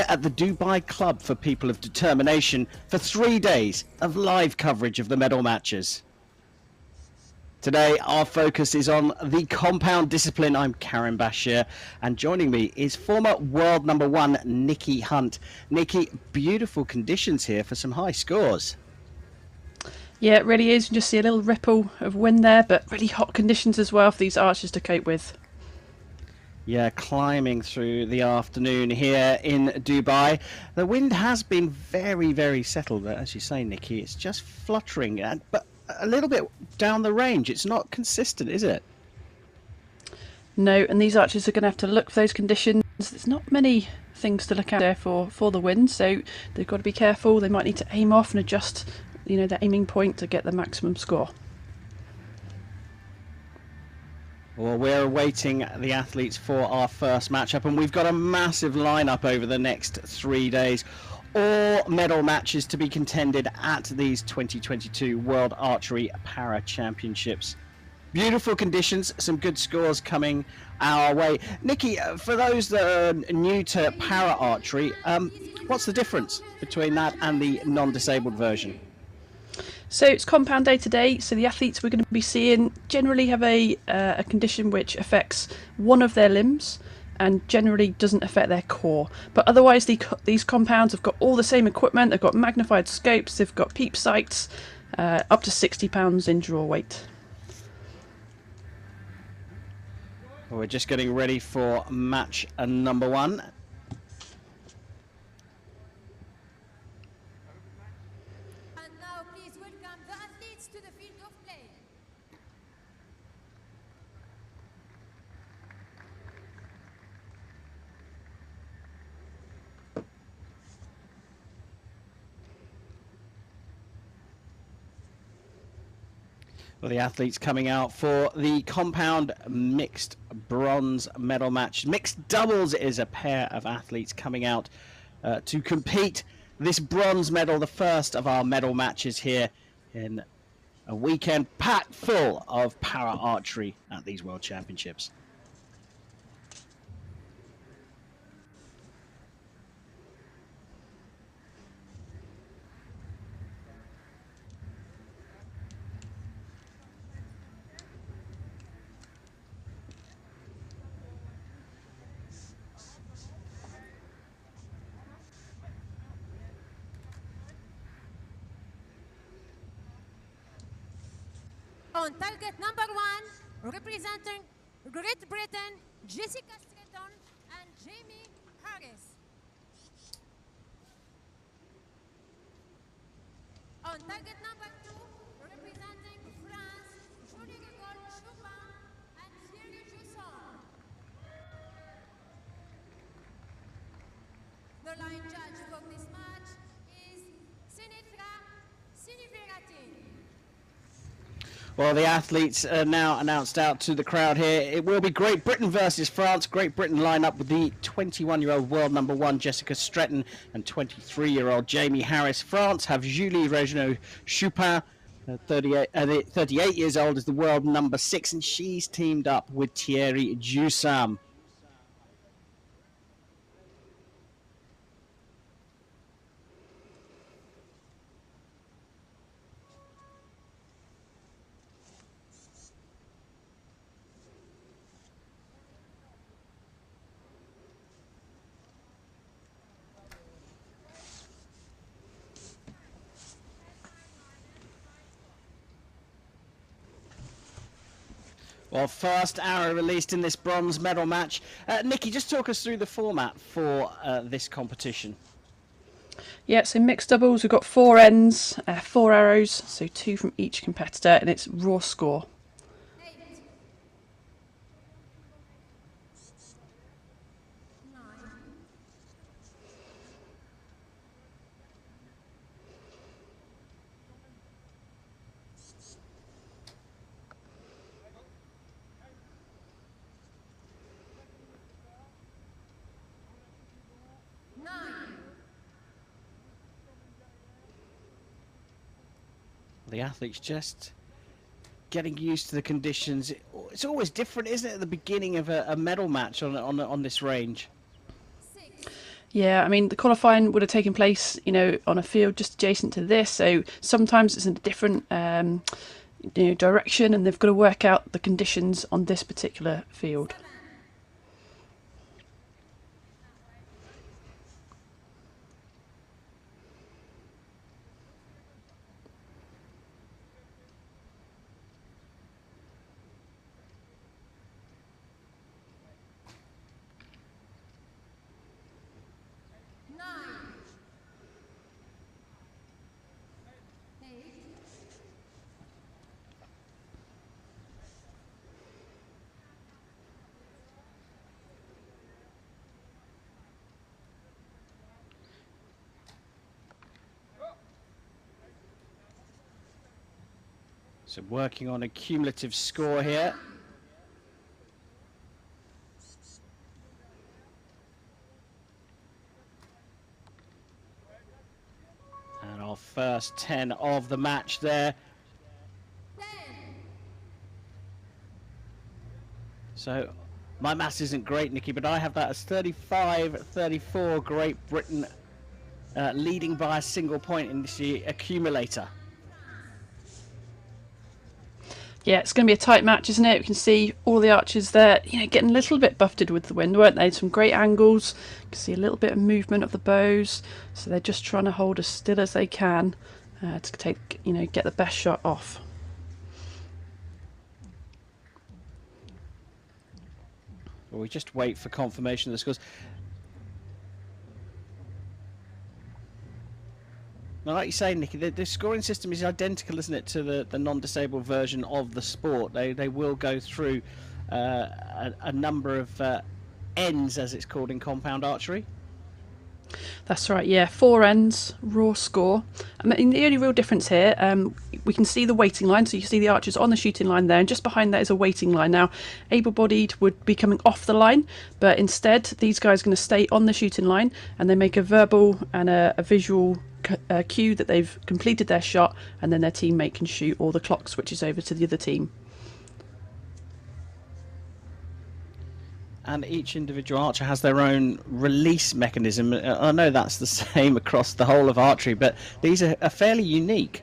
here at the Dubai Club for People of Determination for 3 days of live coverage of the medal matches. Today, our focus is on the compound discipline. I'm Karen Bashir, and joining me is former world number one, Nikki Hunt. Nikki, beautiful conditions here for some high scores. Yeah, it really is. You can just see a little ripple of wind there, but really hot conditions as well for these archers to cope with. Yeah, climbing through the afternoon here in Dubai. The wind has been very, very settled, but as you say, Nikki, it's just fluttering, but a little bit down the range. It's not consistent, is it? No, and these archers are going to have to look for those conditions. There's not many things to look out there for the wind, so they've got to be careful. They might need to aim off and adjust, their aiming point to get the maximum score. Well, we're awaiting the athletes for our first matchup, and we've got a massive lineup over the next 3 days. All medal matches to be contended at these 2022 World Archery Para Championships. Beautiful conditions, some good scores coming our way. Nikki, for those that are new to para archery, what's the difference between that and the non-disabled version? So it's compound day to day, so the athletes we're going to be seeing generally have a condition which affects one of their limbs and generally doesn't affect their core. But otherwise these compounds have got all the same equipment. They've got magnified scopes, they've got peep sights, up to 60 pounds in draw weight. We're just getting ready for match number one. Well, the athletes coming out for the compound mixed bronze medal match. Mixed doubles is a pair of athletes coming out to compete. This bronze medal, the first of our medal matches here in a weekend packed full of para archery at these World Championships. On target number one, representing Great Britain, Jessica Stratton and Jamie Harris. On target number two, representing France, Julie Chopin and Thierry Jusson. The line judge for this match is Sinitra Siniverati. Well, the athletes are now announced out to the crowd here. It will be Great Britain versus France. Great Britain line up with the 21-year-old world number one Jessica Stratton and 23-year-old Jamie Harris. France have Julie Chopin, 38 years old, is the world number 6, and she's teamed up with Thierry Jusson. Well, first arrow released in this bronze medal match. Nikki, just talk us through the format for this competition. Yeah, so mixed doubles, we've got 4 ends, 4 arrows, so 2 from each competitor, and it's raw score. The athletes just getting used to the conditions. It's always different, isn't it, at the beginning of a medal match on this range? Yeah, I mean, the qualifying would have taken place, on a field just adjacent to this. So sometimes it's in a different, direction, and they've got to work out the conditions on this particular field. So working on a cumulative score here. And our first 10 of the match there. So my maths isn't great, Nikki, but I have that as 35-34, Great Britain leading by a single point in the accumulator. Yeah, it's going to be a tight match, isn't it? You can see all the archers there, getting a little bit buffeted with the wind, weren't they? Some great angles. You can see a little bit of movement of the bows. So they're just trying to hold as still as they can to get the best shot off. Well, we just wait for confirmation of the scores. Now, like you say, Nikki, the scoring system is identical, isn't it, to the non-disabled version of the sport. They will go through a number of ends, as it's called in compound archery. That's right, yeah, 4 ends, raw score. I mean, the only real difference here, we can see the waiting line, so you see the archers on the shooting line there, and just behind that is a waiting line. Now, able-bodied would be coming off the line, but instead these guys are going to stay on the shooting line, and they make a verbal and a visual cue that they've completed their shot, and then their teammate can shoot, or the clock switches over to the other team. And each individual archer has their own release mechanism. I know that's the same across the whole of archery, but these are fairly unique.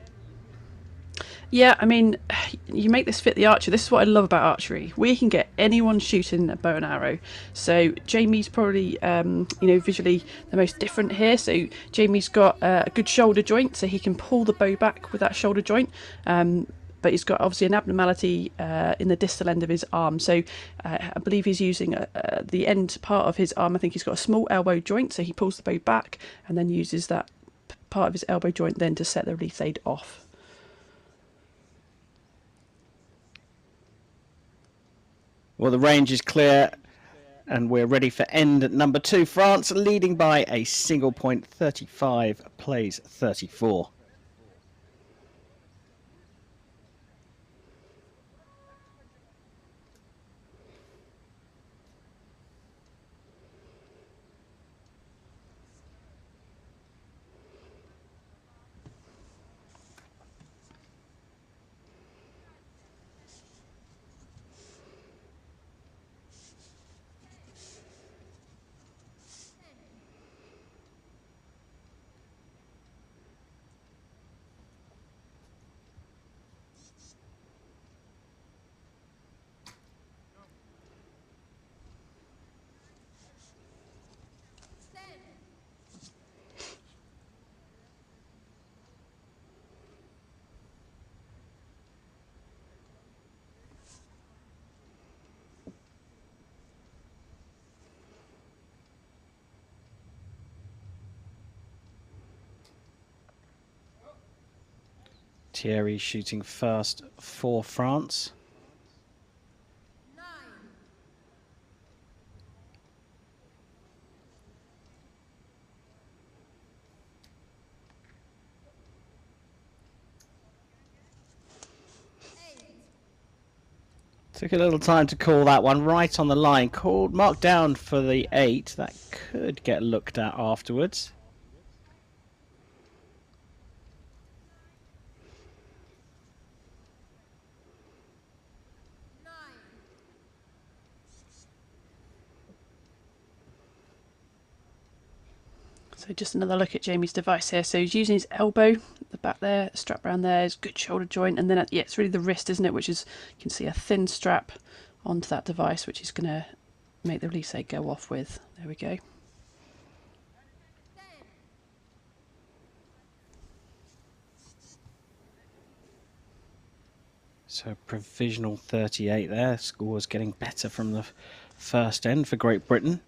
Yeah, I mean, you make this fit the archer. This is what I love about archery. We can get anyone shooting a bow and arrow. So Jamie's probably, visually the most different here. So Jamie's got a good shoulder joint, so he can pull the bow back with that shoulder joint. But he's got obviously an abnormality in the distal end of his arm. So I believe he's using the end part of his arm. I think he's got a small elbow joint, so he pulls the bow back and then uses that part of his elbow joint then to set the release aid off. Well, the range is clear, and we're ready for end number 2. France leading by a single point, 35 plays 34. Thierry shooting first for France. Took a little time to call that one, right on the line. Called, marked down for the 8. That could get looked at afterwards. So just another look at Jamie's device here. So he's using his elbow, the back there, strap around there, is good shoulder joint, and then yeah, it's really the wrist, isn't it? Which is, you can see a thin strap onto that device, which is going to make the release aid go off with. There we go. So provisional 38 there. Scores getting better from the first end for Great Britain.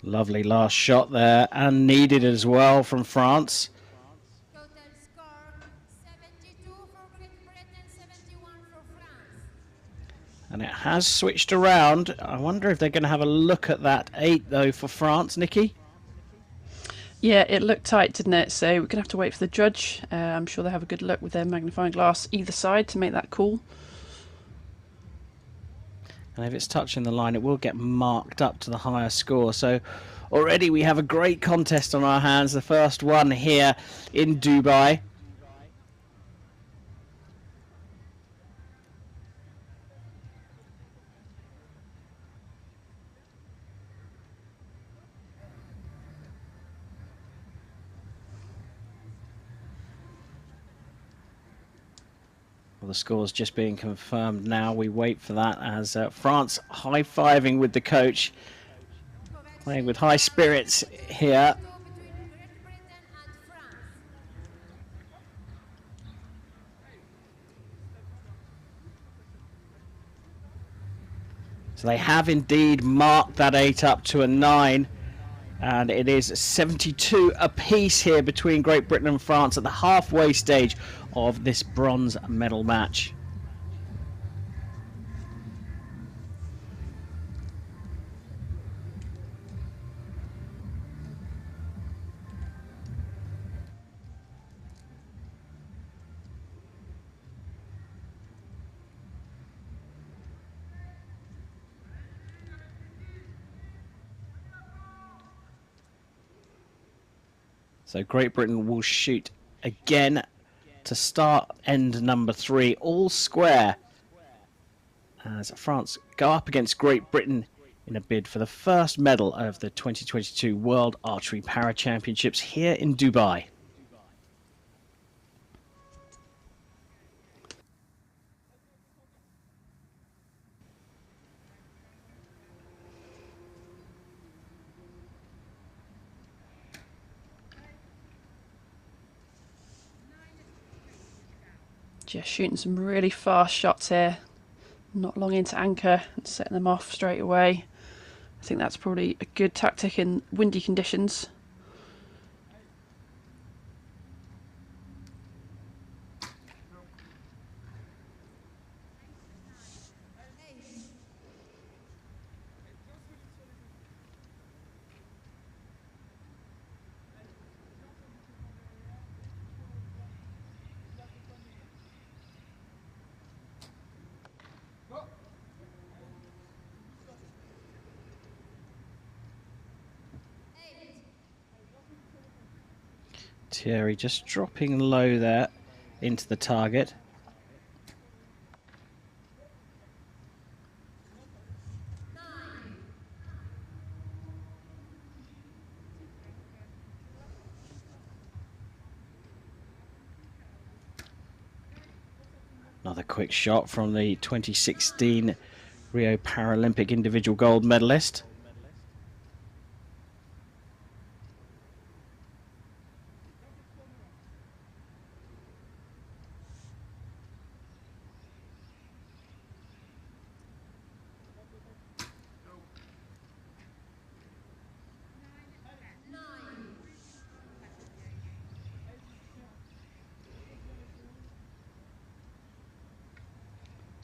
Lovely last shot there, and needed as well from France. Total score 72 for Great Britain, 71 for France. And it has switched around. I wonder if they're going to have a look at that 8 though for France, Nikki. Yeah, it looked tight, didn't it? So we're going to have to wait for the judge. I'm sure they have a good look with their magnifying glass either side to make that call. And if it's touching the line, it will get marked up to the higher score. So already we have a great contest on our hands. The first one here in Dubai. Well, the score's just being confirmed now. We wait for that as France high-fiving with the coach, playing with high spirits here. Between Great Britain and France. So they have indeed marked that 8 up to a 9. And it is 72 apiece here between Great Britain and France at the halfway stage of this bronze medal match. So Great Britain will shoot again to start end number 3, all square, as France go up against Great Britain in a bid for the first medal of the 2022 World Archery Para Championships here in Dubai. Just shooting some really fast shots here. Not long into anchor and setting them off straight away. I think that's probably a good tactic in windy conditions. Thierry just dropping low there into the target. Another quick shot from the 2016 Rio Paralympic individual gold medalist.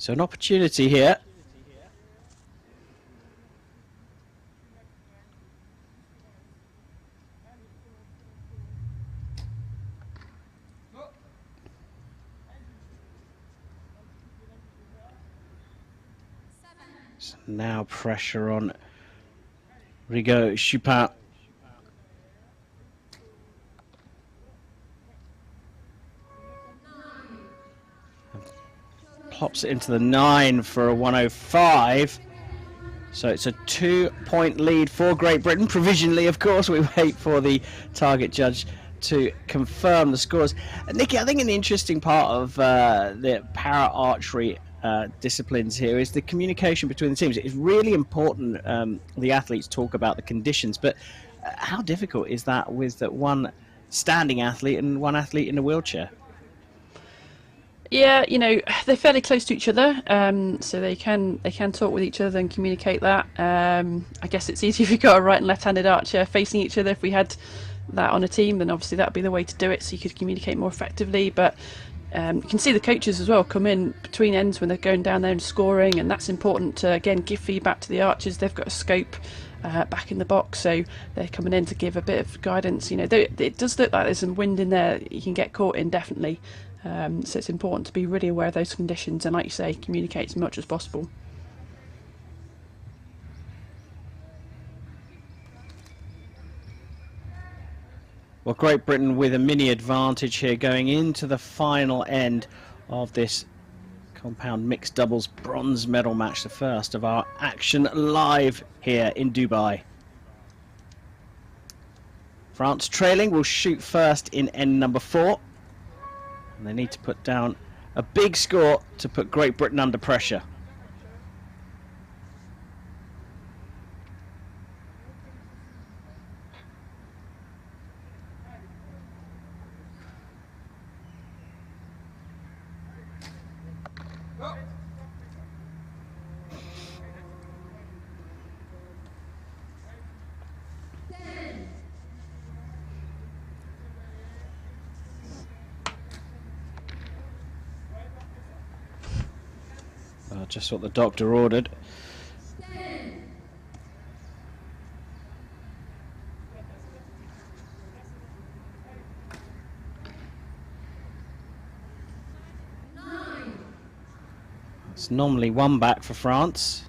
So an opportunity here. So now pressure on Rigaud Chupin. Plops it into the 9 for a 105. So it's a 2-point lead for Great Britain. Provisionally, of course, we wait for the target judge to confirm the scores. Nikki, I think an interesting part of the para-archery disciplines here is the communication between the teams. It's really important the athletes talk about the conditions, but how difficult is that with one standing athlete and one athlete in a wheelchair? Yeah, you know, they're fairly close to each other, so they can talk with each other and communicate that. I guess it's easier if you've got a right and left-handed archer facing each other. If we had that on a team, then obviously that would be the way to do it, so you could communicate more effectively. But you can see the coaches as well come in between ends when they're going down there and scoring, and that's important to, again, give feedback to the archers. They've got a scope back in the box, so they're coming in to give a bit of guidance. You know, it does look like there's some wind in there you can get caught in, definitely. So it's important to be really aware of those conditions and, like you say, communicate as much as possible. Well, Great Britain with a mini advantage here going into the final end of this compound mixed doubles bronze medal match, the first of our action live here in Dubai. France trailing will shoot first in end number 4. And they need to put down a big score to put Great Britain under pressure. Just what the doctor ordered. It's normally 1 back for France.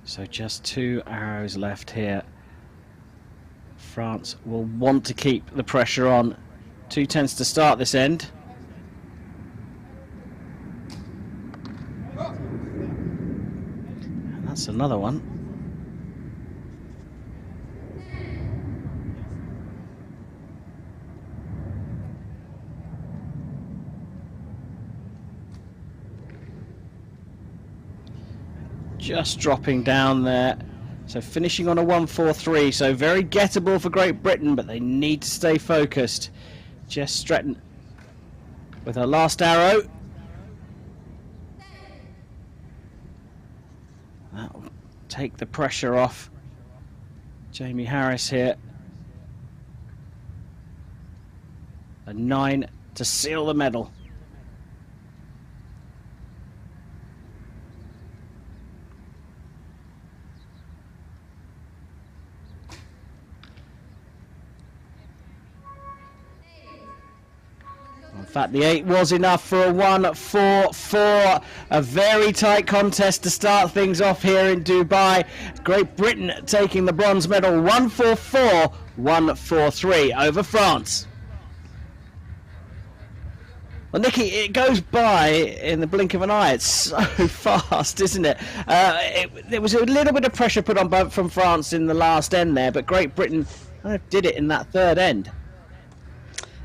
So just 2 arrows left here. France will want to keep the pressure on. 2-10s to start this end. And that's another one. Just dropping down there. So finishing on a 1-4-3. So very gettable for Great Britain, but they need to stay focused. Jess Stretton with her last arrow. That will take the pressure off Jamie Harris here. A 9 to seal the medal. In fact, the 8 was enough for a 1-4-4. A very tight contest to start things off here in Dubai. Great Britain taking the bronze medal 1-4-4, 1-4-3 over France. Well, Nikki, it goes by in the blink of an eye. It's so fast, isn't it? There was a little bit of pressure put on from France in the last end there, but Great Britain kind of did it in that third end.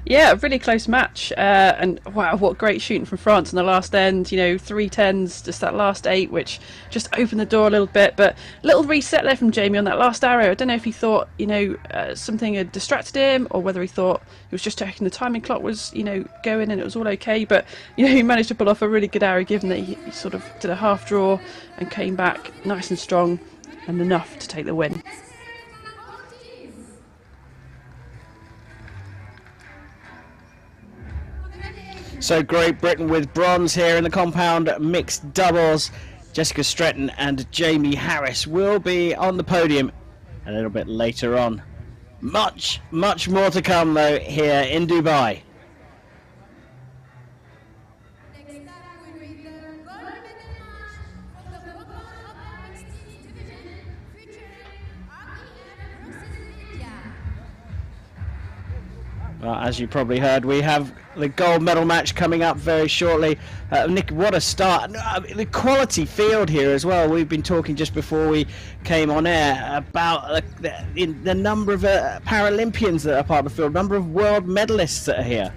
Yeah, a really close match, and wow, what great shooting from France in the last end. You know, 3-10s, just that last 8, which just opened the door a little bit. But a little reset there from Jamie on that last arrow. I don't know if he thought, you know, something had distracted him, or whether he thought he was just checking the timing clock was, you know, going and it was all okay. But, you know, he managed to pull off a really good arrow, given that he sort of did a half draw and came back nice and strong and enough to take the win. So Great Britain with bronze here in the compound mixed doubles. Jessica Stretton and Jamie Harris will be on the podium a little bit later on. Much more to come though here in Dubai. Next up will be the gold medal match for the Women Open Mixed Teams division, featuring Archery versus India. Well, as you probably heard, we have the gold medal match coming up very shortly. Nick, what a start. The quality field here as well. We've been talking just before we came on air about the number of Paralympians that are part of the field, number of world medalists that are here.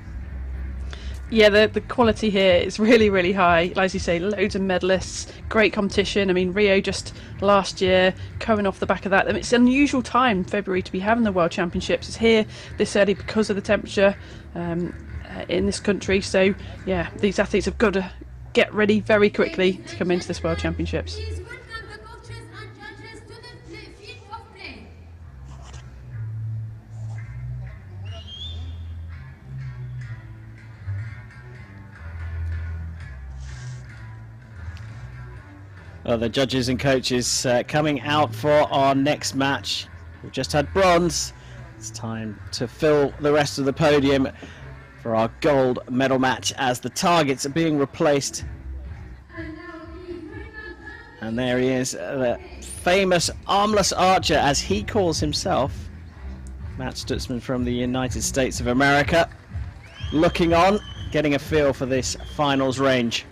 Yeah, the quality here is really high. As you say, loads of medalists, great competition. I mean, Rio just last year, coming off the back of that. I mean, it's an unusual time, February, to be having the World Championships. It's here this early because of the temperature in this country. So, yeah, these athletes have got to get ready very quickly to come into this World Championships. Please welcome the coaches and judges to the field of play. Well, the judges and coaches coming out for our next match. We've just had bronze. It's time to fill the rest of the podium for our gold medal match as the targets are being replaced. And there he is, the famous armless archer, as he calls himself, Matt Stutzman from the United States of America, looking on, getting a feel for this finals range.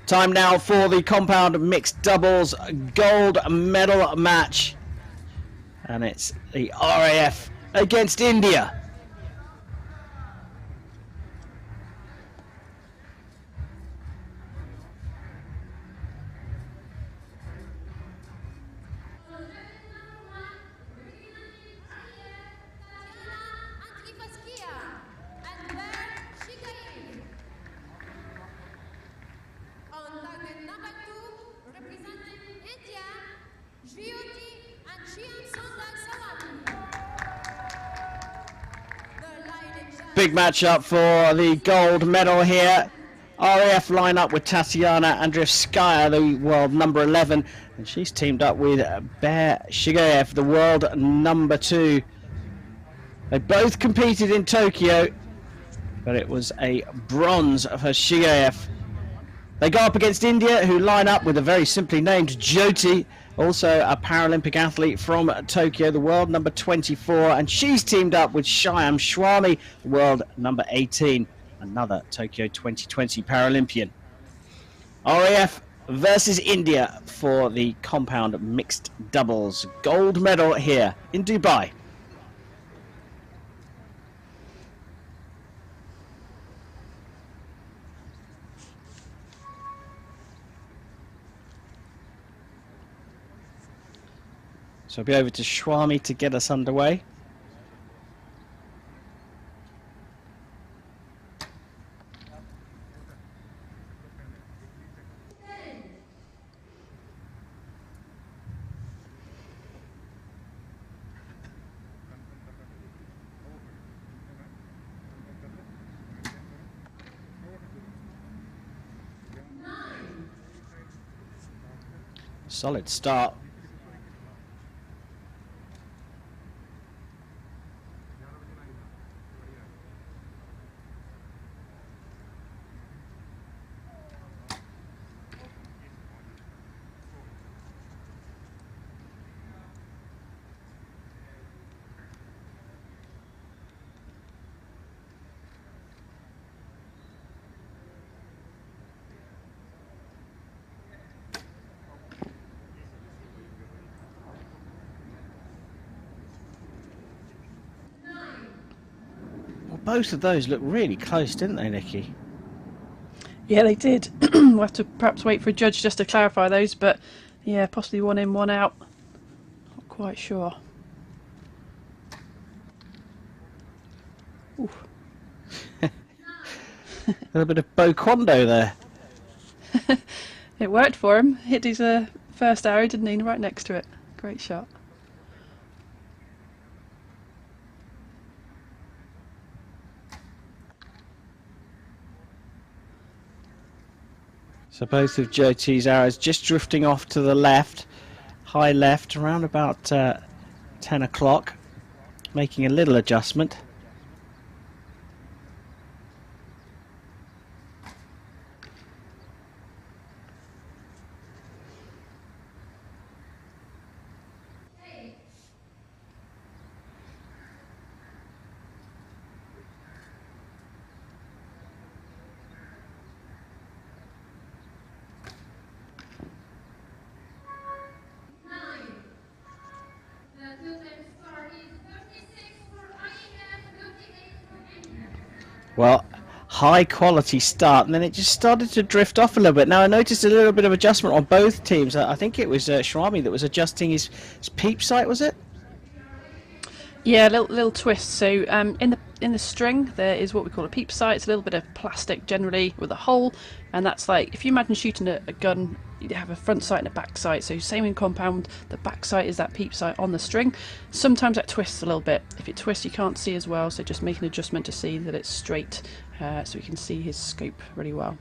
Time now for the compound mixed doubles gold medal match. And it's the RAF against India. Tatiana Anderskaya and on target number 2, representing India, Jyoti and Chiam Sundar Sawant. Big match up for the gold medal here. RAF line up with Tatiana Anderskaya, the world number 11, and she's teamed up with Bear Shigaev, the world number 2. They both competed in Tokyo, but it was a bronze for Shigaev. They go up against India, who line up with a very simply named Jyoti, also a Paralympic athlete from Tokyo, the world number 24, and she's teamed up with Shyam Swami, world number 18, another Tokyo 2020 Paralympian. RAF versus India for the compound mixed doubles gold medal here in Dubai. So I'll be over to Swami to get us underway. Solid start. Both of those look really close, didn't they, Nikki? Yeah, they did. We'll have to perhaps wait for a judge just to clarify those, but yeah, possibly one in, one out. Not quite sure. Oof. A little bit of Bo Kondo there. It worked for him. Hit his first arrow, didn't he? Right next to it. Great shot. So both of Jyoti's arrows just drifting off to the left, high left, around about 10 o'clock, making a little adjustment. Well, high quality start, and then it just started to drift off a little bit. Now I noticed a little bit of adjustment on both teams. I think it was Shwami that was adjusting his peep sight, was it? Yeah, little twist. So in the string there is what we call a peep sight. It's a little bit of plastic generally with a hole, and that's like if you imagine shooting a gun, you have a front sight and a back sight. So same in compound, the back sight is that peep sight on the string. Sometimes that twists a little bit. If it twists, you can't see as well. So just make an adjustment to see that it's straight, so we can see his scope really well.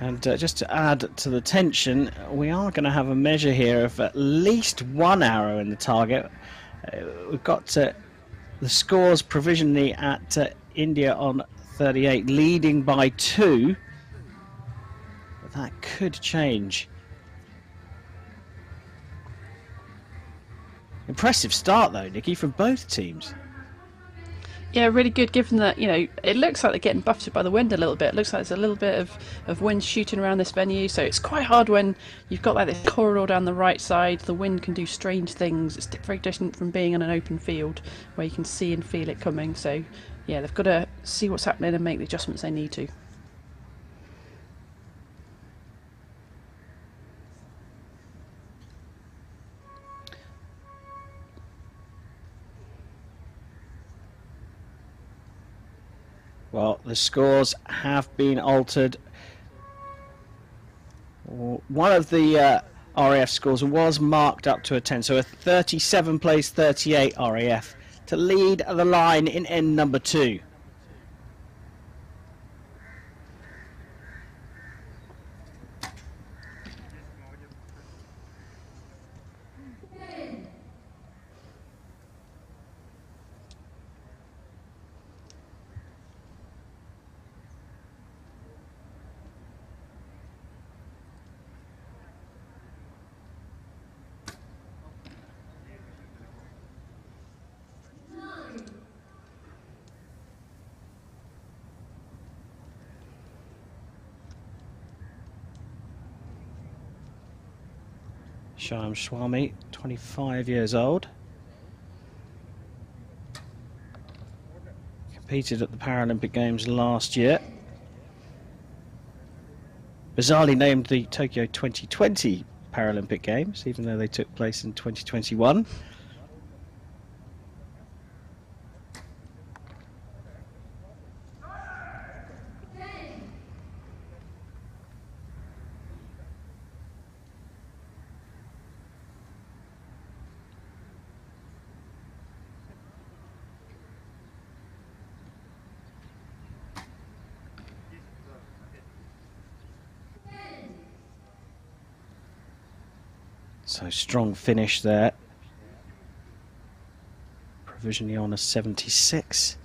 And just to add to the tension, we are going to have a measure here of at least one arrow in the target. We've got the scores provisionally at India on 38, leading by 2. But that could change. Impressive start though, Nikki, from both teams. Yeah, really good, given that, you know, it looks like they're getting buffeted by the wind a little bit. It looks like there's a little bit of wind shooting around this venue, so it's quite hard when you've got like this corridor down the right side. The wind can do strange things. It's very different from being on an open field where you can see and feel it coming. So, yeah, they've got to see what's happening and make the adjustments they need to. Well, the scores have been altered. One of the RAF scores was marked up to a 10, so a 37 plays 38 RAF to lead the line in end number 2. Shyam Swami, 25 years old. Competed at the Paralympic Games last year. Bizarrely named the Tokyo 2020 Paralympic Games, even though they took place in 2021. So strong finish there. Provisionally on a 76.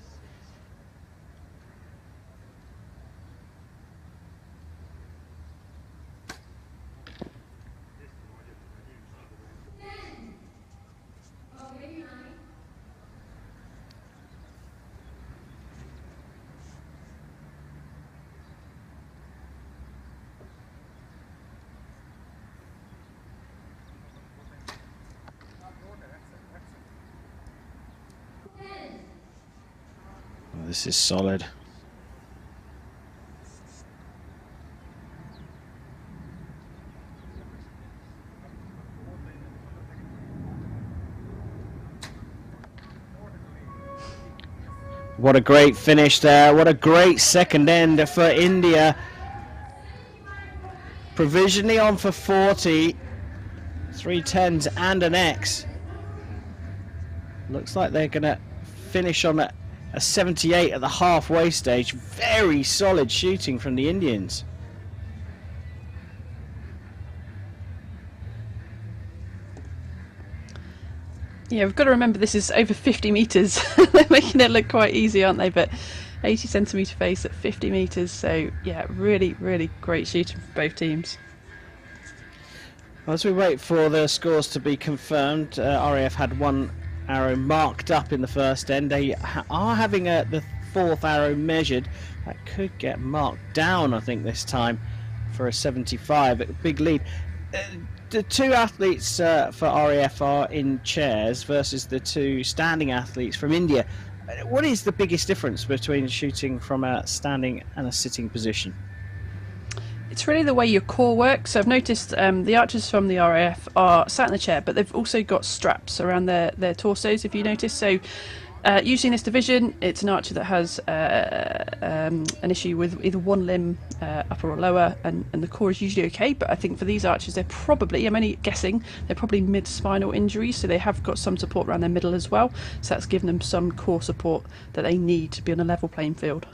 This is solid. What a great finish there. What a great second end for India. Provisionally on for 40. 3 10s and an X. Looks like they're going to finish on a 78 at the halfway stage. Very solid shooting from the Indians. Yeah, we've got to remember this is over 50 metres. They're making it look quite easy, aren't they? But 80 centimetre face at 50 metres. So, yeah, really, really great shooting for both teams. Well, as we wait for the scores to be confirmed, RAF had one arrow marked up in the first end. They are having the fourth arrow measured. That could get marked down, I think, this time for a 75. A big lead. The two athletes for RAF are in chairs versus the two standing athletes from India. What is the biggest difference between shooting from a standing and a sitting position? It's really the way your core works. So I've noticed the archers from the RAF are sat in the chair, but they've also got straps around their torsos, if you notice. So usually in this division, it's an archer that has an issue with either one limb, upper or lower, and the core is usually okay. But I think for these archers, they're probably, I'm only guessing, they're probably mid-spinal injuries, so they have got some support around their middle as well. So that's given them some core support that they need to be on a level playing field.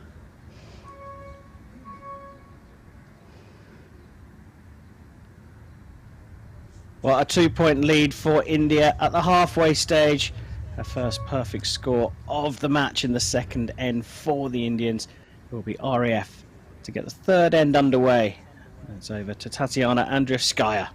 Well, a 2-point lead for India at the halfway stage. A first perfect score of the match in the second end for the Indians. It will be RAF to get the third end underway. It's over to Tatiana Anderskaya.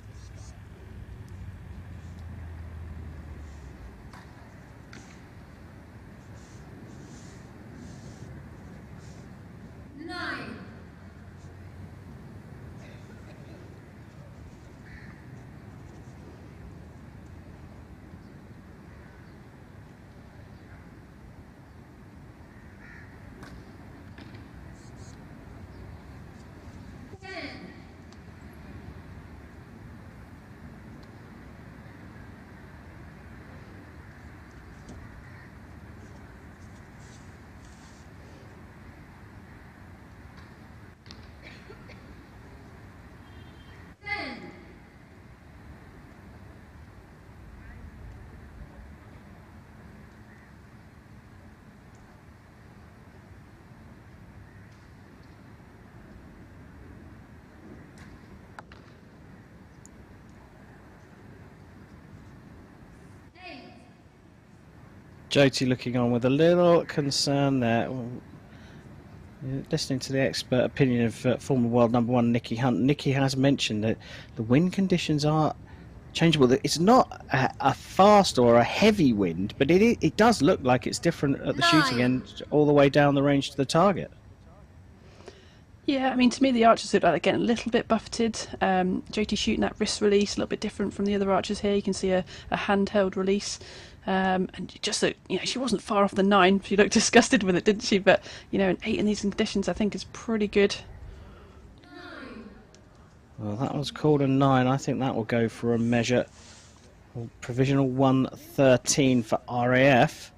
Jyoti looking on with a little concern there. Listening to the expert opinion of former world number one Nikki Hunt, Nikki has mentioned that the wind conditions are changeable. It's not a fast or a heavy wind, but it does look like it's different at the shooting end all the way down the range to the target. Yeah, I mean, to me, the archers look like they're getting a little bit buffeted. Jyoti shooting that wrist release, a little bit different from the other archers here. You can see a handheld release. And just that, she wasn't far off the 9. She looked disgusted with it, didn't she? But, an 8 in these conditions, I think, is pretty good. Well, that was called a 9. I think that will go for a measure. Provisional 113 for RAF.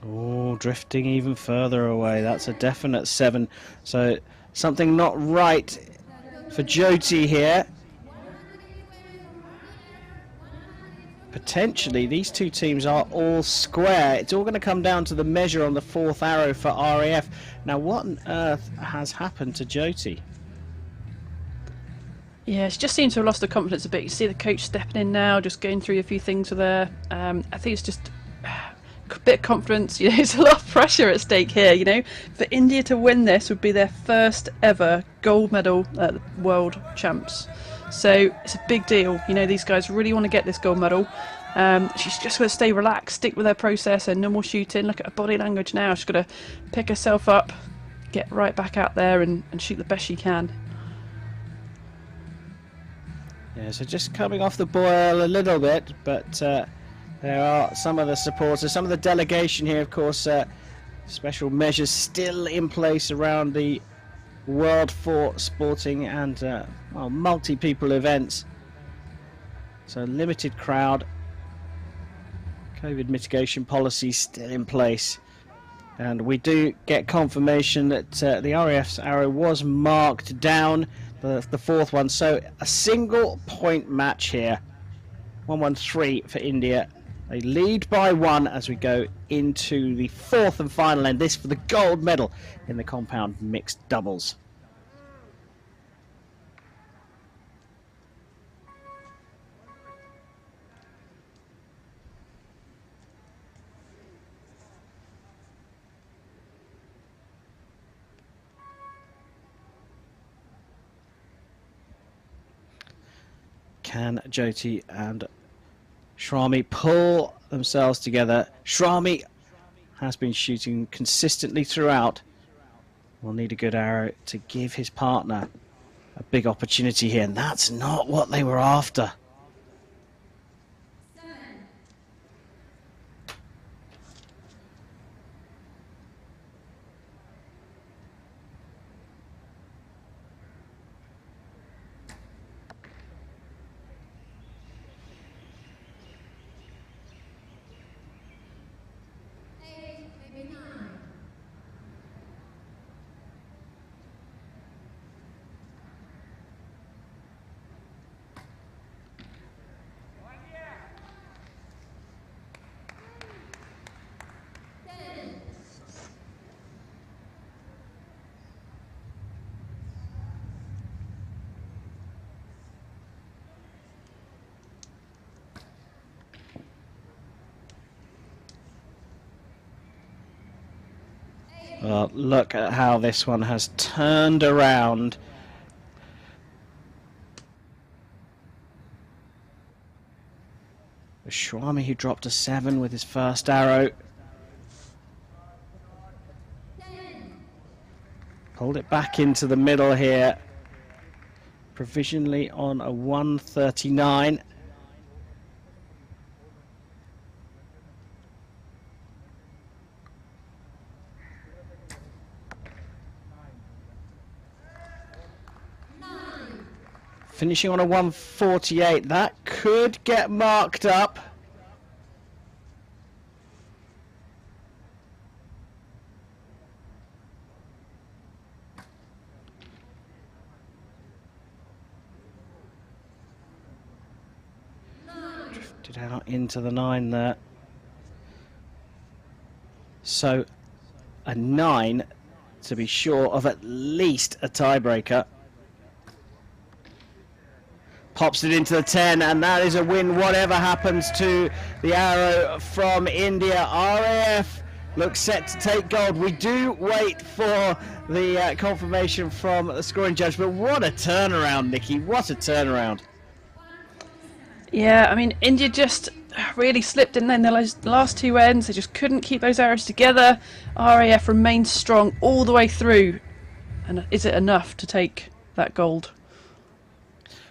Oh, drifting even further away. That's a definite 7. So something not right for Jyoti here. Potentially, these two teams are all square. It's all going to come down to the measure on the fourth arrow for RAF. Now, what on earth has happened to Jyoti? Yeah, she just seems to have lost her confidence a bit. You see the coach stepping in now, just going through a few things with her. I think it's just a bit of confidence. It's a lot of pressure at stake here. For India to win this would be their first ever gold medal at the World Champs. So it's a big deal. These guys really want to get this gold medal. She's just got to stay relaxed, stick with her process and normal shooting. Look at her body language now. She's got to pick herself up, get right back out there and shoot the best she can. Yeah, so just coming off the boil a little bit, but there are some of the supporters, some of the delegation here, of course, special measures still in place around the World for sporting and multi-people events. So limited crowd, COVID mitigation policies still in place. And we do get confirmation that the RAF's arrow was marked down, the fourth one. So a single point match here. 1-1-3 for India. They lead by 1 as we go into the fourth and final end. This for the gold medal in the compound mixed doubles. Can Jyoti and Shrami pull themselves together? Shrami has been shooting consistently throughout. Will need a good arrow to give his partner a big opportunity here, and that's not what they were after. Well, look at how this one has turned around. Swami, who dropped a 7 with his first arrow. Pulled it back into the middle here. Provisionally on a 139. Finishing on a 148, that could get marked up. Drifted out into the 9 there. So a 9 to be sure of at least a tiebreaker. Pops it into the 10, and that is a win, whatever happens to the arrow from India. RAF looks set to take gold. We do wait for the confirmation from the scoring judge, but what a turnaround, Nikki. What a turnaround. Yeah, I mean, India just really slipped in then the last two ends. They just couldn't keep those arrows together. RAF remained strong all the way through. And is it enough to take that gold?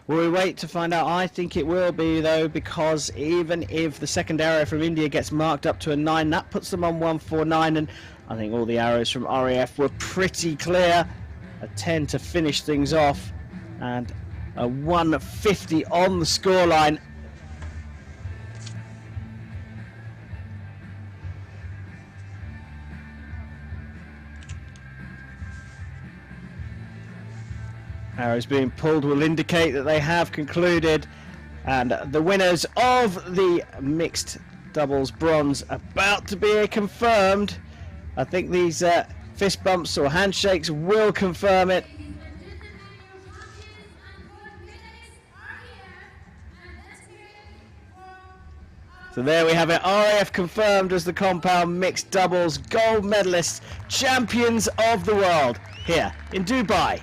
Well, we wait to find out. I think it will be, though, because even if the second arrow from India gets marked up to a 9, that puts them on 149, and I think all the arrows from RAF were pretty clear. A 10 to finish things off, and a 150 on the scoreline. Arrows being pulled will indicate that they have concluded, and the winners of the mixed doubles bronze about to be confirmed. I think these fist bumps or handshakes will confirm it. So there we have it, RAF confirmed as the compound mixed doubles gold medalists, champions of the world here in Dubai.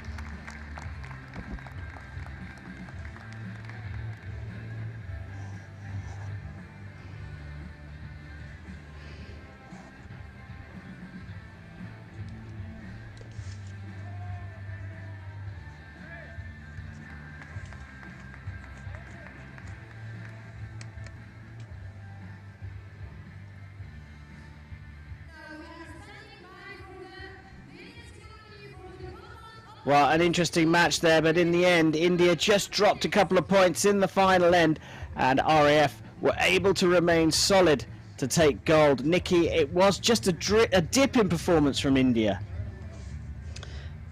Well, an interesting match there, but in the end, India just dropped a couple of points in the final end, and RAF were able to remain solid to take gold. Nikki, it was just a dip in performance from India.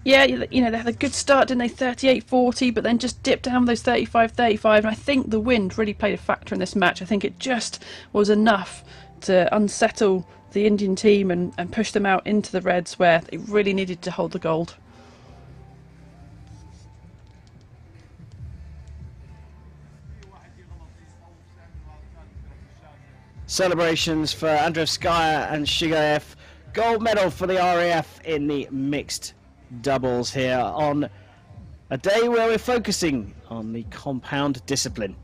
Yeah, you know, they had a good start, didn't they? 38-40, but then just dipped down those 35-35. And I think the wind really played a factor in this match. I think it just was enough to unsettle the Indian team and push them out into the reds where they really needed to hold the gold. Celebrations for Anderskaya and Shigaev. Gold medal for the RAF in the mixed doubles here on a day where we're focusing on the compound discipline.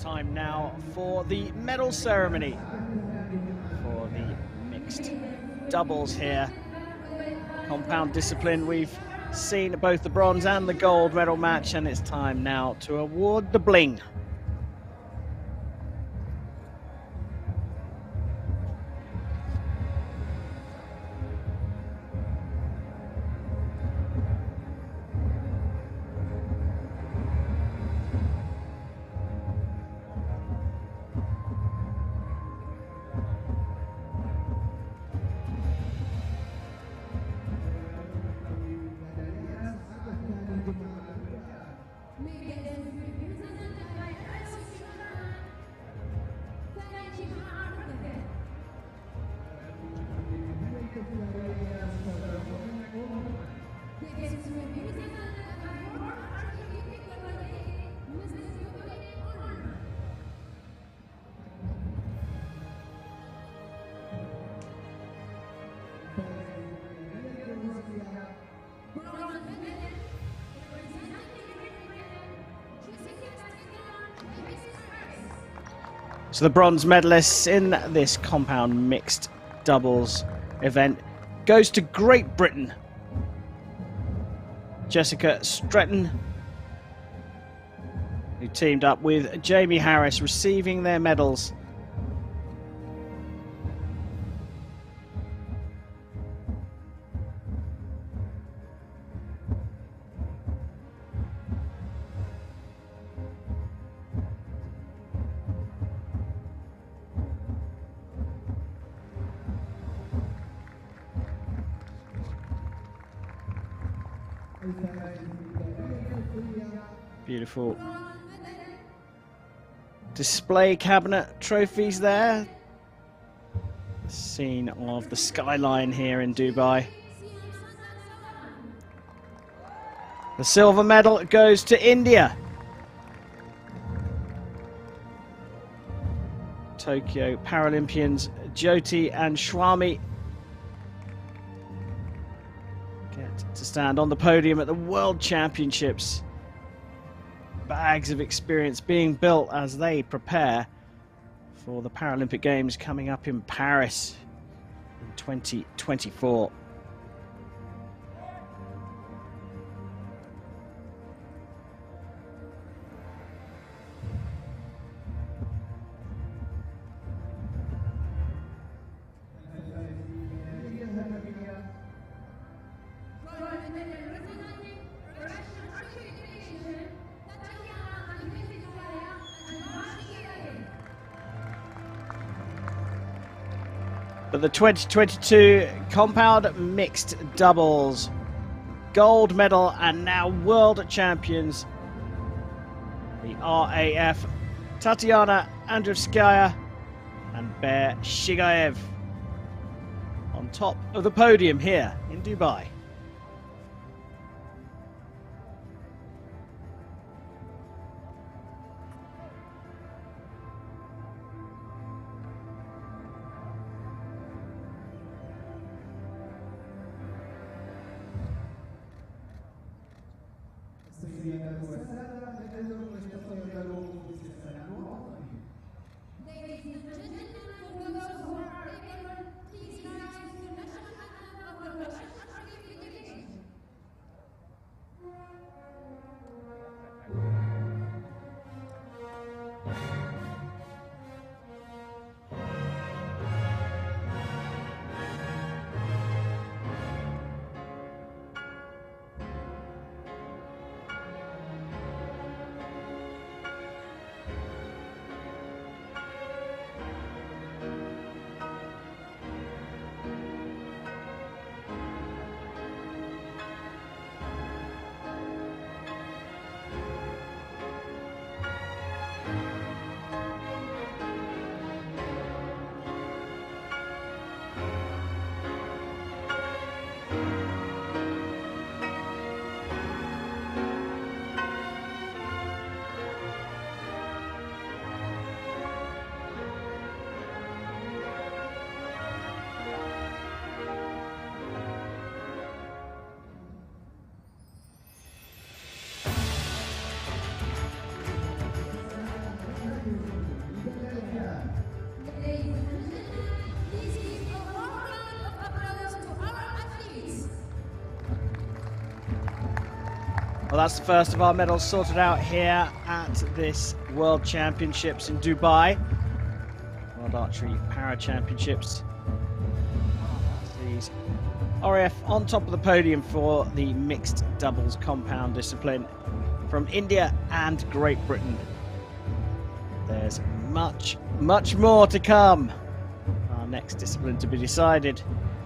Time now for the medal ceremony for the mixed doubles here. Compound discipline, we've seen both the bronze and the gold medal match, and it's time now to award the bling. So the bronze medalists in this compound mixed doubles event goes to Great Britain. Jessica Stretton, who teamed up with Jamie Harris, receiving their medals. Beautiful display cabinet trophies there. Scene of the skyline here in Dubai. The silver medal goes to India. Tokyo Paralympians Jyoti and Swami get to stand on the podium at the World Championships. Bags of experience being built as they prepare for the Paralympic Games coming up in Paris in 2024. But the 2022 compound mixed doubles gold medal and now world champions, the RAF Tatiana Anderskaya and Bear Shigaev on top of the podium here in Dubai. that's the first of our medals sorted out here at this World Championships in Dubai. World Archery Para Championships. These RAF on top of the podium for the mixed doubles compound discipline from India and Great Britain. There's much, much more to come. Our next discipline to be decided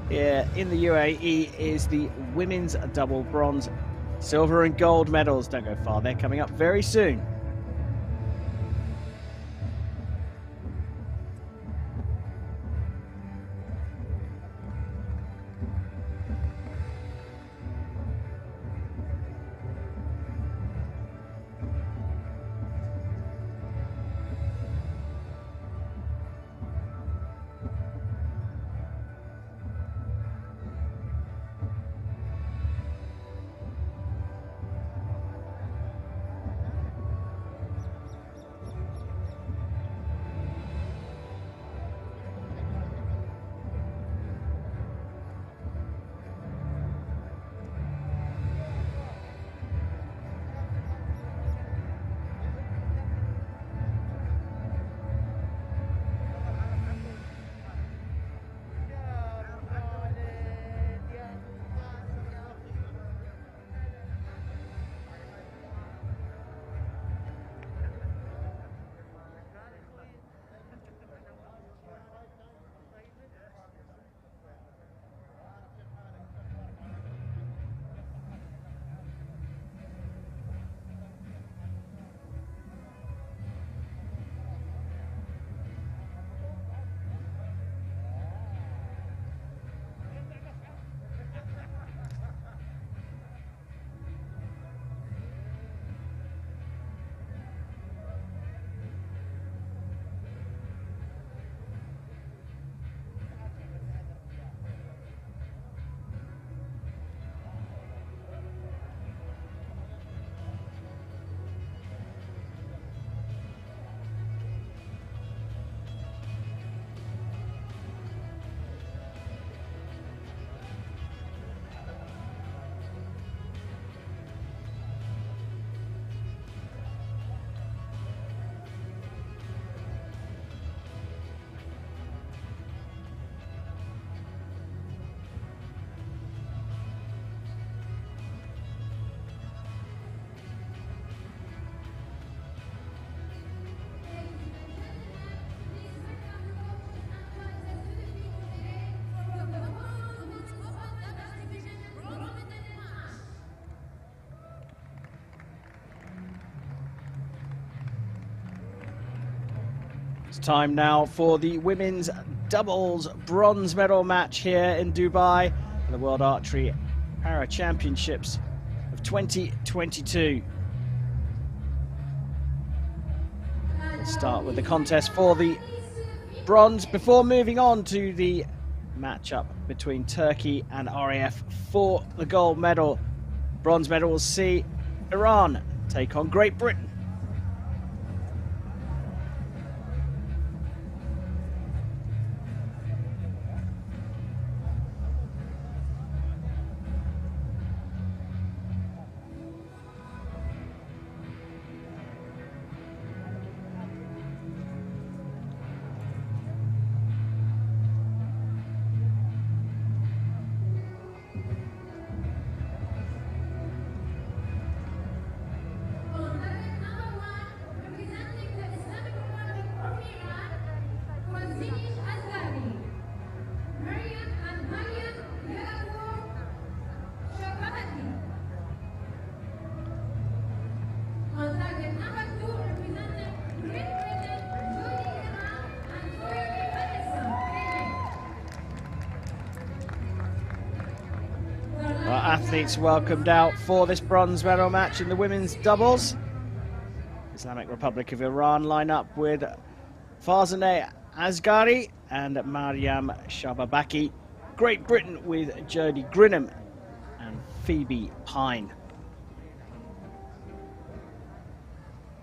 here in the UAE is the women's double bronze, silver and gold medals. Don't go far, they're coming up very soon. It's time now for the women's doubles bronze medal match here in Dubai for the World Archery Para Championships of 2022. Let's start with the contest for the bronze before moving on to the matchup between Turkey and RAF for the gold medal. Bronze medal will see Iran take on Great Britain. Athletes welcomed out for this bronze medal match in the women's doubles. Islamic Republic of Iran line up with Farzaneh Asghari and Mariam Shababaki. Great Britain with Jodie Grinham and Phoebe Pine.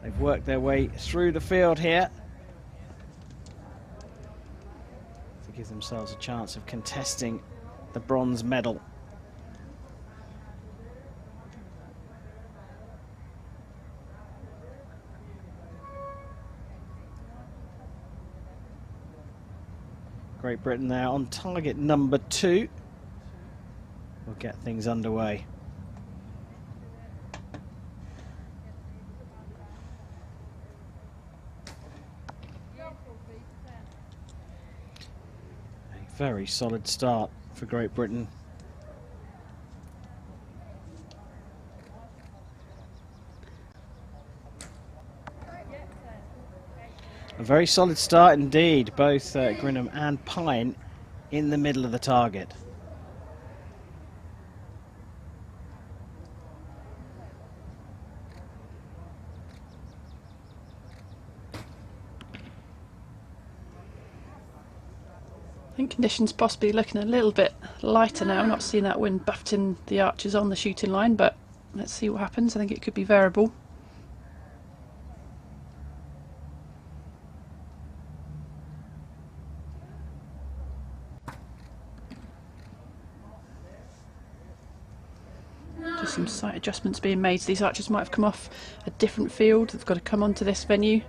They've worked their way through the field here to give themselves a chance of contesting the bronze medal. Great Britain there on target number 2. We'll get things underway. A very solid start for Great Britain. A very solid start indeed, both Grinham and Pine in the middle of the target. I think conditions possibly looking a little bit lighter now. I'm not seeing that wind buffeting the archers on the shooting line, but let's see what happens. I think it could be variable. Just some slight adjustments being made. So these archers might have come off a different field. They've got to come onto this venue.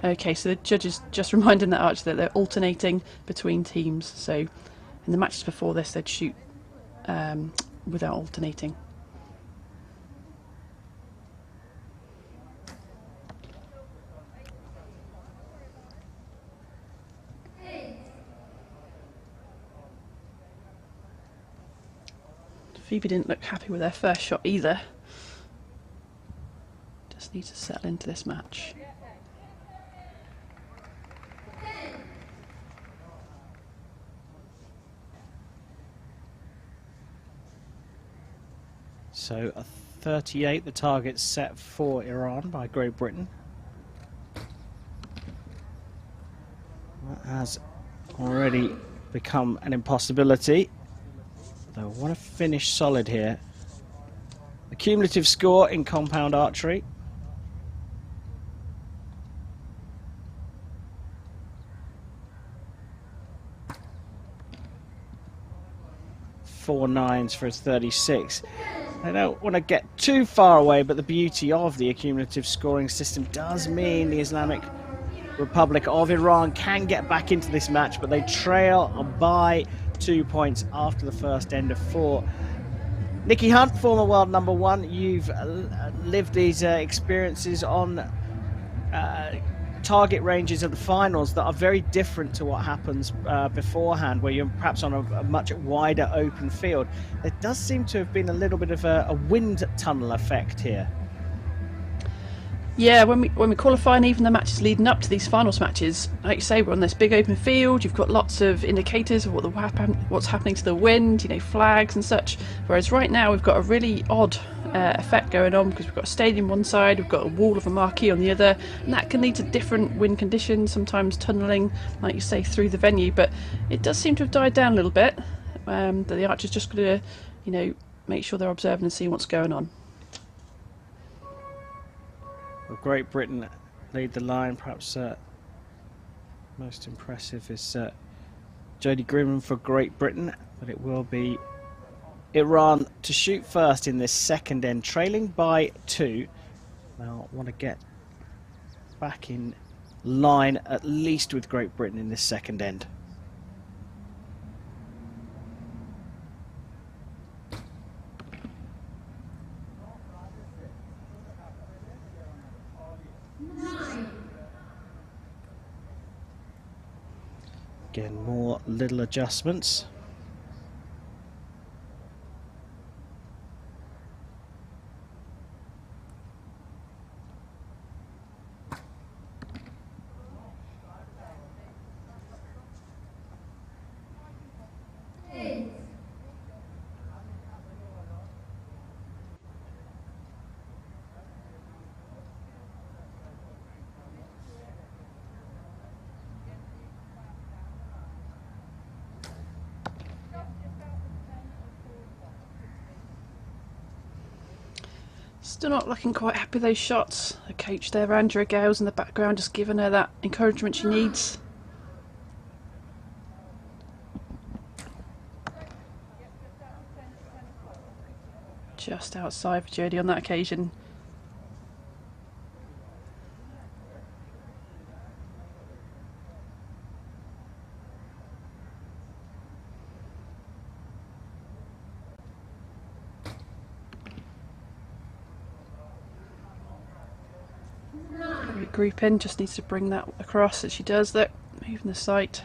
Okay, so the judge is just reminding that archer that they're alternating between teams. So in the matches before this, they'd shoot without alternating. Phoebe didn't look happy with their first shot either. Just need to settle into this match. So a 38, the target set for Iran by Great Britain. That has already become an impossibility. Though I want to finish solid here. The cumulative score in compound archery. Four nines for a 36. I don't want to get too far away, but the beauty of the accumulative scoring system does mean the Islamic Republic of Iran can get back into this match, but they trail by 2 points after the first end of 4. Nikki Hunt, former world number 1, you've lived these experiences on target ranges of the finals that are very different to what happens beforehand, where you're perhaps on a much wider open field. There does seem to have been a little bit of a wind tunnel effect here. Yeah, when we qualify and even the matches leading up to these finals matches, like you say, we're on this big open field. You've got lots of indicators of what's happening to the wind, you know, flags and such. Whereas right now we've got a really odd effect going on because we've got a stadium one side, we've got a wall of a marquee on the other, and that can lead to different wind conditions. Sometimes tunnelling, like you say, through the venue. But it does seem to have died down a little bit. That the archers just got to, you know, make sure they're observing and seeing what's going on. Well, Great Britain lead the line. Perhaps most impressive is Jodie Grimham for Great Britain, but it will be Iran to shoot first in this second end, trailing by 2. Now want to get back in line at least with Great Britain in this second end. Again, more little adjustments. Still not looking quite happy with those shots. The coach there, Andrea Gales, in the background, just giving her that encouragement she needs. Just outside for Jodie on that occasion. grouping. Just needs to bring that across, as she does that, moving the sight.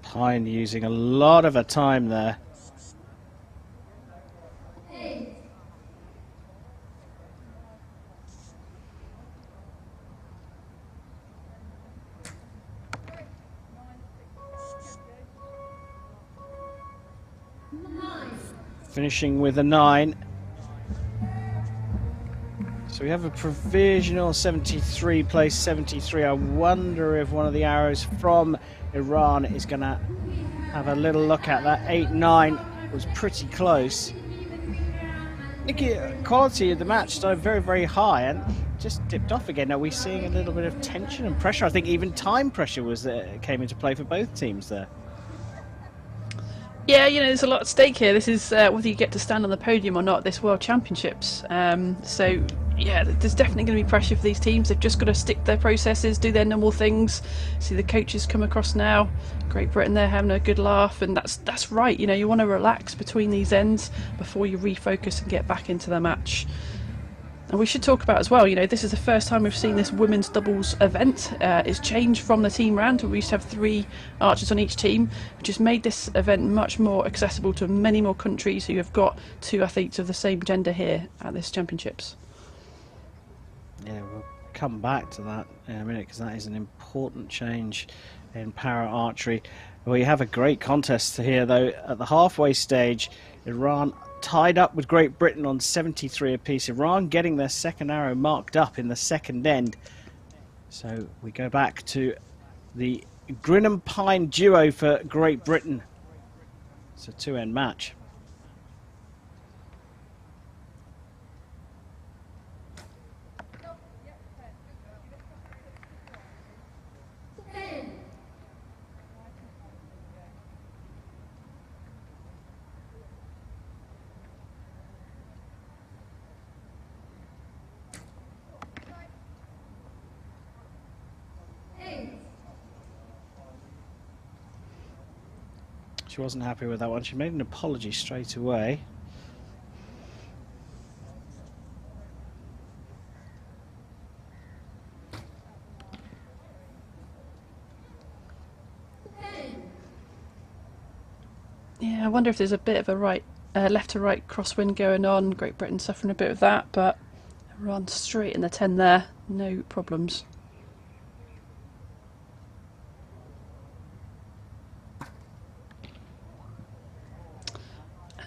Pine using a lot of her time there. Finishing with a 9. So we have a provisional 73, place 73. I wonder if one of the arrows from Iran is going to have a little look at that. 8-9 was pretty close. Nikki, quality of the match started very, very high and just dipped off again. Are we seeing a little bit of tension and pressure? I think even time pressure was came into play for both teams there. Yeah, you know, there's a lot at stake here. This is whether you get to stand on the podium or not, this World Championships. So, yeah, there's definitely going to be pressure for these teams. They've just got to stick to their processes, do their normal things. See the coaches come across now. Great Britain there having a good laugh, and that's right. You know, you want to relax between these ends before you refocus and get back into the match. And we should talk about as well, you know, this is the first time we've seen this women's doubles event. It's changed from the team round. We used to have 3 archers on each team, which has made this event much more accessible to many more countries who have got 2 athletes of the same gender here at this championships. Yeah, we'll come back to that in a minute because that is an important change in para archery. We have a great contest here though. At the halfway stage, Iran tied up with Great Britain on 73 apiece. Iran getting their second arrow marked up in the second end. So we go back to the Grinham Pine duo for Great Britain. It's a 2-end match. She wasn't happy with that one. She made an apology straight away. Yeah, I wonder if there's a bit of a left to right crosswind going on. Great Britain suffering a bit of that, but Iran straight in the 10 there, no problems.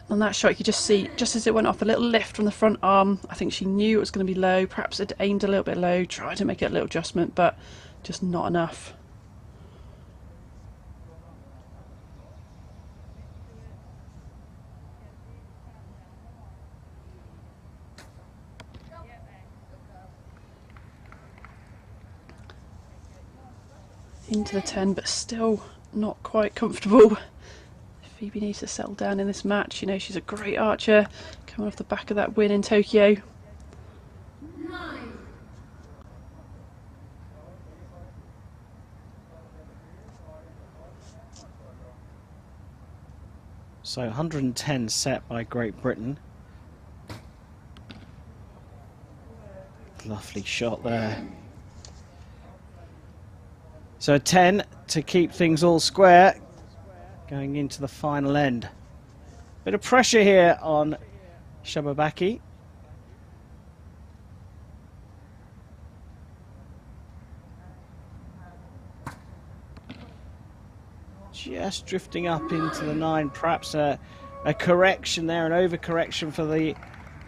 On that shot you could just see, just as it went off, a little lift from the front arm. I think she knew it was going to be low, perhaps it aimed a little bit low, tried to make it a little adjustment, but just not enough. Into the 10, but still not quite comfortable. Phoebe needs to settle down in this match. You know, she's a great archer, coming off the back of that win in Tokyo. 9. So 110 set by Great Britain. Lovely shot there. So 10 to keep things all square going into the final end. Bit of pressure here on Shababaki. Just drifting up into the 9, perhaps a correction there, an overcorrection for the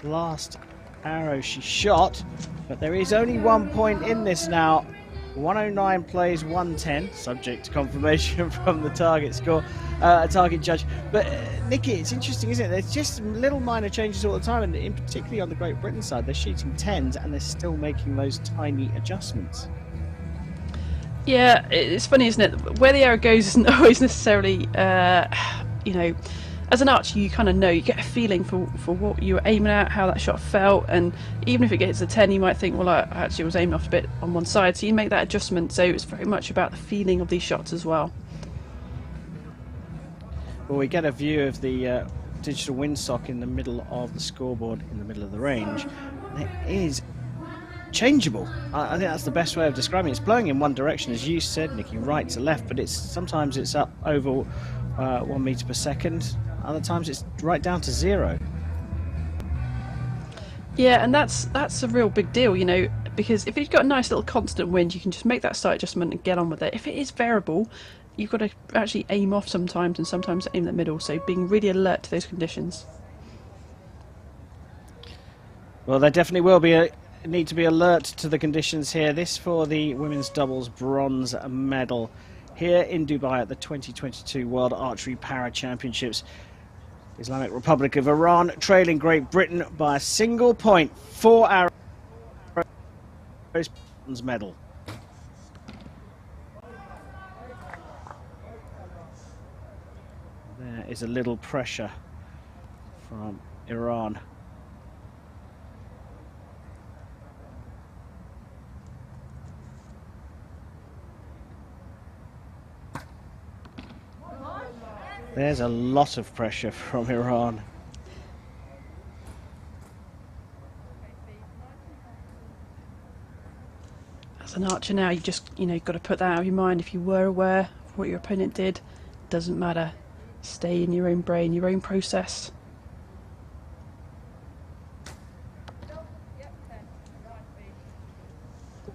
last arrow she shot. But there is only 1 point in this now. 109 plays 110, subject to confirmation from the target score. target judge. But Nikki, it's interesting, isn't it? There's just little minor changes all the time, and in particularly on the Great Britain side, they're shooting 10s and they're still making those tiny adjustments. Yeah, it's funny, isn't it? Where the arrow goes isn't always necessarily, you know, as an archer you kind of know, you get a feeling for what you were aiming at, how that shot felt, and even if it gets a 10 you might think, well, I actually was aiming off a bit on one side, so you make that adjustment. So it's very much about the feeling of these shots as well. Well, we get a view of the digital windsock in the middle of the scoreboard, in the middle of the range. And it is changeable. I think that's the best way of describing it. It's blowing in one direction, as you said, Nikki, right to left, but sometimes it's up over 1 meter per second. Other times it's right down to 0. Yeah, and that's a real big deal, you know, because if you've got a nice little constant wind, you can just make that slight adjustment and get on with it. If it is variable, you've got to actually aim off sometimes and sometimes aim in the middle, so being really alert to those conditions. Well, there definitely will be need to be alert to the conditions here. This for the women's doubles bronze medal here in Dubai at the 2022 World Archery Para Championships. Islamic Republic of Iran trailing Great Britain by a single point. 4 arrows bronze medal. There is a little pressure from Iran. There's a lot of pressure from Iran. As an archer now, you've got to put that out of your mind. If you were aware of what your opponent did, doesn't matter. Stay in your own brain, your own process.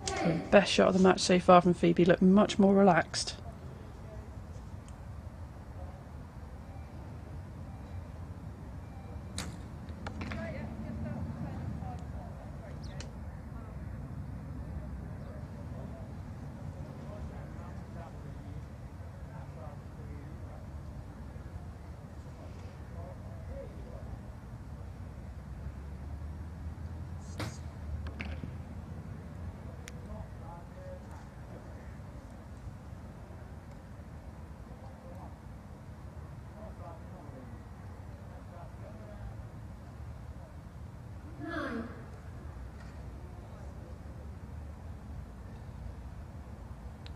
The best shot of the match so far from Phoebe. Looked much more relaxed.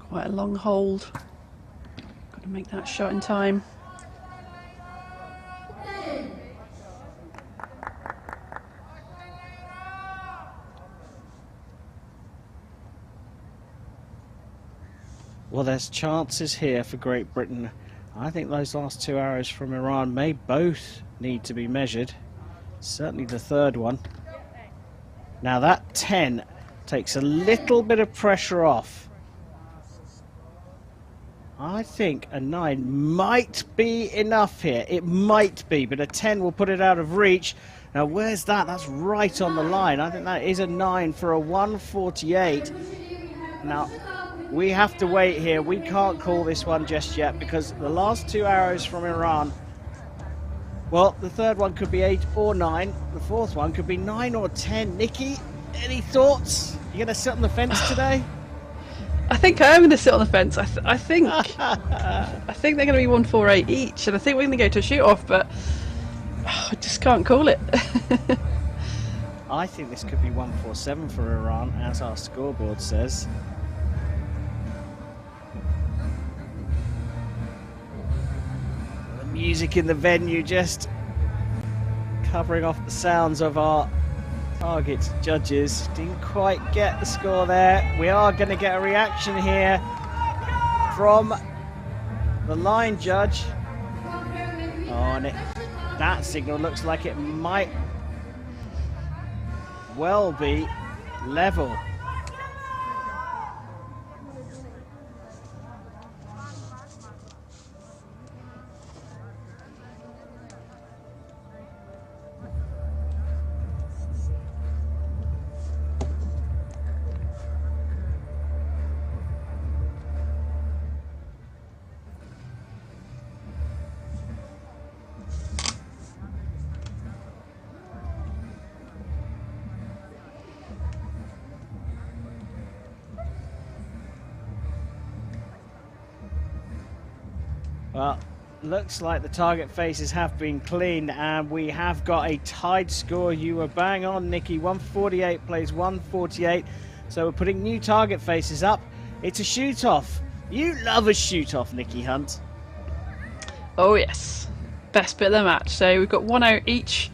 Quite a long hold. Got to make that shot in time. Well, there's chances here for Great Britain. I think those last 2 arrows from Iran may both need to be measured. Certainly the third one. Now that 10 takes a little bit of pressure off. I think a 9 might be enough here. It might be, but a 10 will put it out of reach. Now, where's that? That's right on the line. I think that is a 9 for a 148. Now, we have to wait here. We can't call this one just yet because the last 2 arrows from Iran, well, the third one could be 8 or 9. The fourth one could be 9 or 10. Nikki, any thoughts? You going to sit on the fence today? I think I am going to sit on the fence. I think I think they're going to be 148 each, and I think we're going to go to a shoot-off, but I just can't call it. I think this could be 147 for Iran, as our scoreboard says. The music in the venue just covering off the sounds of our target judges. Didn't quite get the score there. We are going to get a reaction here from the line judge. Oh, and that signal looks like it might well be level. Well, looks like the target faces have been cleaned, and we have got a tied score. You were bang on, Nikki. 148 plays 148. So we're putting new target faces up. It's a shoot-off. You love a shoot-off, Nikki Hunt. Oh yes, best bit of the match. So we've got 1 out each.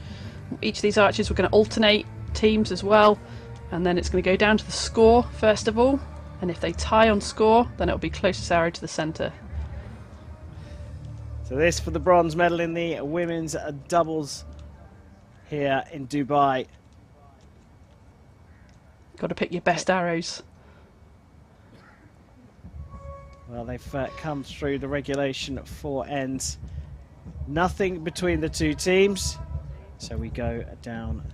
Each of these archers, we're going to alternate teams as well, and then it's going to go down to the score first of all. And if they tie on score, then it'll be closest arrow to the centre. So this for the bronze medal in the women's doubles here in Dubai. Got to pick your best arrows. Well, they've come through the regulation 4 ends. Nothing between the two teams. So we go down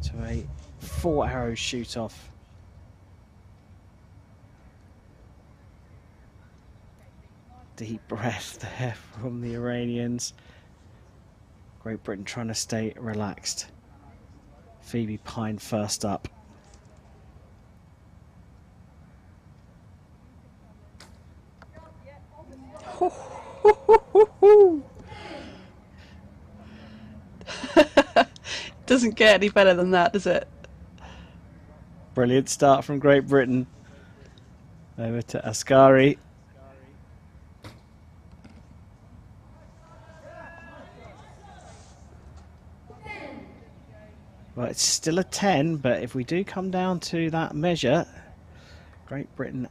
to a 4 arrow shoot off. Deep breath there from the Iranians. Great Britain trying to stay relaxed. Phoebe Pine first up. Doesn't get any better than that, does it? Brilliant start from Great Britain. Over to Archery. Well, it's still a 10, but if we do come down to that measure, Great Britain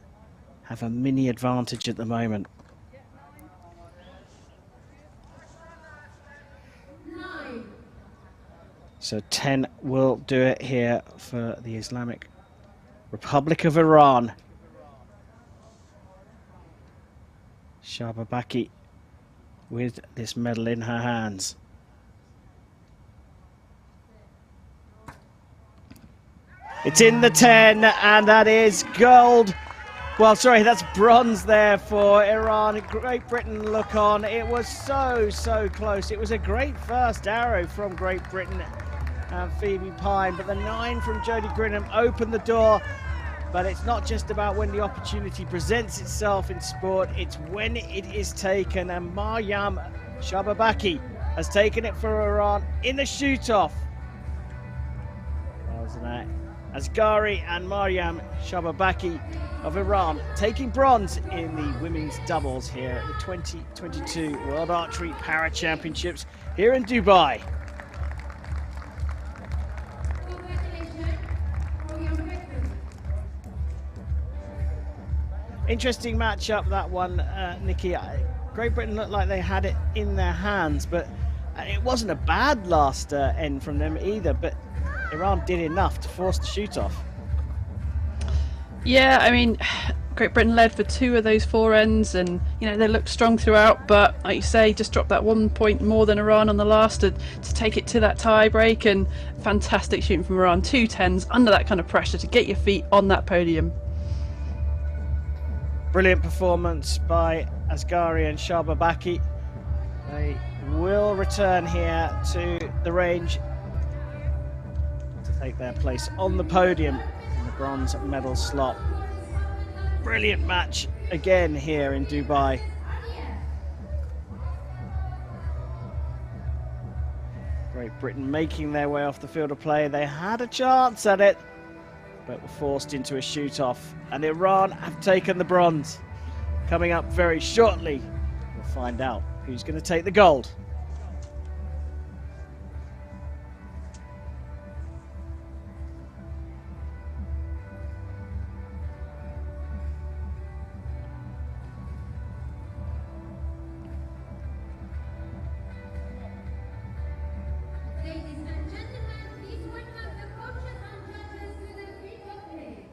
have a mini advantage at the moment. 9. So 10 will do it here for the Islamic Republic of Iran. Shababaki with this medal in her hands. It's in the 10, and that is gold. Well, sorry, that's bronze there for Iran. Great Britain look on. It was so close. It was a great first arrow from Great Britain and Phoebe Pine, but the 9 from Jodie Grinham opened the door. But it's not just about when the opportunity presents itself in sport, it's when it is taken. And Maryam Shababaki has taken it for Iran in the shoot-off. Wasn't that? Archery and Maryam Shababaki of Iran taking bronze in the women's doubles here at the 2022 World Archery Para Championships here in Dubai. Congratulations for your victory. Interesting matchup, that one, Nikki. Great Britain looked like they had it in their hands, but it wasn't a bad last end from them either, but Iran did enough to force the shoot-off. Yeah, I mean, Great Britain led for 2 of those 4 ends, and you know they looked strong throughout. But like you say, just dropped that 1 point more than Iran on the last to take it to that tie break. And fantastic shooting from Iran, 2 10s under that kind of pressure to get your feet on that podium. Brilliant performance by Archery and Shababaki. They will return here to the range to take their place on the podium in the bronze medal slot. Brilliant match again here in Dubai. Great Britain making their way off the field of play. They had a chance at it, but were forced into a shoot-off. And Iran have taken the bronze. Coming up very shortly, we'll find out who's going to take the gold. Ladies and gentlemen, please welcome the coaches and judges to the field of play.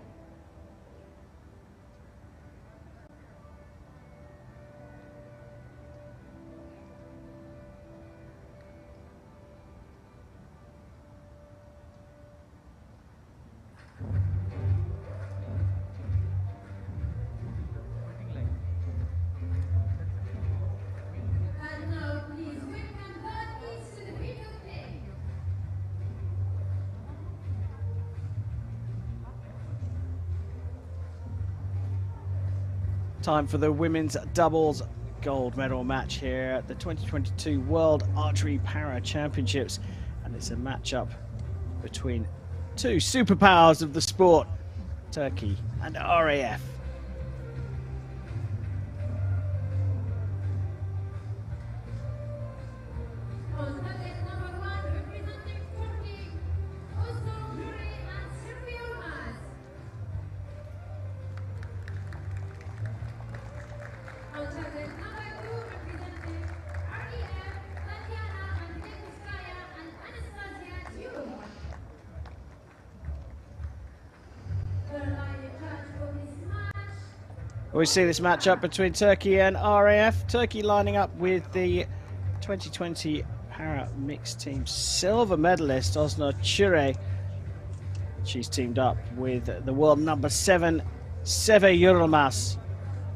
And now, please welcome judges to the field of play. Time for the women's doubles gold medal match here at the 2022 World Archery Para Championships, and it's a matchup between two superpowers of the sport, Turkey and RAF. We see this matchup between Turkey and RAF. Turkey lining up with the 2020 Para Mixed Team silver medalist Osna Chure. She's teamed up with the world number 7, Seve Yilmaz,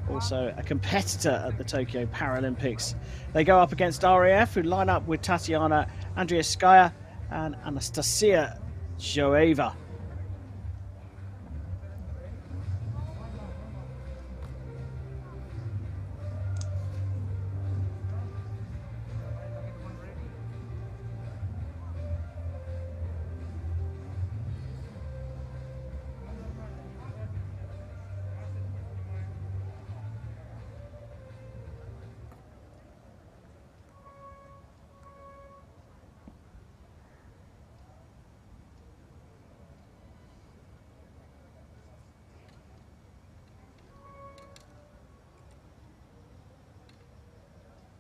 also a competitor at the Tokyo Paralympics. They go up against RAF, who line up with Tatiana Anderskaya and Anastasia Joeva.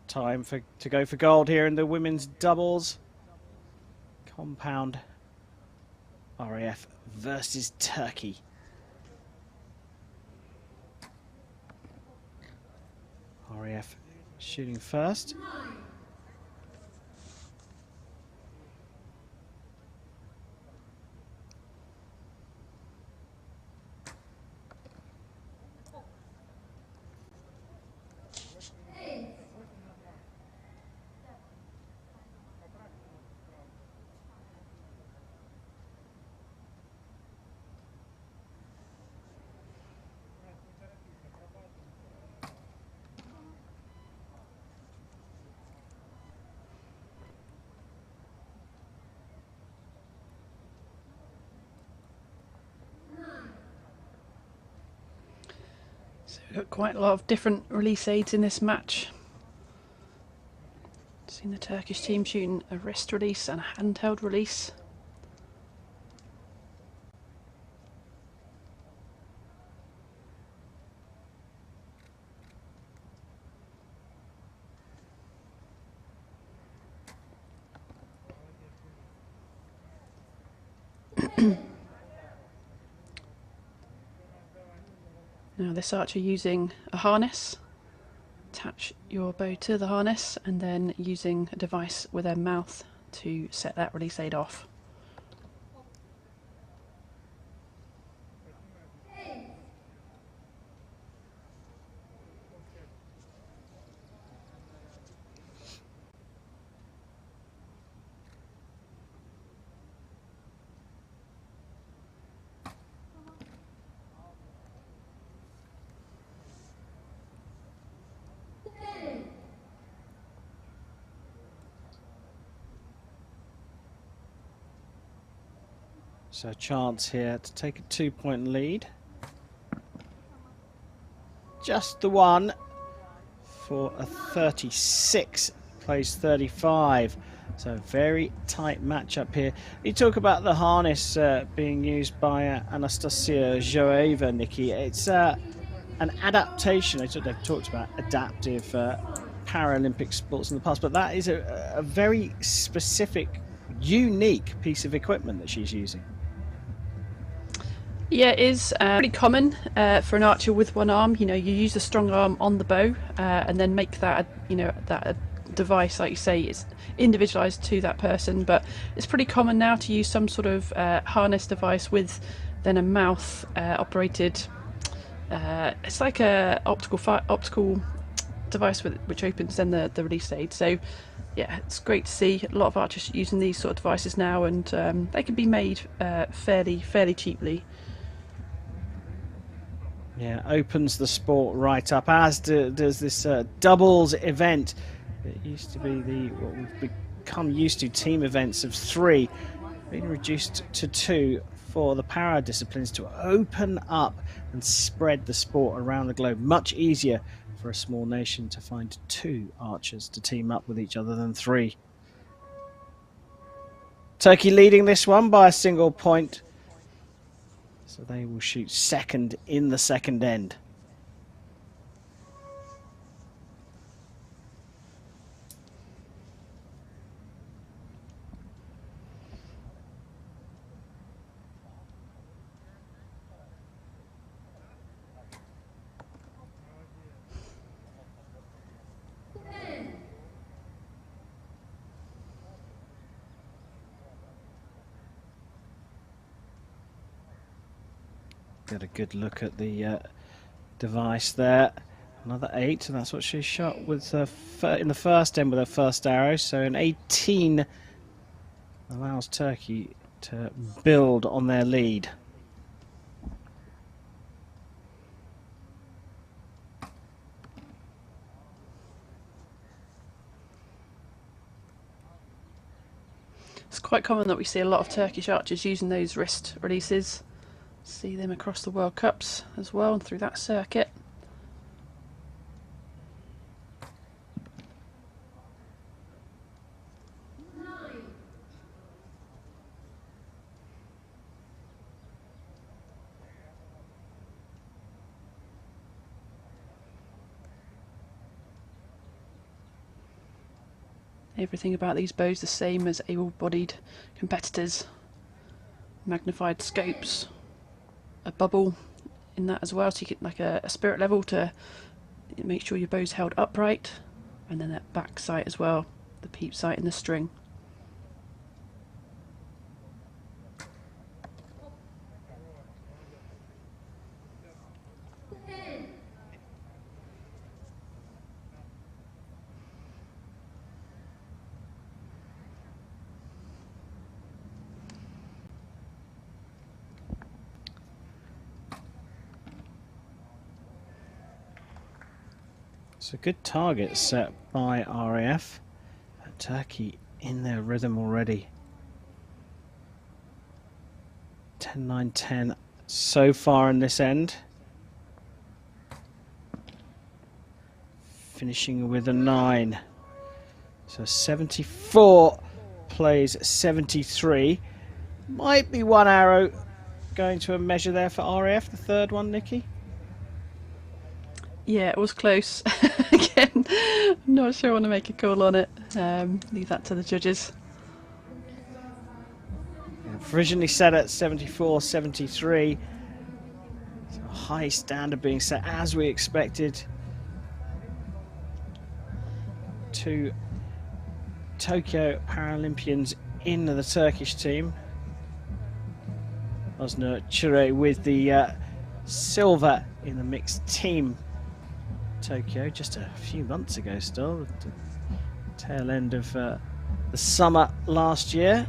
Time to go for gold here in the women's doubles. Compound RAF versus Turkey. RAF shooting first. So we've got quite a lot of different release aids in this match. Seen the Turkish team shooting a wrist release and a handheld release. Now this archer using a harness, attach your bow to the harness and then using a device with a mouth to set that release aid off. So a chance here to take a 2-point lead. Just the one for a 36, plays 35. So very tight matchup here. You talk about the harness being used by Anastasia Joeva, Nikki. It's an adaptation. They've talked about adaptive Paralympic sports in the past, but that is a very specific, unique piece of equipment that she's using. Yeah, it is pretty common for an archer with one arm. You know, you use the strong arm on the bow and then make that, that device, like you say, is individualized to that person. But it's pretty common now to use some sort of harness device with then a mouth operated. It's like a optical device which opens then the release aid. So yeah, it's great to see a lot of archers using these sort of devices now, and they can be made fairly cheaply. Yeah, opens the sport right up, as does this doubles event. It used to be what we've become used to, team events of 3, being reduced to 2 for the para disciplines to open up and spread the sport around the globe. Much easier for a small nation to find 2 archers to team up with each other than 3. Turkey leading this one by a single point, so they will shoot second in the second end. Get a good look at the device there. Another 8, and that's what she shot with in the first end with her first arrow. So an 18 allows Turkey to build on their lead. It's quite common that we see a lot of Turkish archers using those wrist releases. See them across the World Cups as well and through that circuit. Everything about these bows the same as able-bodied competitors. Magnified scopes, a bubble in that as well, so you get like a spirit level to make sure your bow's held upright, and then that back sight as well, the peep sight in the string. It's a good target set by RAF. Turkey in their rhythm already. 10-9-10 so far in this end. Finishing with a 9. So 74 plays 73. Might be one arrow going to a measure there for RAF, the third one, Nikki. Yeah, it was close. Again, not sure I want to make a call on it. Leave that to the judges. Yeah, provisionally set at 74-73. So a high standard being set as we expected. 2 Tokyo Paralympians in the Turkish team. Archery with the silver in the mixed team. Tokyo just a few months ago still, at the tail end of the summer last year.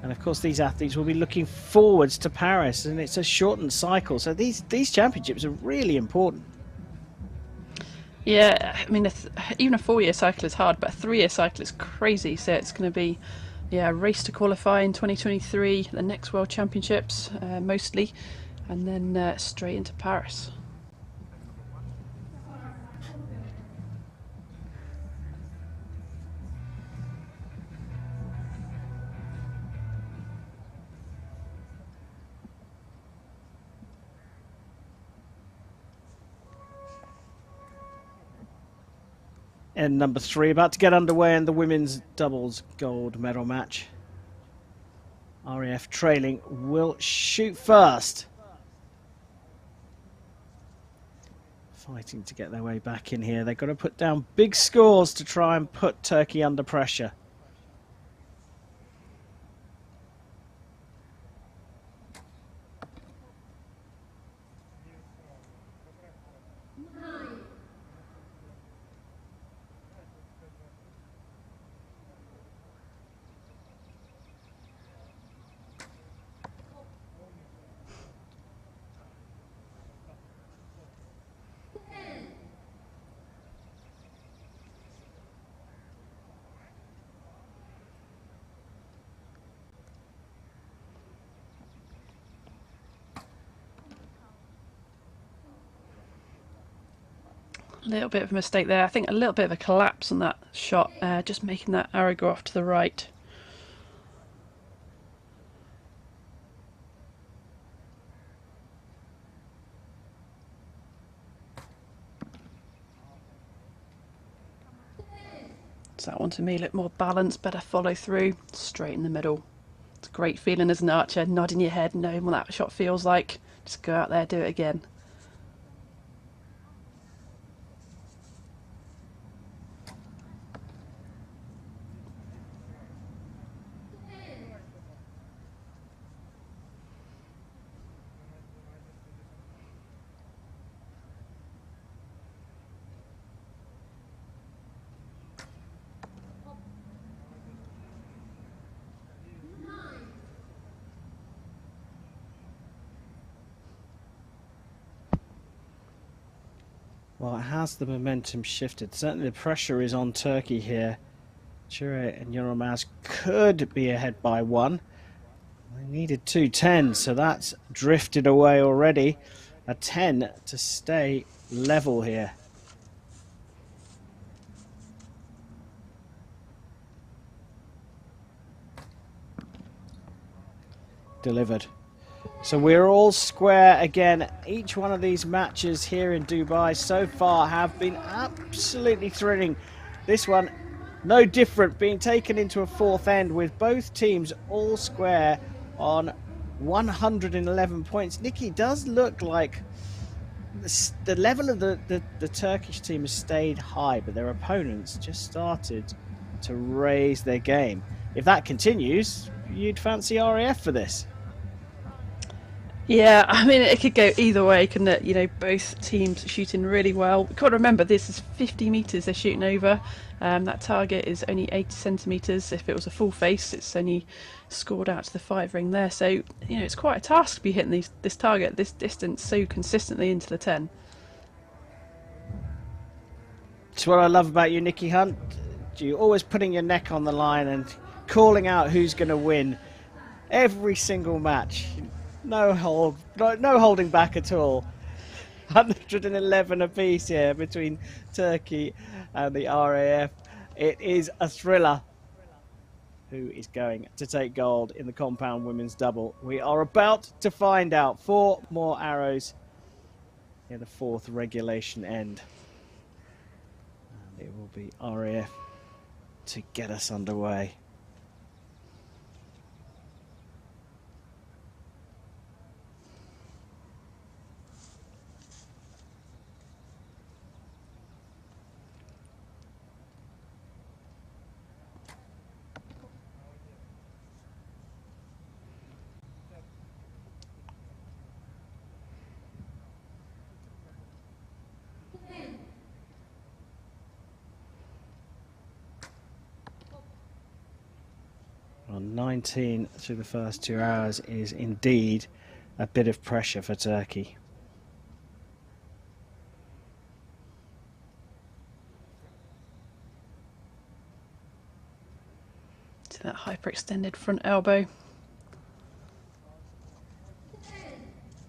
And of course these athletes will be looking forwards to Paris, and it's a shortened cycle, so these championships are really important. Yeah, I mean, even a 4-year cycle is hard, but a 3-year cycle is crazy. So it's going to be, yeah, a race to qualify in 2023, the next World Championships mostly, and then straight into Paris. And number 3 about to get underway in the women's doubles gold medal match. RAF trailing will shoot first. Fighting to get their way back in here. They've got to put down big scores to try and put Turkey under pressure. A little bit of a mistake there. I think a little bit of a collapse on that shot, just making that arrow go off to the right. So that one to me looked more balanced, better follow through, straight in the middle. It's a great feeling as an archer, nodding your head, knowing what that shot feels like. Just go out there, do it again. Well, has the momentum shifted? Certainly the pressure is on Turkey here. Chure and Yoromaz could be ahead by 1. They needed 2 10s, so that's drifted away already. A 10 to stay level here. Delivered. So we're all square again. Each one of these matches here in Dubai so far have been absolutely thrilling. This one, no different, being taken into a 4th end with both teams all square on 111 points. Nikki, does look like the level of the Turkish team has stayed high, but their opponents just started to raise their game. If that continues, you'd fancy RAF for this. Yeah, I mean, it could go either way, couldn't it? You know, both teams shooting really well. We've got to remember, this is 50 metres they're shooting over. That target is only 80 centimetres. If it was a full face, it's only scored out to the 5 ring there. So, you know, it's quite a task to be hitting this target, this distance, so consistently into the 10. It's what I love about you, Nikki Hunt. You're always putting your neck on the line and calling out who's going to win every single match. No holding back at all. 111 apiece here between Turkey and the RAF. It is a thriller. Who is going to take gold in the compound women's double? We are about to find out. 4 more arrows in the 4th regulation end. And it will be RAF to get us underway. Well, 19 through the first 2 hours is indeed a bit of pressure for Turkey. To that hyperextended front elbow.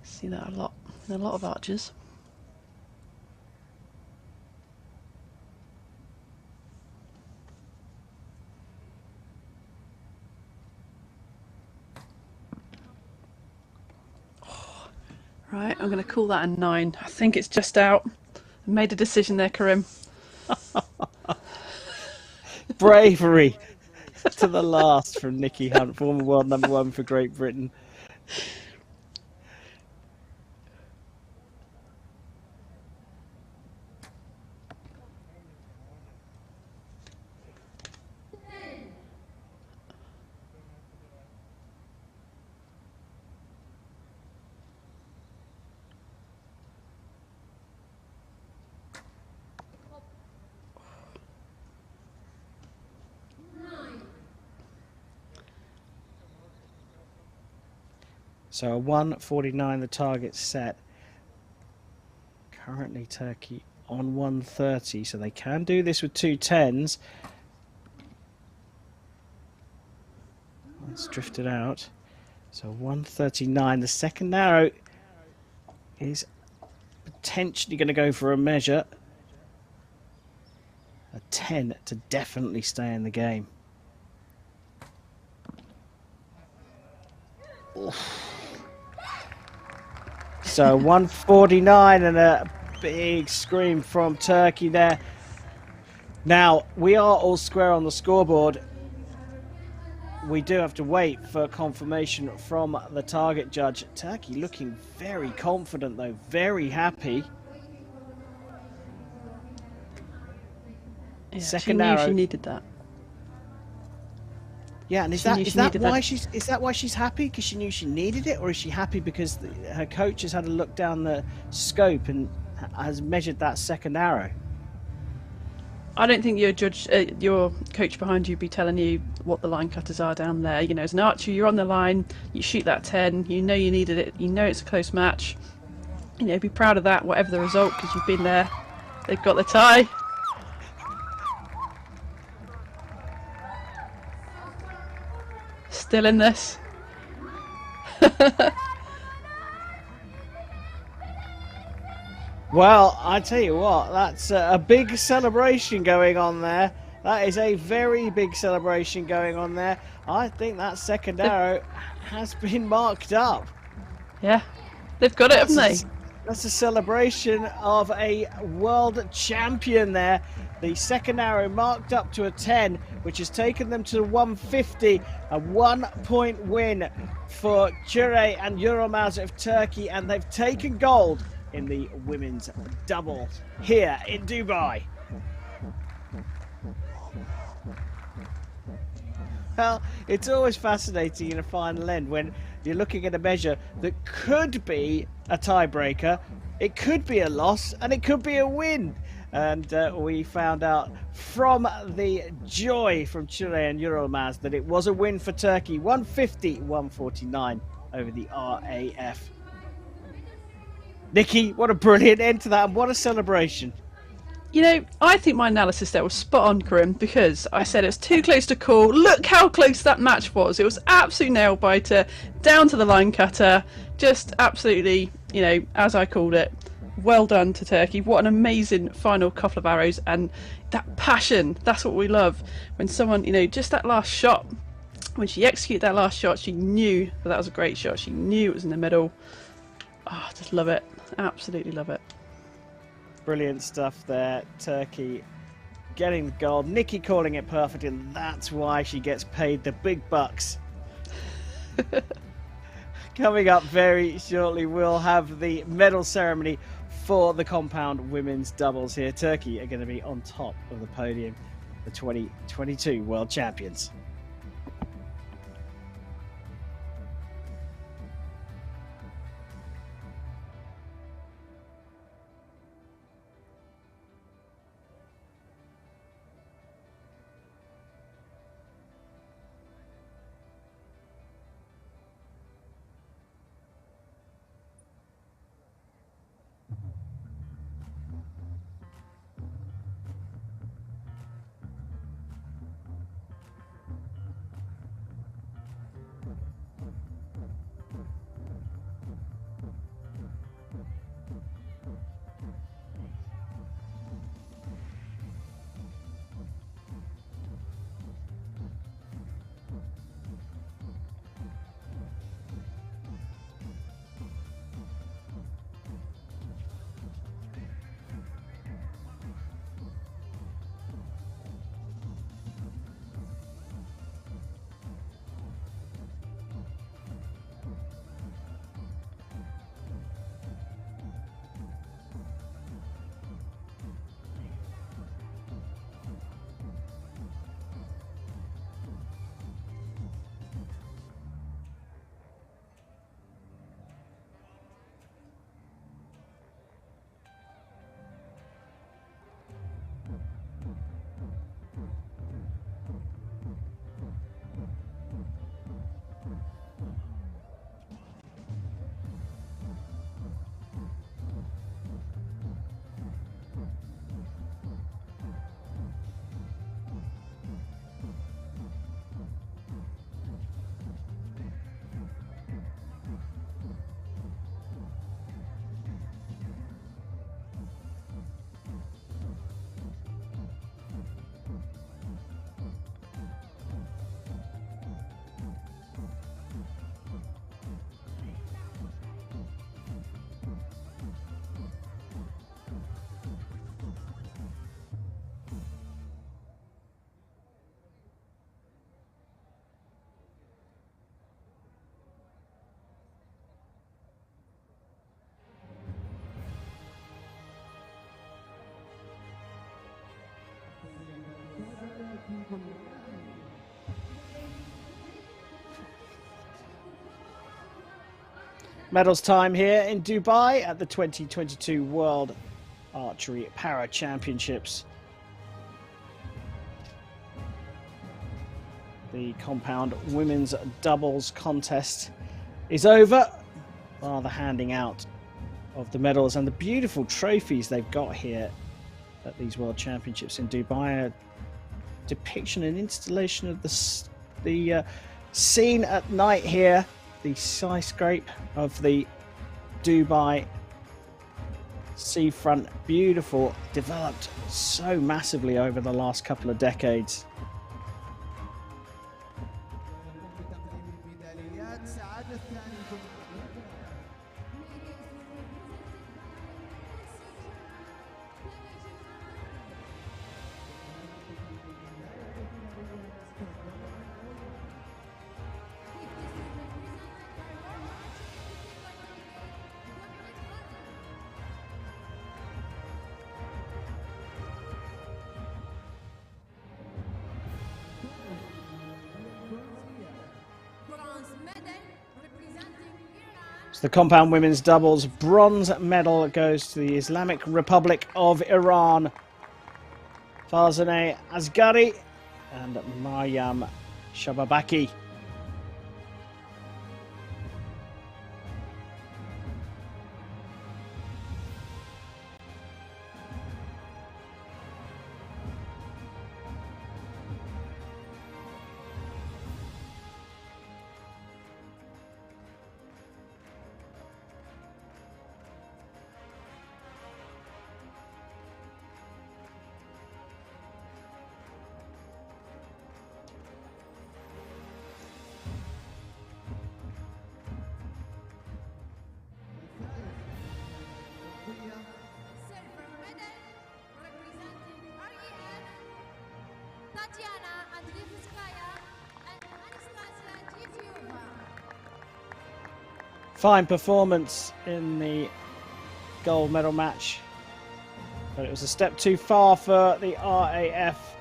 See that a lot in a lot of archers. Right, I'm going to call that a 9. I think it's just out. I made a decision there, Karim. Bravery to the last from Nikki Hunt, former world #1 for Great Britain. So a 149 the target set. Currently Turkey on 130, so they can do this with 2 10s. It's drifted out. So 139. The second arrow is potentially going to go for a measure. 10 to definitely stay in the game. So 149 and a big scream from Turkey there. Now, we are all square on the scoreboard. We do have to wait for confirmation from the target judge. Turkey looking very confident, though, very happy. Yeah, Second she knew arrow. she needed that. Yeah, and is that why she's happy? Because she knew she needed it, or is she happy because her coach has had a look down the scope and has measured that second arrow? I don't think your coach behind you be telling you what the line cutters are down there. You know, as an archer, you're on the line, you shoot that 10, you know you needed it, you know it's a close match. You know, be proud of that, whatever the result, because you've been there. They've got the tie. Still in this. Well, I tell you what, that's a big celebration going on there. That is a very big celebration going on there. I think that second arrow has been marked up. Yeah, they've got it, haven't they? That's a celebration of a world champion there. The second arrow marked up to a 10, which has taken them to 150. A 1-point win for Chure and Yilmaz of Turkey, and they've taken gold in the women's double here in Dubai. Well, it's always fascinating in a final end when you're looking at a measure that could be a tiebreaker, it could be a loss, and it could be a win. And we found out from the joy from Chure and Yilmaz that it was a win for Turkey, 150-149 over the RAF. Nikki, what a brilliant end to that, and what a celebration. You know, I think my analysis there was spot on, Karim, because I said it's too close to call. Look how close that match was. It was absolute nail biter, down to the line cutter. Just absolutely, you know, as I called it, well done to Turkey. What an amazing final couple of arrows, and that passion, that's what we love. When someone, you know, just that last shot, when she executed that last shot, she knew that was a great shot. She knew it was in the middle. Oh, just love it. Absolutely love it. Brilliant stuff there. Turkey getting the gold. Nikki calling it perfect, and that's why she gets paid the big bucks. Coming up very shortly, we'll have the medal ceremony for the compound women's doubles here. Turkey are going to be on top of the podium, the 2022 world champions. Medals time here in Dubai at the 2022 World Archery Para Championships. The compound women's doubles contest is over. While the handing out of the medals and the beautiful trophies they've got here at these World Championships in Dubai, a depiction and installation of the scene at night here, the skyscraper of the Dubai seafront, beautiful, developed so massively over the last couple of decades. So the compound women's doubles bronze medal goes to the Islamic Republic of Iran. Farzaneh Asghari and Maryam Shababaki. Silver medal representing REF, Tatiana Anderskaya and Anastasia. Fine performance in the gold medal match, but it was a step too far for the RAF,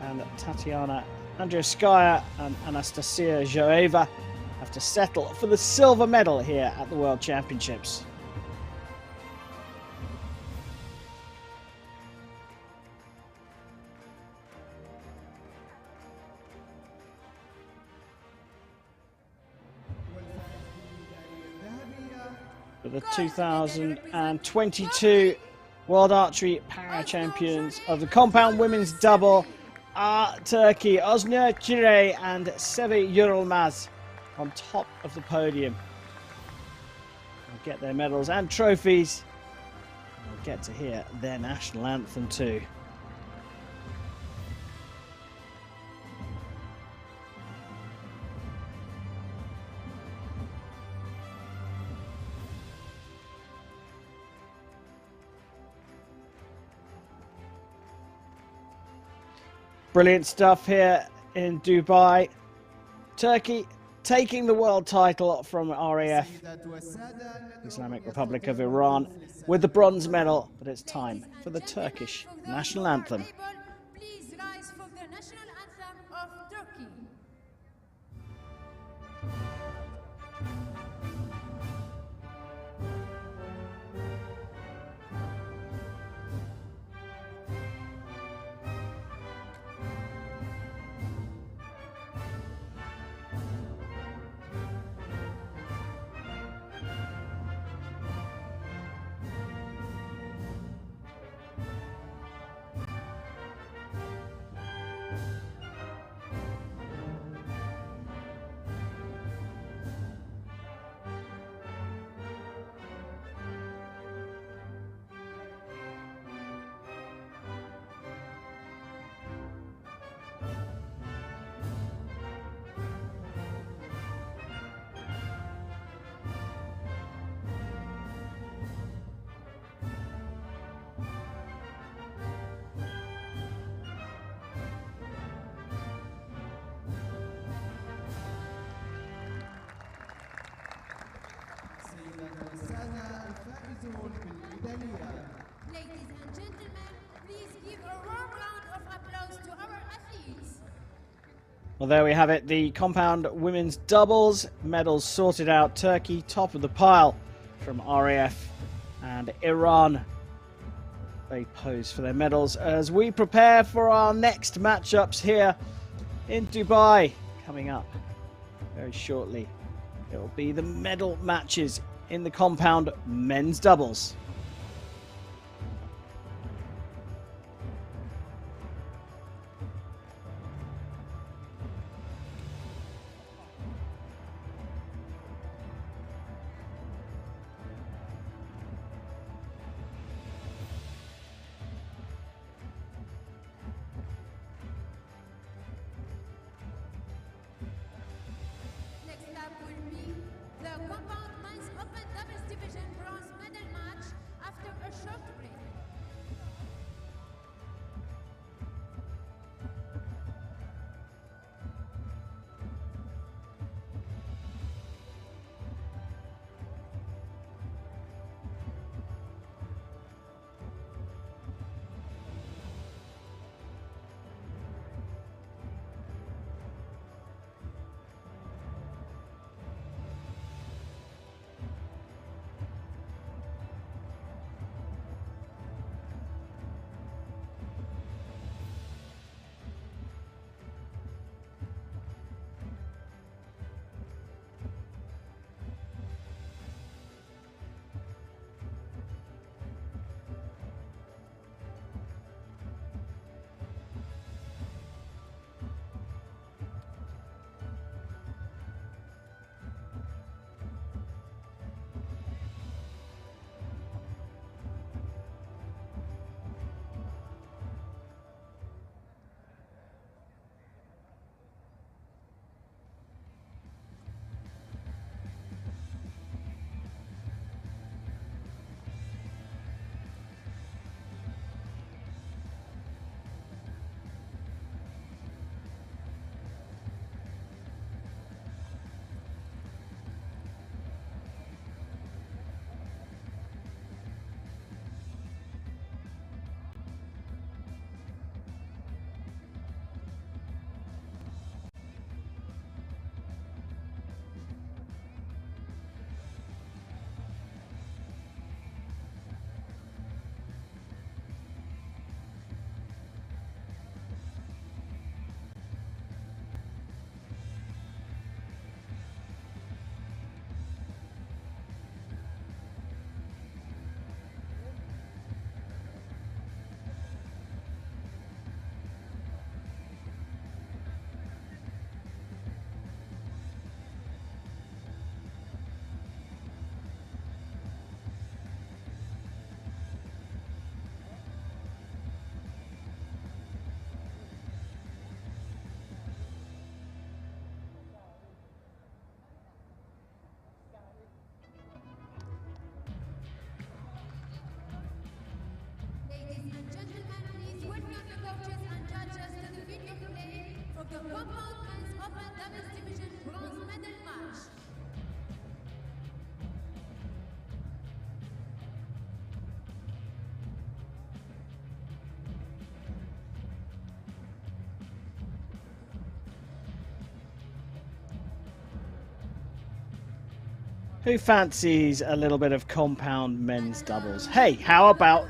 and Tatiana Anderskaya and Anastasia Joeva have to settle for the silver medal here at the World Championships. For the 2022 World Archery Para Champions of the compound women's double are Turkey, Özgür Çire and Sevi Yurulmaz on top of the podium. They'll get their medals and trophies. We'll get to hear their national anthem too. Brilliant stuff here in Dubai. Turkey taking the world title from RAF, Islamic Republic of Iran, with the bronze medal. But it's time for the Turkish national anthem. Please rise for the national anthem of Turkey. Well, there we have it. The compound women's doubles medals sorted out. Turkey top of the pile from RAF and Iran. They pose for their medals as we prepare for our next matchups here in Dubai. Coming up very shortly, it will be the medal matches in the compound men's doubles. Next up will be the compound men's open doubles division bronze medal match after a short break. Ladies and gentlemen, please welcome the coaches and judges to the video play of the compound men's open doubles division bronze medal match. Who fancies a little bit of compound men's doubles? Hey, how about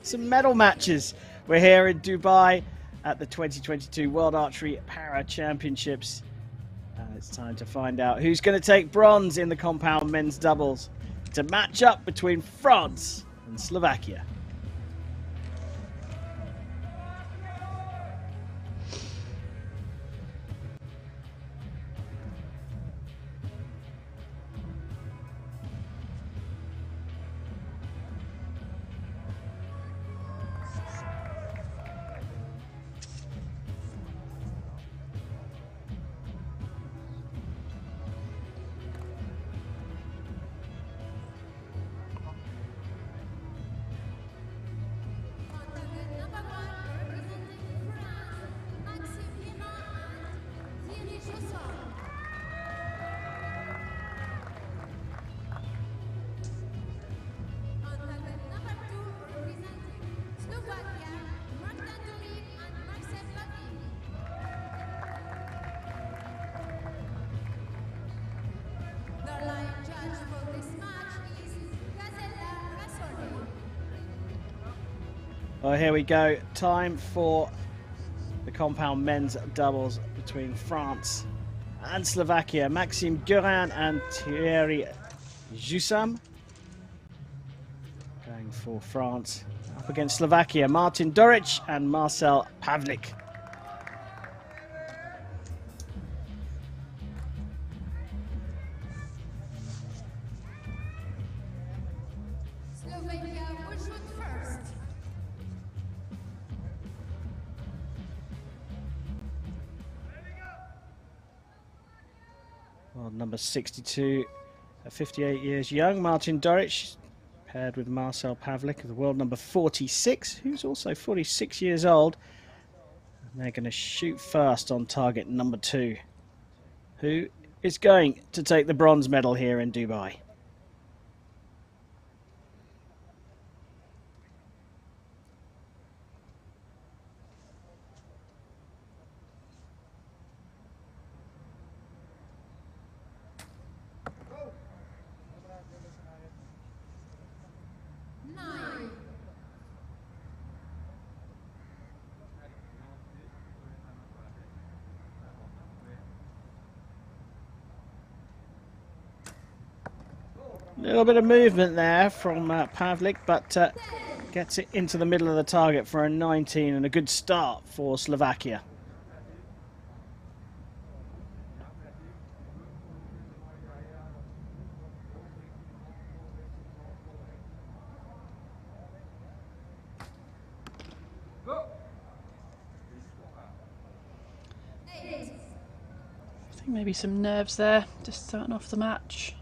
some medal matches? We're here in Dubai at the 2022 World Archery Para Championships. And it's time to find out who's going to take bronze in the compound men's doubles to match up between France and Slovakia. judge for this match is Gazella Rasoldi. Well, here we go. Time for the compound men's doubles between France and Slovakia. Maxime Guerin and Thierry Jussam going for France. Up against Slovakia, Martin Doric and Marcel Pavlik. Slovakia will shoot first. Well, number 62, at 58 years young, Martin Doric, paired with Marcel Pavlik, the world number 46, who's also 46 years old. And they're going to shoot first on target number 2, who is going to take the bronze medal here in Dubai. A little bit of movement there from Pavlik, but gets it into the middle of the target for a 19 and a good start for Slovakia. I think maybe some nerves there, just starting off the match.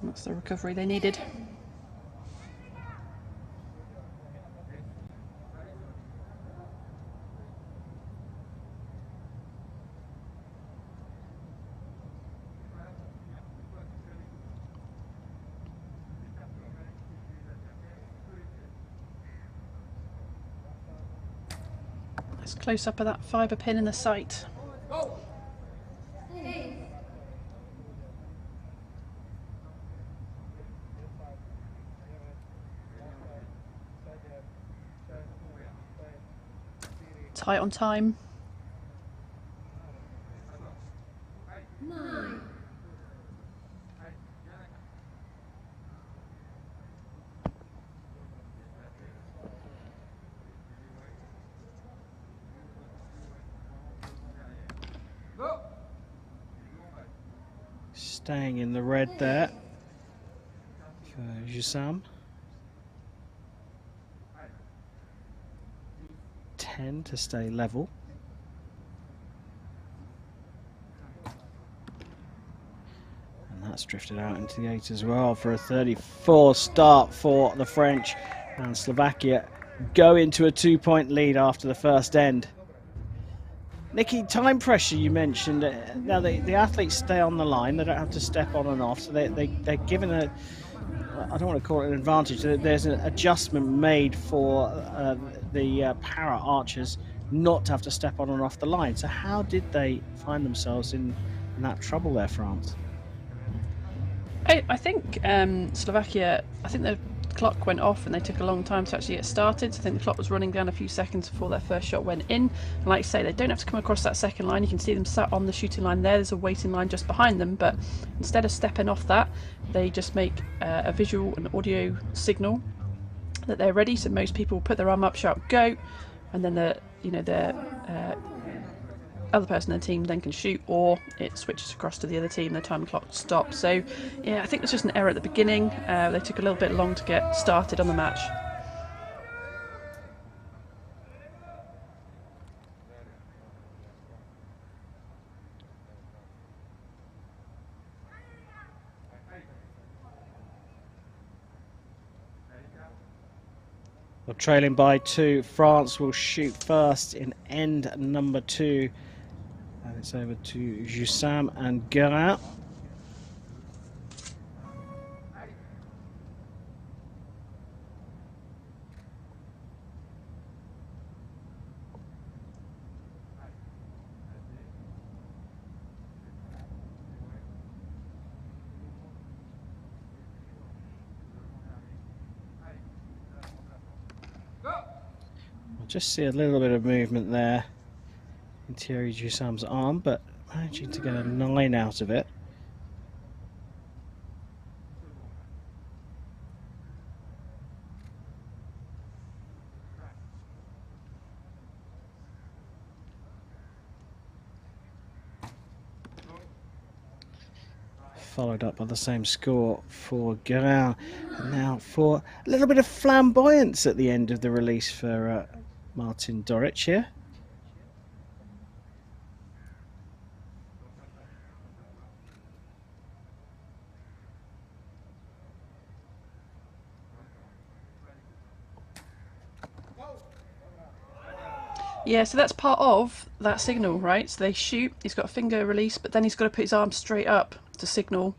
That's the recovery they needed. Nice close up of that fibre pin in the sight. Tight on time. Staying in the red there for Jussam. 10 to stay level. And that's drifted out into the 8 as well for a 34 start for the French. And Slovakia go into a 2-point lead after the first end. Nikki, time pressure you mentioned. Now the athletes stay on the line. They don't have to step on and off. So they're given a, I don't want to call it an advantage. There's an adjustment made for the para archers not to have to step on and off the line. So how did they find themselves in that trouble there, France? I think Slovakia, I think the clock went off and they took a long time to actually get started. So I think the clock was running down a few seconds before their first shot went in. And like I say, they don't have to come across that second line. You can see them sat on the shooting line there. There's a waiting line just behind them. But instead of stepping off that, they just make a visual and audio signal that they're ready. So most people put their arm up, shout go, and then the other person in the team then can shoot, or it switches across to the other team. The time clock stops. So yeah, I think it's just an error at the beginning. They took a little bit long to get started on the match. Well, trailing by 2, France will shoot first in end number 2. And it's over to Jussam and Guerin. Just see a little bit of movement there in Thierry Jussam's arm, but managing to get a 9 out of it. Followed up by the same score for Guerin. And now for a little bit of flamboyance at the end of the release for Martin Doric here. Yeah, so that's part of that signal, right? So they shoot, he's got a finger release, but then he's got to put his arm straight up to signal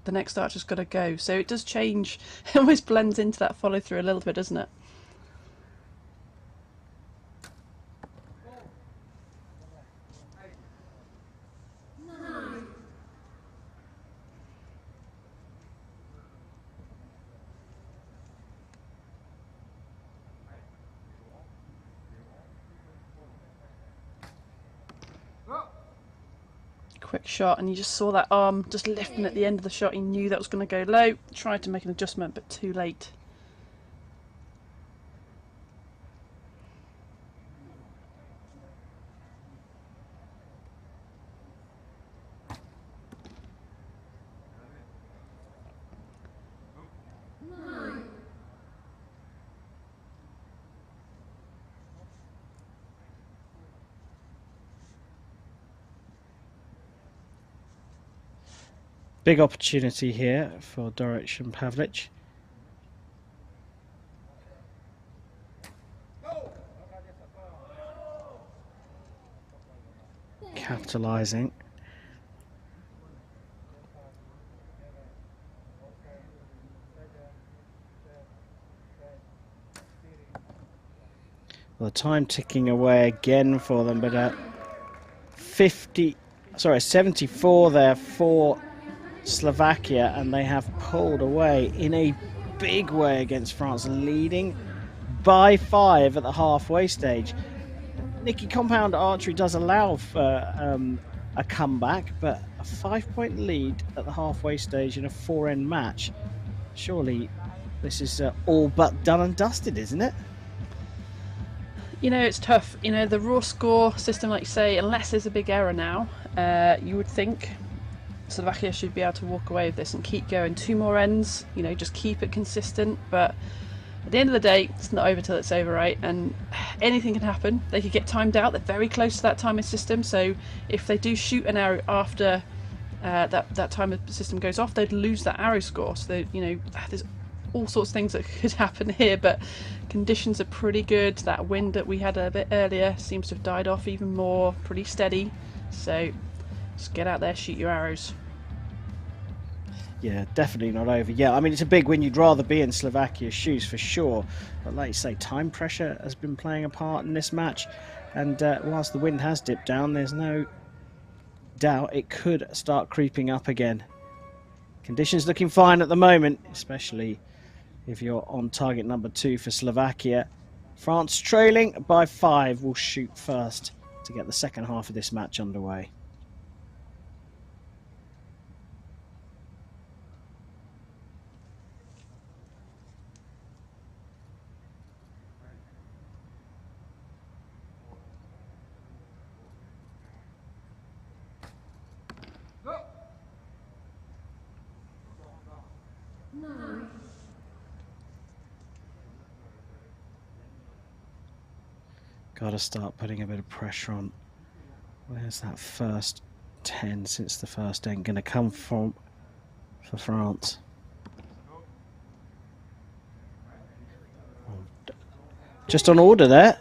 the next archer's got to go. So it does change, it almost blends into that follow through a little bit, doesn't it? Quick shot, and you just saw that arm just lifting at the end of the shot. He knew that was going to go low, tried to make an adjustment, but too late. Big opportunity here for Doric and Pavlich. Capitalising. Well, the time ticking away again for them, but 74 there for Slovakia, and they have pulled away in a big way against France, leading by 5 at the halfway stage. Nicky, compound archery does allow for a comeback, but a 5-point lead at the halfway stage in a 4-end match. Surely this is all but done and dusted, isn't it? You know, it's tough. You know, the raw score system, like you say, unless there's a big error now, you would think Slovakia should be able to walk away with this and keep going 2 more ends, you know, just keep it consistent. But at the end of the day, it's not over till it's over, right? And anything can happen. They could get timed out. They're very close to that timing system, so if they do shoot an arrow after that timer system goes off, they'd lose that arrow score. So they, you know, there's all sorts of things that could happen here, but conditions are pretty good. That wind that we had a bit earlier seems to have died off even more, pretty steady. So just get out there, shoot your arrows. Yeah, definitely not over. Yeah, I mean, it's a big win. You'd rather be in Slovakia's shoes for sure. But like you say, time pressure has been playing a part in this match. And whilst the wind has dipped down, there's no doubt it could start creeping up again. Conditions looking fine at the moment, especially if you're on target number 2 for Slovakia. France trailing by 5 will shoot first to get the second half of this match underway. Got to start putting a bit of pressure on. Where's that first 10 since the first end going to come from for France? Just on order there.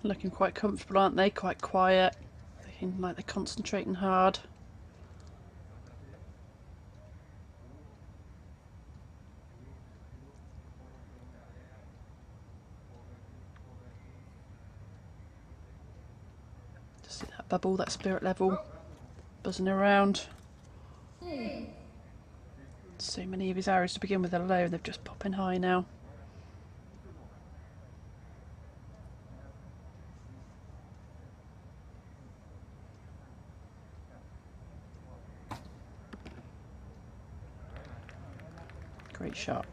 Looking quite comfortable, aren't they? Quite quiet. Looking like they're concentrating hard. Just see that bubble, that spirit level buzzing around. So many of his arrows to begin with are low, they're just popping high now. Great shot.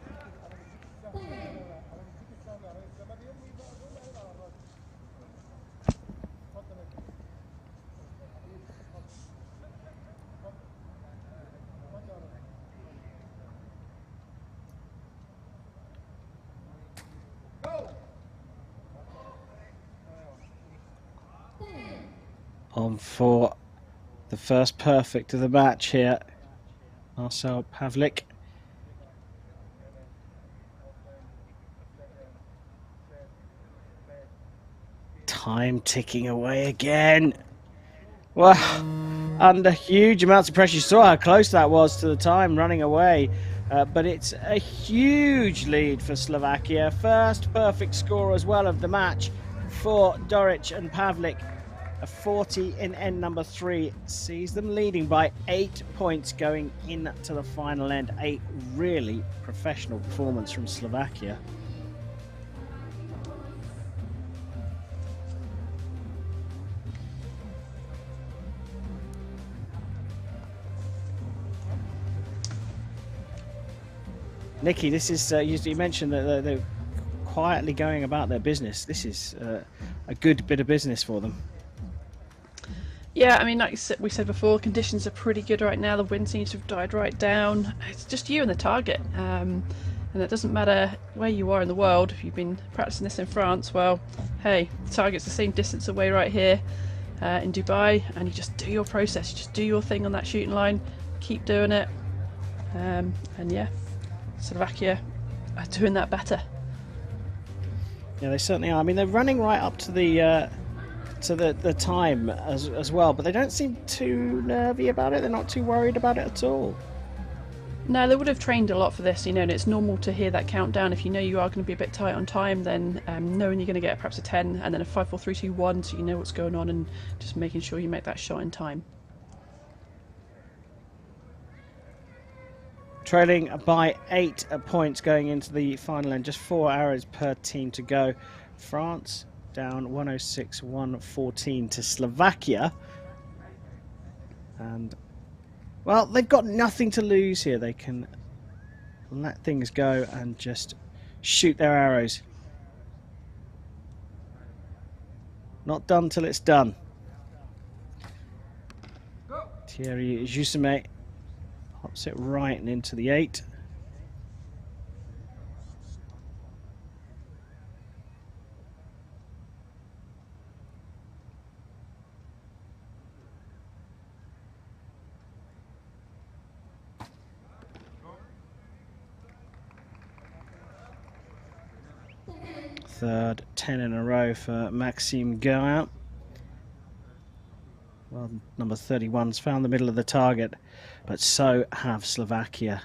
On for the first perfect of the match here, Marcel Pavlik. Time ticking away again. Well, under huge amounts of pressure. You saw how close that was to the time running away. But it's a huge lead for Slovakia. First perfect score as well of the match for Doric and Pavlik. A 40 in end number 3 sees them leading by 8 points going into the final end. A really professional performance from Slovakia. Nikki, this is, you mentioned that they're quietly going about their business. This is a good bit of business for them. Yeah, I mean, like we said before, conditions are pretty good right now. The wind seems to have died right down. It's just you and the target. And it doesn't matter where you are in the world. If you've been practicing this in France, well, hey, the target's the same distance away right here in Dubai, and you just do your process. You just do your thing on that shooting line. Keep doing it. And yeah, Slovakia are doing that better. Yeah, they certainly are. I mean, they're running right up to the time as well, but they don't seem too nervy about it. They're not too worried about it at all. No, they would have trained a lot for this, you know, and it's normal to hear that countdown. If you know you are going to be a bit tight on time, then knowing you're going to get perhaps a 10 and then a 5, 4, 3, 2, 1, so you know what's going on, and just making sure you make that shot in time. Trailing by 8 points going into the final end. Just 4 arrows per team to go. France down 106-114 to Slovakia. And, well, they've got nothing to lose here. They can let things go and just shoot their arrows. Not done till it's done. Thierry Jussemet pops it right and into the 8. Third 10 in a row for Maxime Guerin. Well, number 31's found the middle of the target, but so have Slovakia.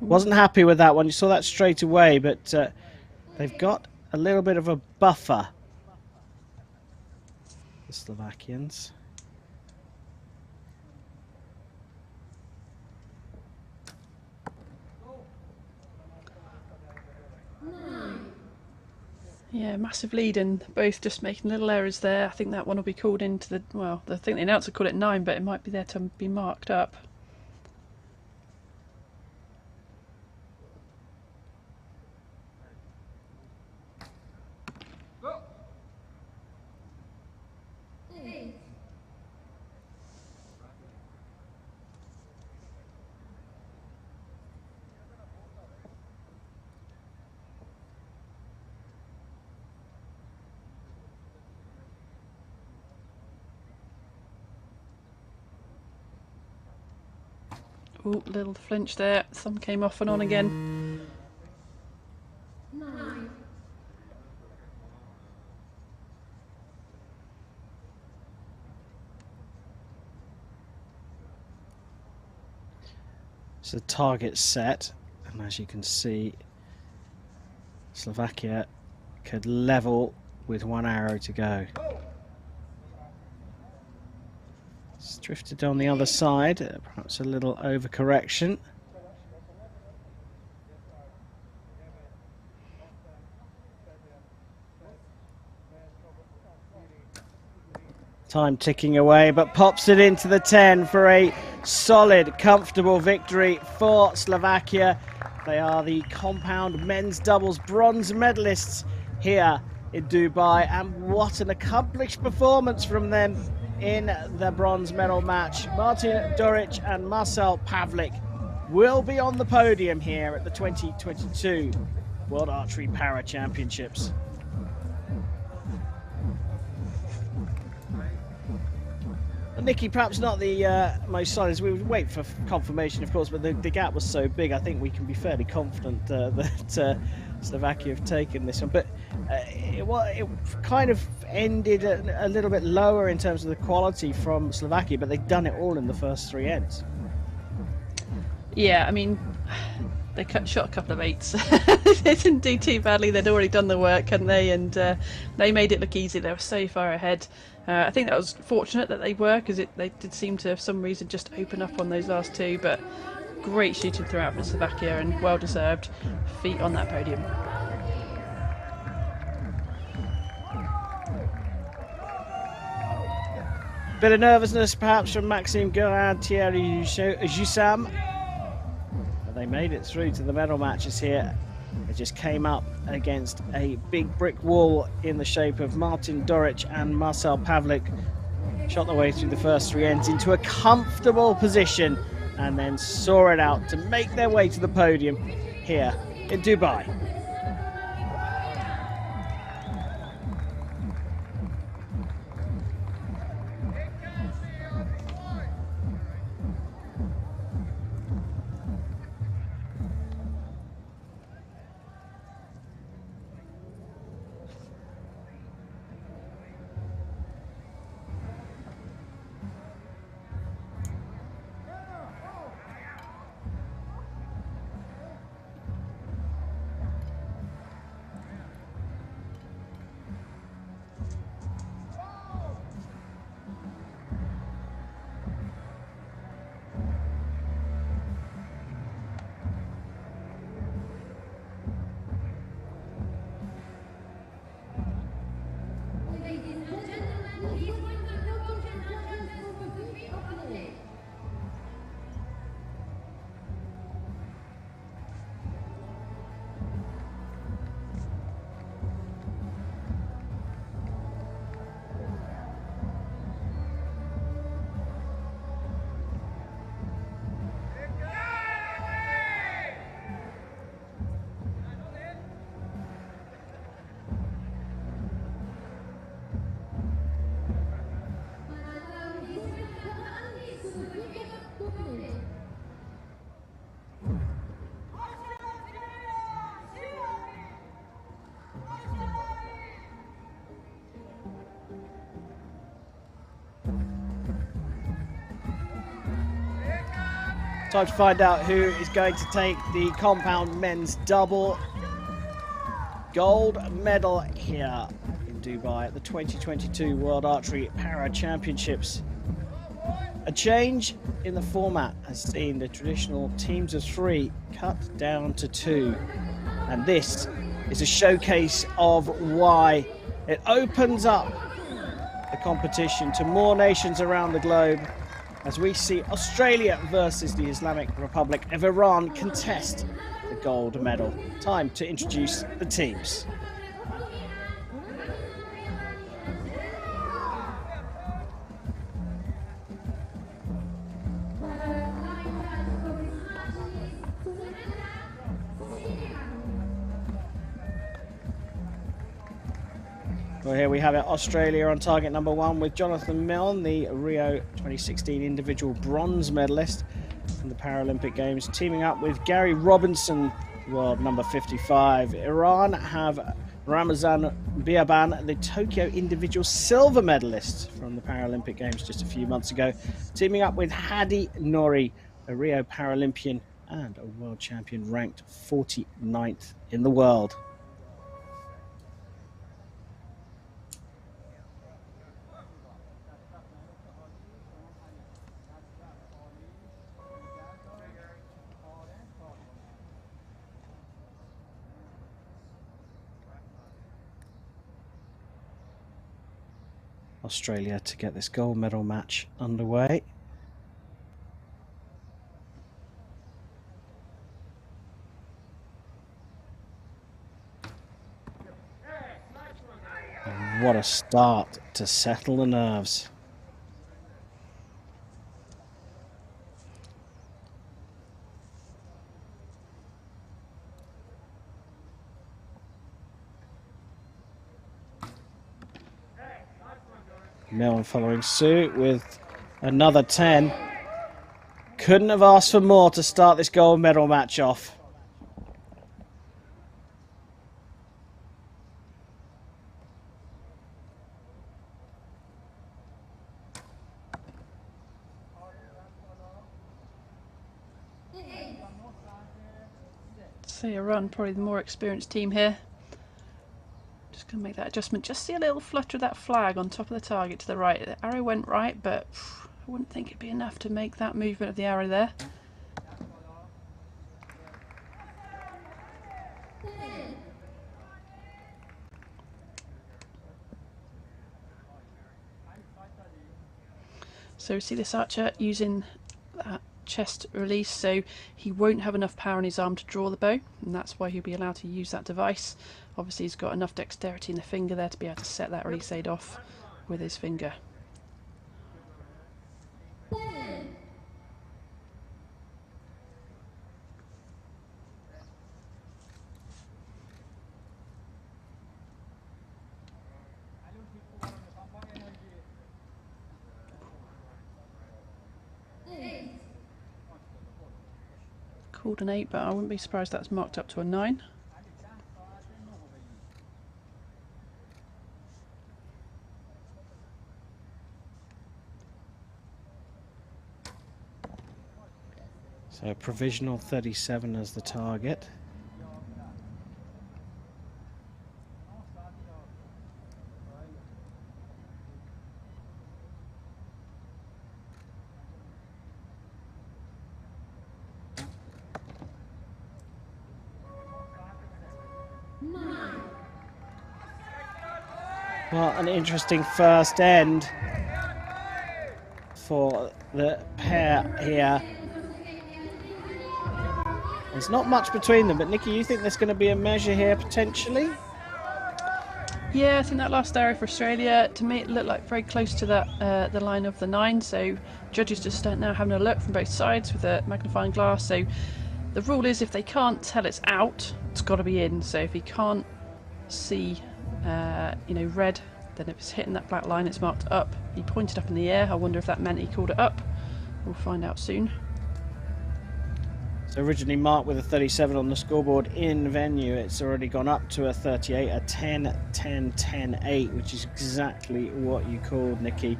Wasn't happy with that one. You saw that straight away, but they've got a little bit of a buffer, the Slovakians. Yeah, massive lead, and both just making little errors there. I think that one will be called into the, well, I think the announcer called it 9, but it might be there to be marked up. Ooh, little flinch there. Some came off and on again. So the target set, and as you can see, Slovakia could level with 1 arrow to go. It's drifted on the other side, perhaps a little overcorrection. Time ticking away, but pops it into the 10 for a solid, comfortable victory for Slovakia. They are the compound men's doubles bronze medalists here in Dubai, and what an accomplished performance from them in the bronze medal match. Martin Duric and Marcel Pavlik will be on the podium here at the 2022 World Archery Para Championships. Nikki, perhaps not the most solid. We would wait for confirmation, of course, but the gap was so big. I think we can be fairly confident that Slovakia have taken this one. But it kind of ended a little bit lower in terms of the quality from Slovakia, but they've done it all in the first 3 ends. Yeah, I mean, they shot a couple of 8s. They didn't do too badly. They'd already done the work, hadn't they? And they made it look easy. They were so far ahead. I think that was fortunate that they were, because they did seem to, for some reason, just open up on those last 2. But great shooting throughout for Slovakia, and well deserved feat on that podium. Bit of nervousness perhaps from Maxime Guerin, Thierry Jussam. But they made it through to the medal matches here. They just came up against a big brick wall in the shape of Martin Duric and Marcel Pavlik. Shot their way through the first 3 ends into a comfortable position and then saw it out to make their way to the podium here in Dubai. Time to find out who is going to take the compound men's double gold medal here in Dubai at the 2022 World Archery Para Championships. A change in the format has seen the traditional teams of 3 cut down to 2. And this is a showcase of why. It opens up the competition to more nations around the globe, as we see Australia versus the Islamic Republic of Iran contest the gold medal. Time to introduce the teams. Well, here we have it, Australia on target number 1 with Jonathan Milne, the Rio 2016 individual bronze medalist. from the Paralympic Games, teaming up with Gary Robinson, world number 55. Iran have Ramazan Biaban, the Tokyo individual silver medalist from the Paralympic Games just a few months ago, teaming up with Hadi Nouri, a Rio Paralympian and a world champion, ranked 49th in the world. Australia to get this gold medal match underway. And what a start to settle the nerves. Milne following suit with another 10. Couldn't have asked for more to start this gold medal match off. See Iran, probably the more experienced team here. Just going to make that adjustment. Just see a little flutter of that flag on top of the target to the right. The arrow went right, but I wouldn't think it'd be enough to make that movement of the arrow there. So we see this archer using that chest release, so he won't have enough power in his arm to draw the bow, and that's why he'll be allowed to use that device. Obviously he's got enough dexterity in the finger there to be able to set that release aid off with his finger. Called an 8, but I wouldn't be surprised that's marked up to a 9. So provisional 37 as the target. Well, an interesting first end for the pair here. There's not much between them, but Nikki, you think there's going to be a measure here potentially? Yeah, I think that last arrow for Australia, to me it looked like very close to that the line of the 9, so judges just now having a look from both sides with a magnifying glass. So the rule is if they can't tell it's out, it's got to be in. So if he can't see red, then if it's hitting that black line it's marked up. He pointed up in the air. I wonder if that meant he called it up. We'll find out soon. So originally marked with a 37 on the scoreboard in venue, it's already gone up to a 38, a 10, 10, 10, 8, which is exactly what you called, Nikki.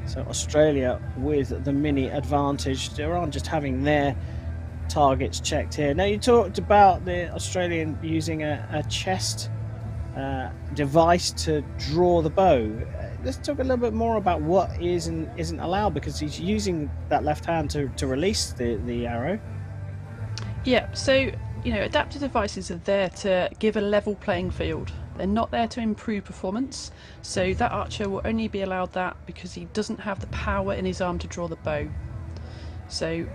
So Australia with the mini advantage. Iran just having their targets checked here. Now you talked about the Australian using a chest device to draw the bow. Let's talk a little bit more about what is and isn't allowed, because he's using that left hand to release the arrow. Yeah, so adaptive devices are there to give a level playing field. They're not there to improve performance, so that archer will only be allowed that because he doesn't have the power in his arm to draw the bow. So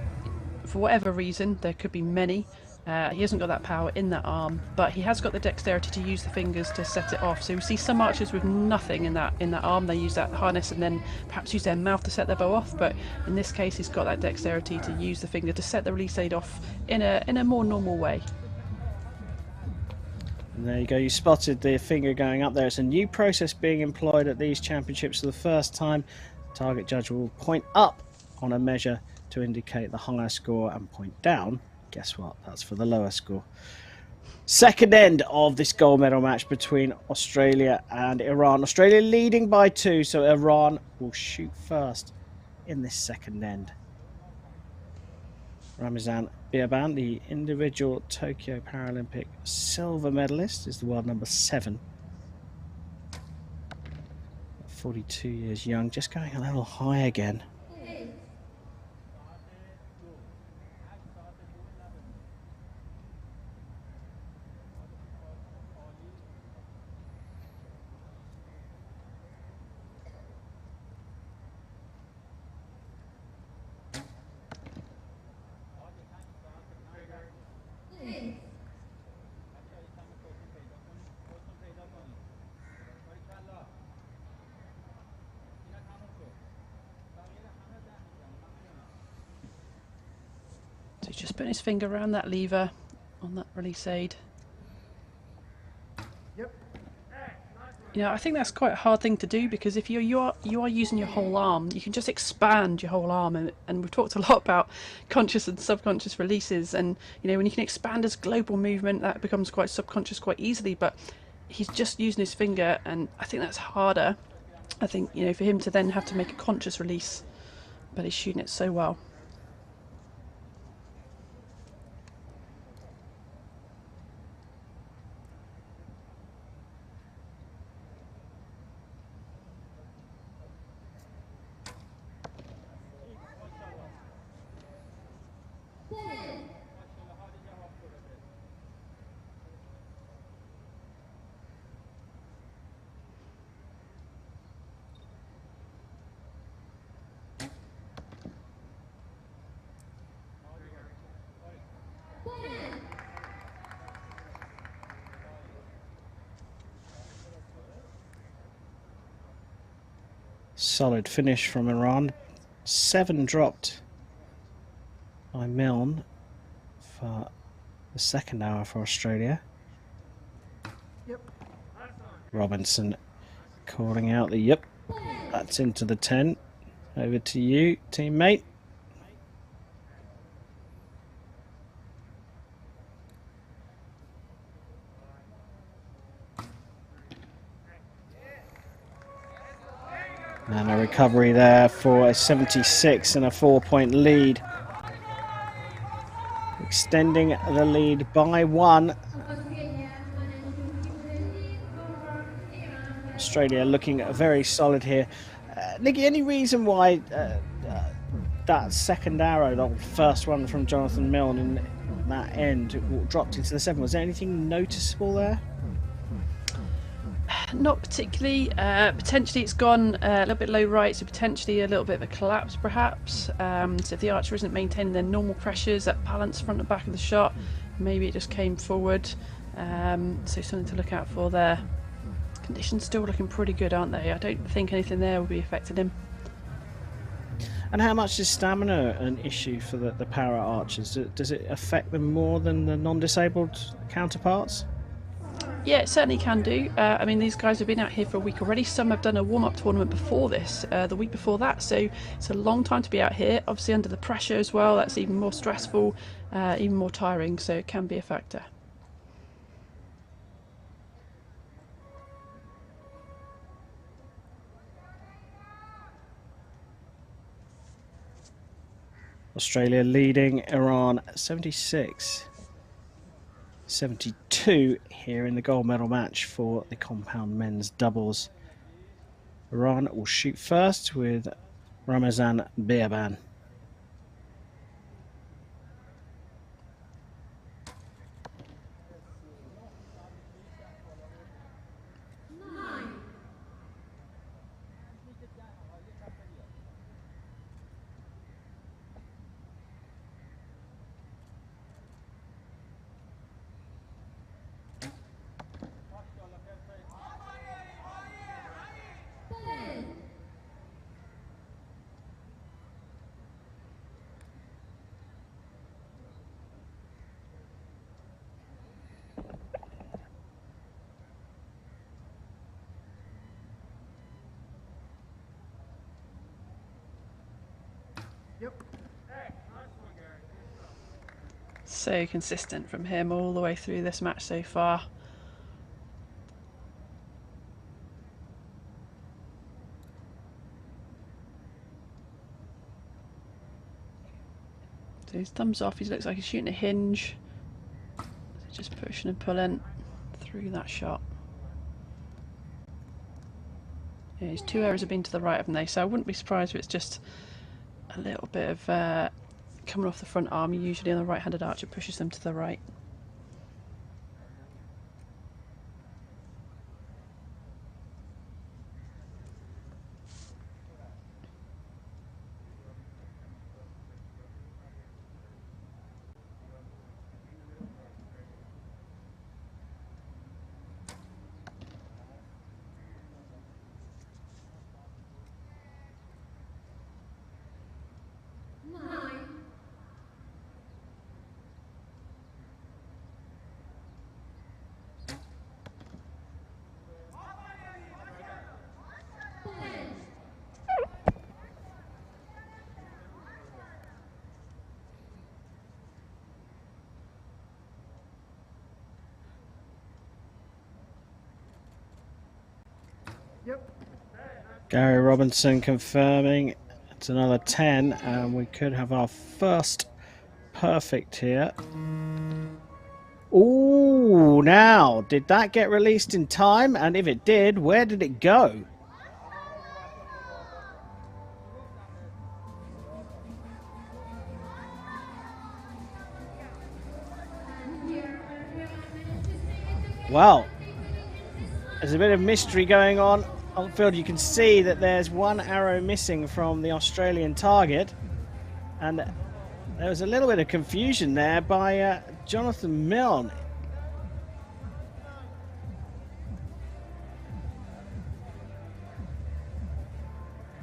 for whatever reason, there could be many, he hasn't got that power in that arm, but he has got the dexterity to use the fingers to set it off. So we see some archers with nothing in that arm, they use that harness and then perhaps use their mouth to set their bow off, but in this case he's got that dexterity to use the finger to set the release aid off in a more normal way. And there you go, you spotted the finger going up there. It's a new process being employed at these championships for the first time. The target judge will point up on a measure to indicate the higher score, and point down, guess what? That's for the lower score. Second end of this gold medal match between Australia and Iran. Australia leading by 2, so Iran will shoot first in this second end. Ramazan Biaban, the individual Tokyo Paralympic silver medalist, is the world number 7. 42 years young, just going a little high again. So he's just putting his finger around that lever on that release aid. You know, I think that's quite a hard thing to do, because if you are using your whole arm, you can just expand your whole arm, and we've talked a lot about conscious and subconscious releases, and you know, when you can expand as global movement, that becomes quite subconscious quite easily, but he's just using his finger, and I think that's harder. I think, you know, for him to then have to make a conscious release, but he's shooting it so well. Solid finish from Iran. 7 dropped by Milne for the second hour for Australia. Robinson calling out the yep. That's into the 10. Over to you, teammate. And a recovery there for a 76 and a 4-point lead. Extending the lead by 1. Australia looking very solid here. Nikki, any reason why that second arrow, that first one from Jonathan Milne in that end, dropped into the 7? Was there anything noticeable there? Not particularly. Potentially it's gone a little bit low right, so potentially a little bit of a collapse perhaps. So if the archer isn't maintaining their normal pressures, that balance front and back of the shot, maybe it just came forward. So something to look out for there. Conditions still looking pretty good, aren't they? I don't think anything there will be affecting him. And how much is stamina an issue for the para archers? Does it affect them more than the non-disabled counterparts? Yeah, it certainly can do. I mean, these guys have been out here for a week already. Some have done a warm-up tournament before this, the week before that. So it's a long time to be out here. Obviously under the pressure as well, that's even more stressful, even more tiring. So it can be a factor. Australia leading Iran 76-72 here in the gold medal match for the compound men's doubles. Iran will shoot first with Ramazan Biaban. So consistent from him all the way through this match so far. So his thumbs off, he looks like he's shooting a hinge. So just pushing and pulling through that shot. Yeah, his 2 errors have been to the right, haven't they? So I wouldn't be surprised if it's just a little bit of coming off the front arm. Usually on the right-handed archer pushes them to the right. Gary Robinson confirming it's another 10, and we could have our first perfect here. Ooh, now, did that get released in time? And if it did, where did it go? Well, there's a bit of mystery going on the field. You can see that there's one arrow missing from the Australian target, and there was a little bit of confusion there by Jonathan Milne.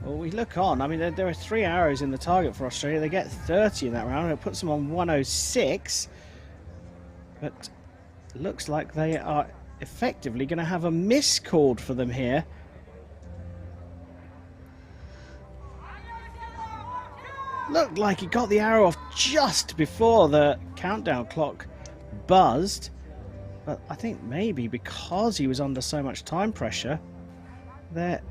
Well, we look on. I mean, there are 3 arrows in the target for Australia. They get 30 in that round. It puts them on 106, but it looks like they are effectively going to have a miss called for them here. Looked like he got the arrow off just before the countdown clock buzzed, but I think maybe because he was under so much time pressure that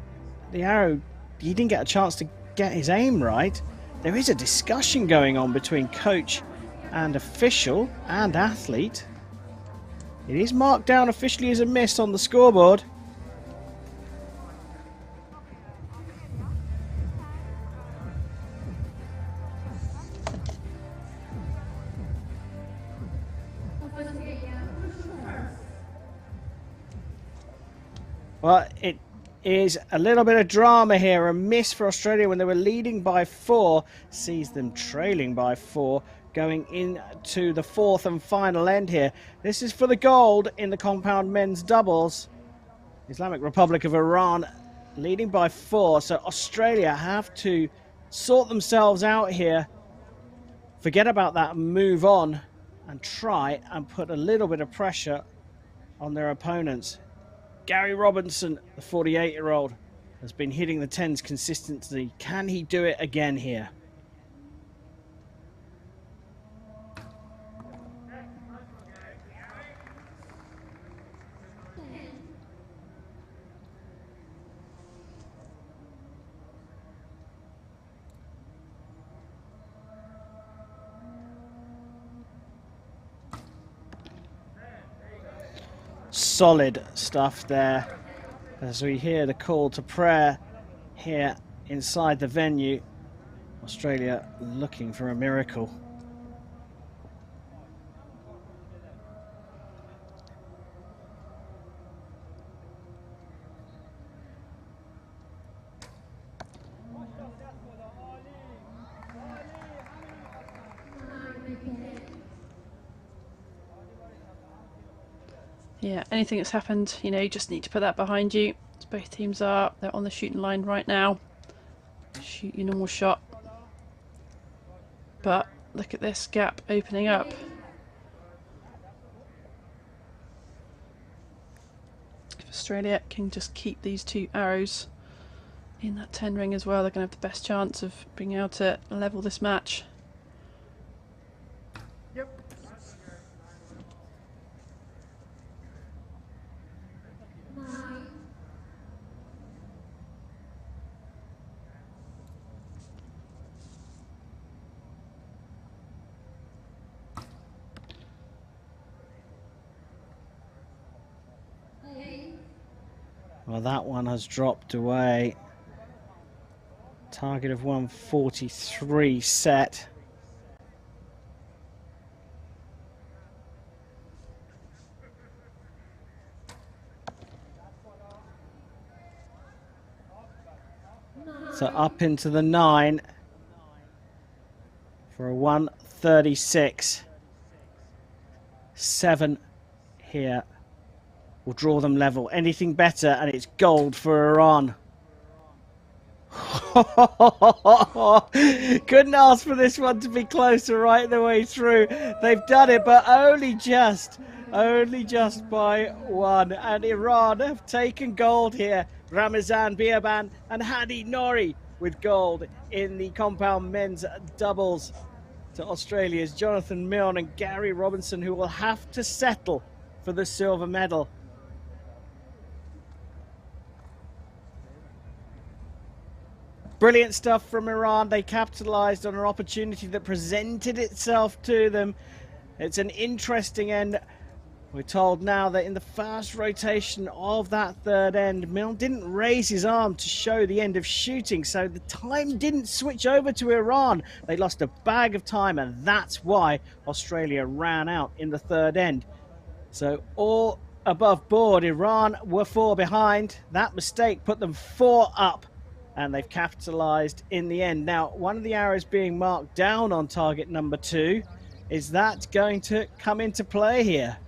the arrow, he didn't get a chance to get his aim right. There is a discussion going on between coach and official and athlete. It is marked down officially as a miss on the scoreboard. Well, it is a little bit of drama here. A miss for Australia when they were leading by 4 sees them trailing by 4 going into the 4th and final end here. This is for the gold in the compound men's doubles. Islamic Republic of Iran leading by 4, so Australia have to sort themselves out here, forget about that and move on and try and put a little bit of pressure on their opponents. Gary Robinson, the 48-year-old, has been hitting the 10s consistently. Can he do it again here? Solid stuff there as we hear the call to prayer here inside the venue. Australia looking for a miracle. Yeah, anything that's happened, you know, you just need to put that behind you. As both teams are, they're on the shooting line right now. Shoot your normal shot. But look at this gap opening up. If Australia can just keep these 2 arrows in that 10 ring as well, they're going to have the best chance of being able to level this match. Well, that one has dropped away. Target of 143 set. So up into the 9 for a 136. 7 here will draw them level. Anything better and it's gold for Iran. Couldn't ask for this one to be closer right the way through. They've done it, but only just by 1. And Iran have taken gold here. Ramazan Biaban and Hadi Nori with gold in the compound men's doubles to Australia's Jonathan Milne and Gary Robinson, who will have to settle for the silver medal. Brilliant stuff from Iran. They capitalized on an opportunity that presented itself to them. It's an interesting end. We're told now that in the first rotation of that third end, Milne didn't raise his arm to show the end of shooting, so the time didn't switch over to Iran. They lost a bag of time, and that's why Australia ran out in the third end. So all above board, Iran were 4 behind. That mistake put them 4 up, and they've capitalized in the end. Now, one of the arrows being marked down on target number 2. Is that going to come into play here?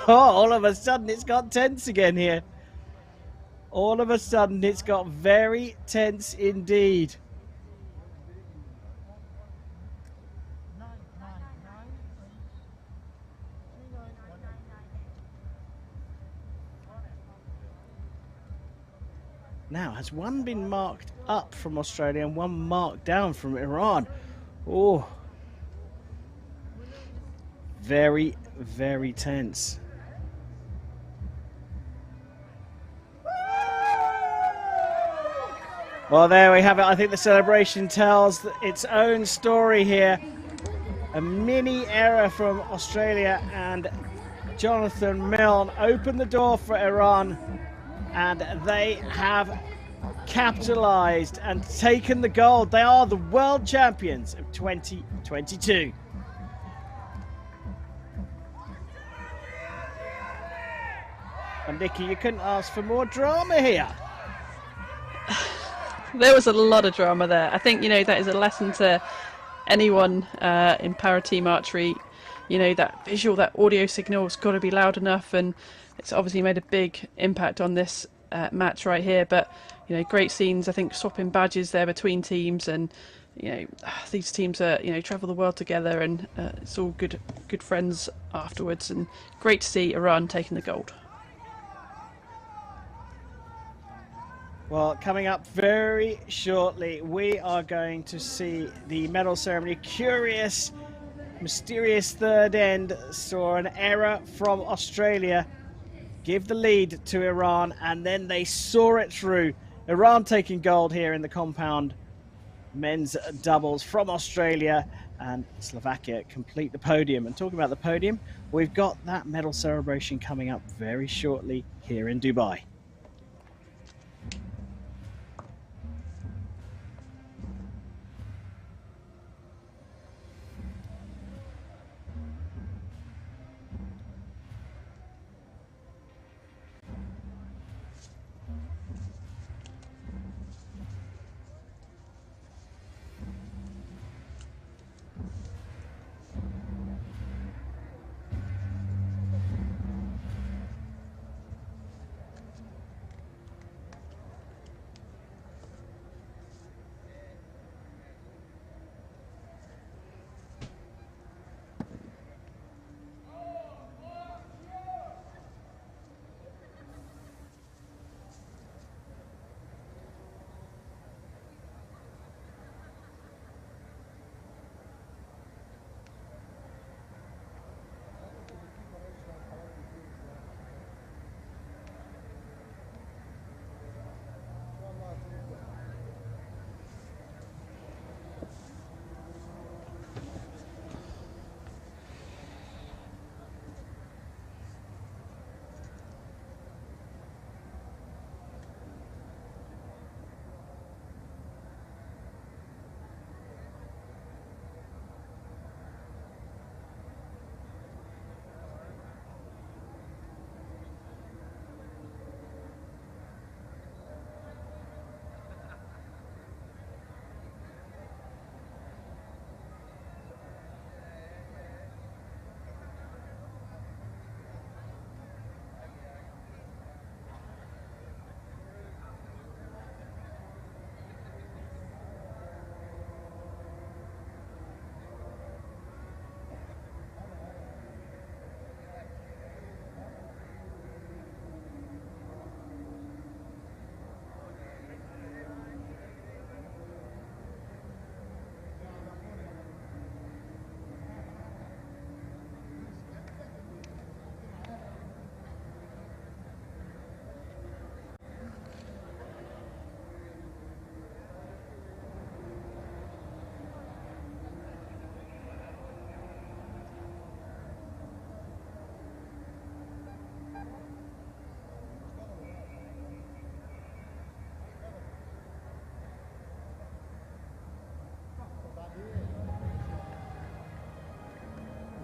All of a sudden it's got tense again here. All of a sudden it's got very tense indeed. Now, has one been marked up from Australia and one marked down from Iran? Oh, very, very tense. Well, there we have it. I think the celebration tells its own story here. A mini error from Australia, and Jonathan Milne opened the door for Iran, and they have capitalized and taken the gold. They are the world champions of 2022. And Nikki, you couldn't ask for more drama here. There was a lot of drama there. I think, that is a lesson to anyone in para-team archery. That visual, that audio signal has got to be loud enough, and it's obviously made a big impact on this match right here. But, great scenes. I think swapping badges there between teams, and, these teams are, travel the world together, and it's all good friends afterwards, and great to see Iran taking the gold. Well, coming up very shortly, we are going to see the medal ceremony. Curious, mysterious third end saw an error from Australia give the lead to Iran, and then they saw it through. Iran taking gold here in the compound men's doubles from Australia, and Slovakia complete the podium. And talking about the podium, we've got that medal celebration coming up very shortly here in Dubai.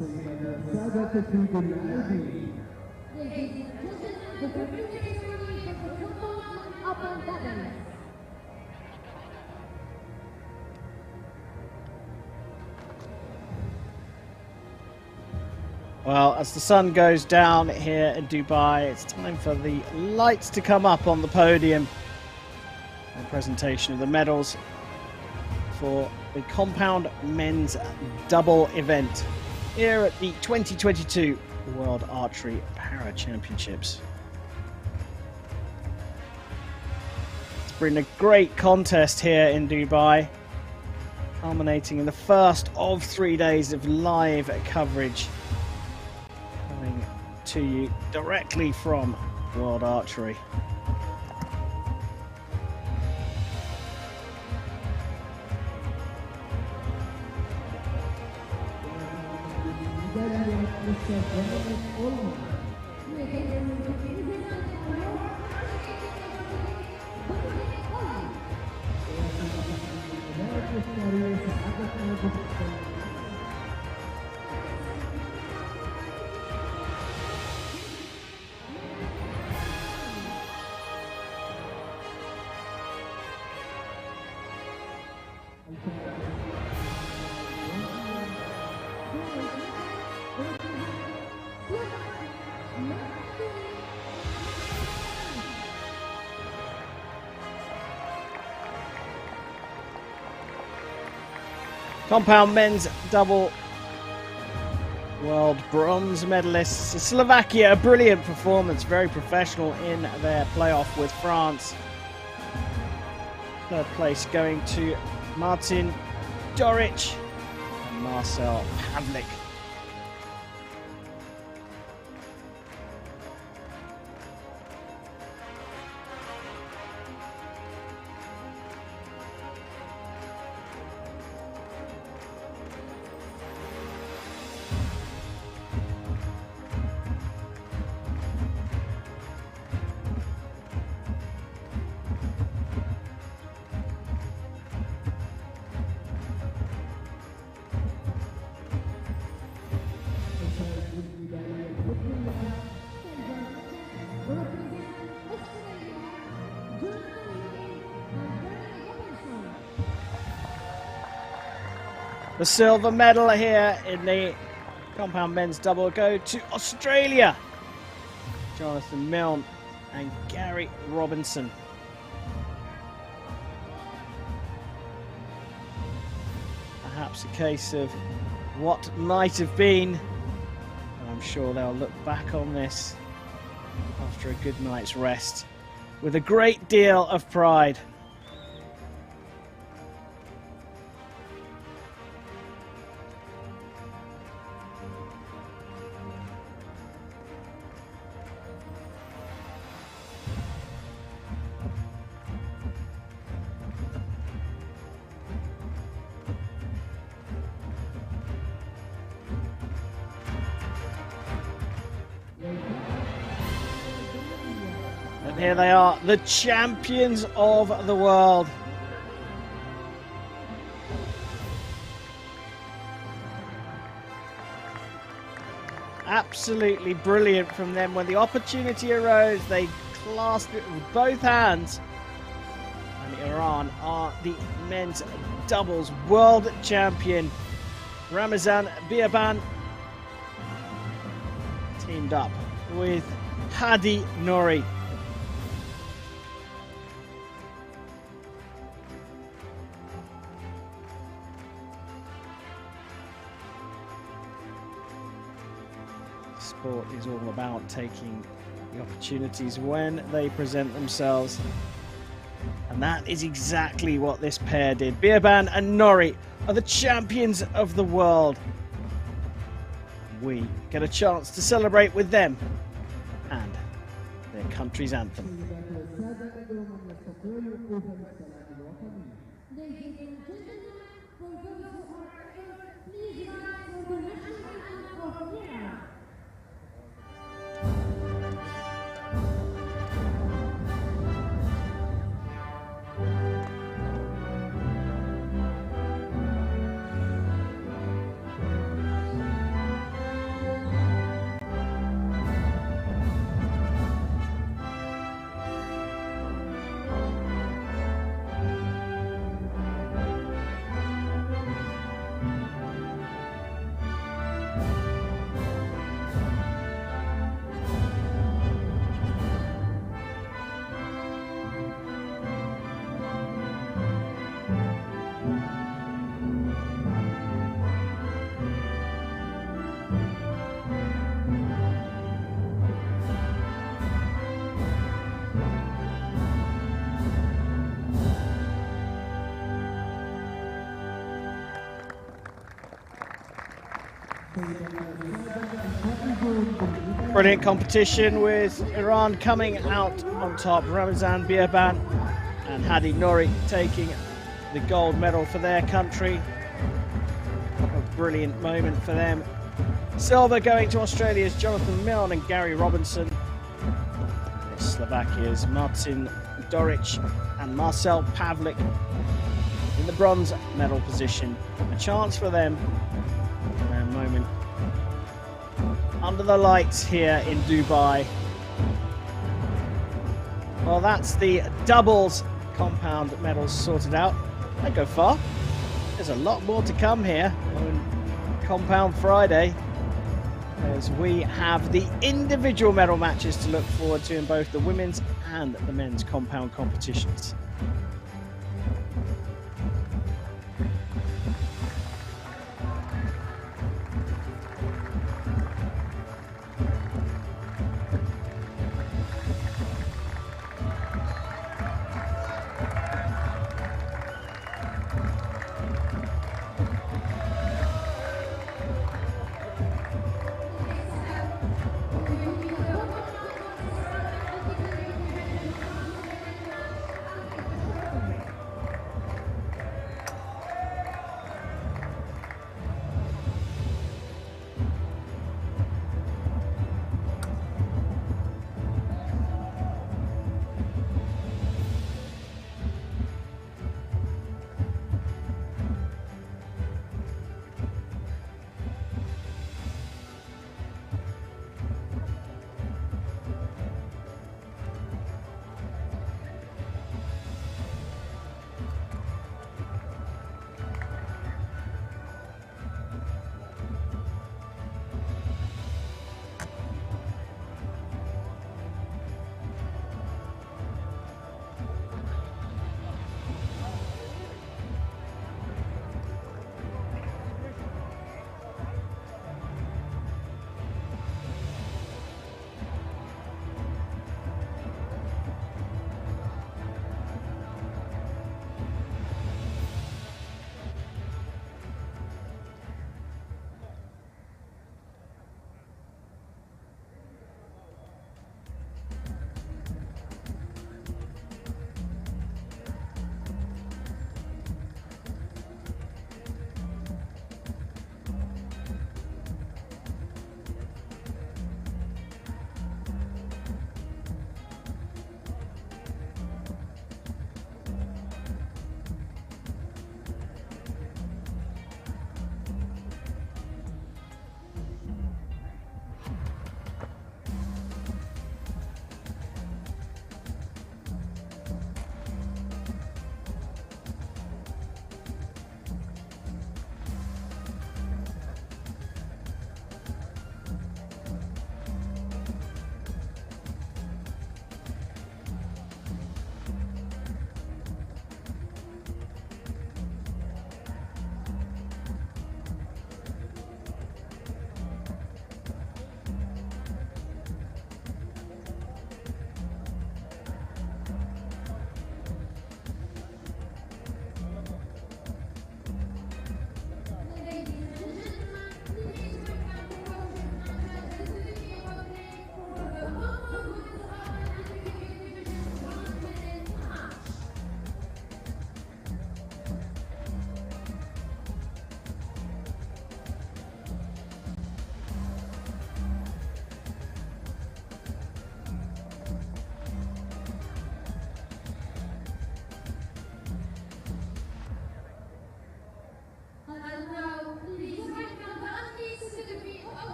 Well, as the sun goes down here in Dubai, it's time for the lights to come up on the podium. A presentation of the medals for the compound men's double event here at the 2022 World Archery Para Championships. It's been a great contest here in Dubai, culminating in the first of 3 days of live coverage coming to you directly from World Archery. Compound men's double world bronze medalists. Slovakia, a brilliant performance, very professional in their playoff with France. Third place going to Martin Doric and Marcel Pavlik. The silver medal here in the compound men's double go to Australia. Jonathan Milne and Gary Robinson. Perhaps a case of what might have been. And I'm sure they'll look back on this after a good night's rest with a great deal of pride. And here they are, the champions of the world. Absolutely brilliant from them. When the opportunity arose, they clasped it with both hands. And Iran are the men's doubles world champion. Ramazan Biaban teamed up with Hadi Nouri. Sport is all about taking the opportunities when they present themselves, and that is exactly what this pair did. Biaban and Nouri are the champions of the world. We get a chance to celebrate with them and their country's anthem. Brilliant competition with Iran coming out on top. Ramazan Biaban and Hadi Nouri taking the gold medal for their country. A brilliant moment for them. Silver going to Australia's Jonathan Milne and Gary Robinson. Slovakia's Martin Doric and Marcel Pavlik in the bronze medal position. A chance for them. A moment under the lights here in Dubai. Well, that's the doubles compound medals sorted out. Don't go far. There's a lot more to come here on Compound Friday, as we have the individual medal matches to look forward to in both the women's and the men's compound competitions.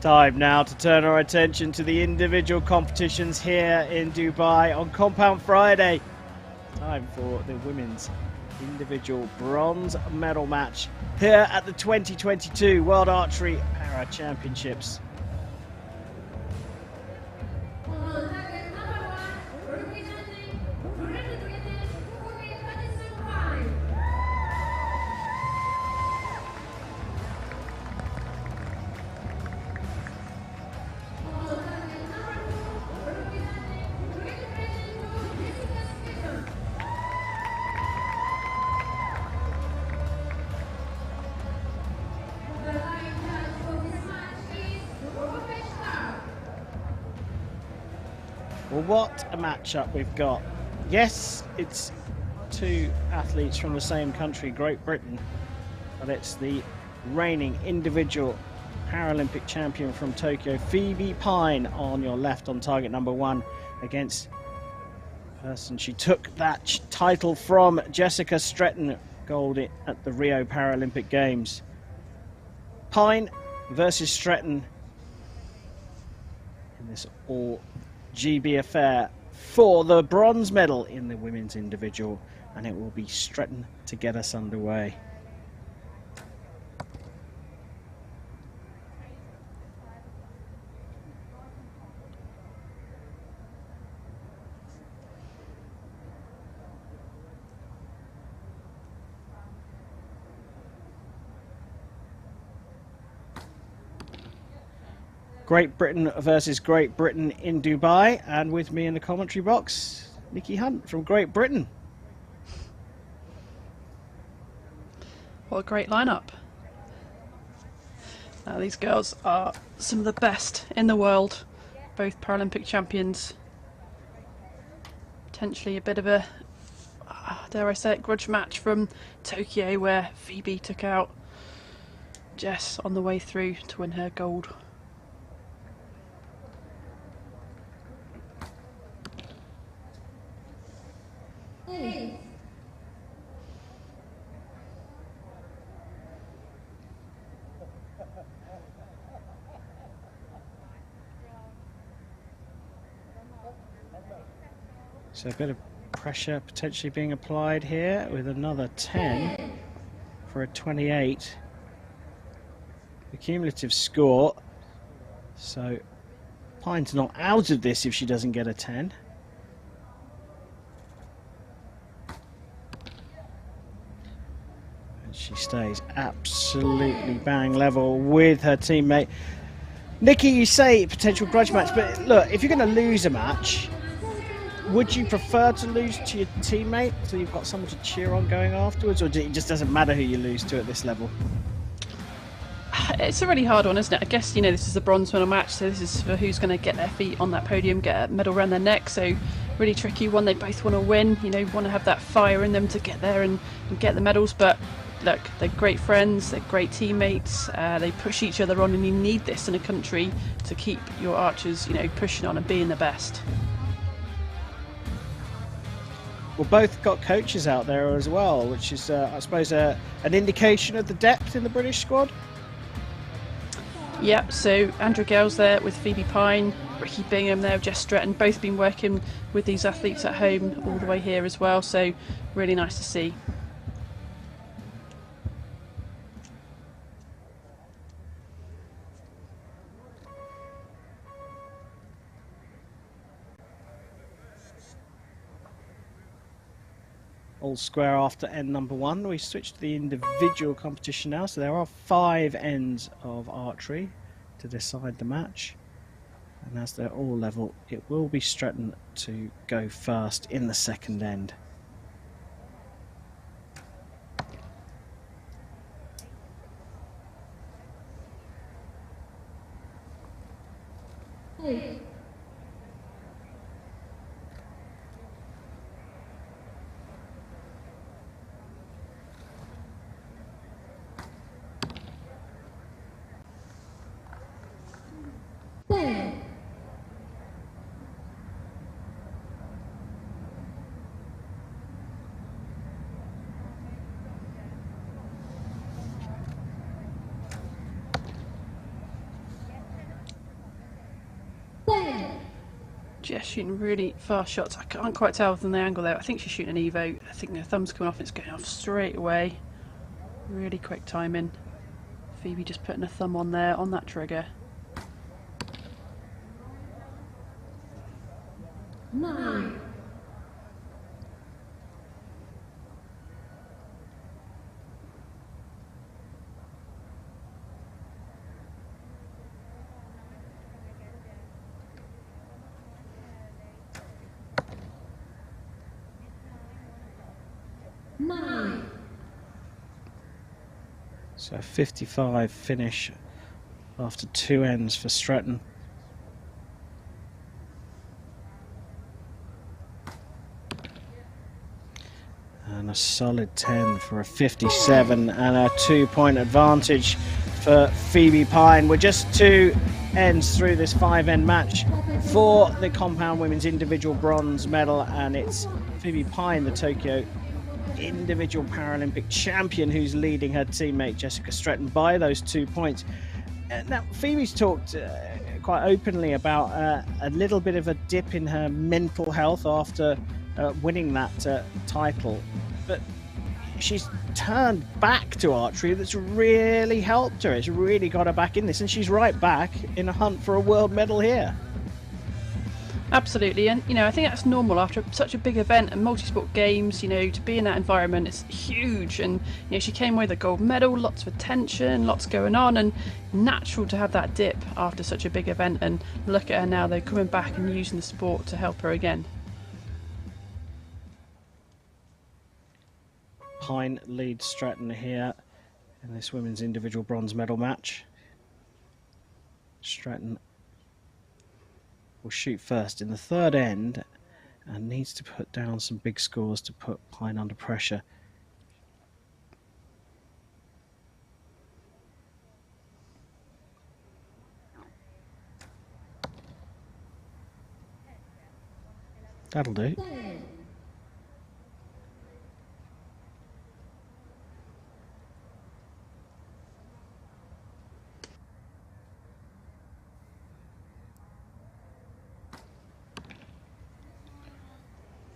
Time now to turn our attention to the individual competitions here in Dubai on Compound Friday. Time for the women's individual bronze medal match here at the 2022 World Archery Para Championships. Well, what a matchup we've got. Yes, it's two athletes from the same country, Great Britain, but it's the reigning individual Paralympic champion from Tokyo, Phoebe Pine, on your left on target number 1 against the person she took that title from, Jessica Stretton, gold at the Rio Paralympic Games. Pine versus Stretton in this all GB affair for the bronze medal in the women's individual, and it will be Stretton to get us underway. Great Britain versus Great Britain in Dubai, and with me in the commentary box, Nikki Hunt from Great Britain. What a great lineup. Now, these girls are some of the best in the world, both Paralympic champions. Potentially a bit of a, dare I say it, grudge match from Tokyo, where Phoebe took out Jess on the way through to win her gold. So a bit of pressure potentially being applied here with another 10 for a 28. The cumulative score. So Pine's not out of this if she doesn't get a 10. And she stays absolutely bang level with her teammate. Nikki, you say potential grudge match, but look, if you're going to lose a match, would you prefer to lose to your teammate so you've got someone to cheer on going afterwards, or it just doesn't matter who you lose to at this level? It's a really hard one, isn't it? I guess, you know, this is a bronze medal match, so this is for who's going to get their feet on that podium, get a medal around their neck. So really tricky one. They both want to win, you know, want to have that fire in them to get there and get the medals. But look, they're great friends, they're great teammates, they push each other on, and you need this in a country to keep your archers, you know, pushing on and being the best. Well, both got coaches out there as well, which is, I suppose, an indication of the depth in the British squad. Yeah, so Andrew Gale's there with Phoebe Pine, Ricky Bingham there with Jess Stretton, both been working with these athletes at home all the way here as well, so really nice to see. All square after end number 1. We switch to the individual competition now, so there are 5 ends of archery to decide the match, and as they're all level, it will be Stretton to go first in the second end. Jess shooting really fast shots. I can't quite tell from the angle there. I think she's shooting an Evo. I think her thumb's coming off and it's going off straight away. Really quick timing. Phoebe just putting a thumb on there on that trigger. Nine. So 55 finish after 2 ends for Stretton. a solid 10 for a 57 and a 2-point advantage for Phoebe Pine. We're just 2 ends through this 5-end match for the compound women's individual bronze medal, and it's Phoebe Pine, the Tokyo individual Paralympic champion, who's leading her teammate Jessica Stretton by those 2 points. Now, Phoebe's talked quite openly about a little bit of a dip in her mental health after winning that title, but she's turned back to archery. That's really helped her. It's really got her back in this, and she's right back in a hunt for a world medal here. Absolutely, and I think that's normal after such a big event and multi-sport games. To be in that environment is huge, and she came away with a gold medal, lots of attention, lots going on, and natural to have that dip after such a big event. And look at her now; they're coming back and using the sport to help her again. Pine leads Stratton here in this women's individual bronze medal match. Stratton will shoot first in the 3rd end and needs to put down some big scores to put Pine under pressure. That'll do.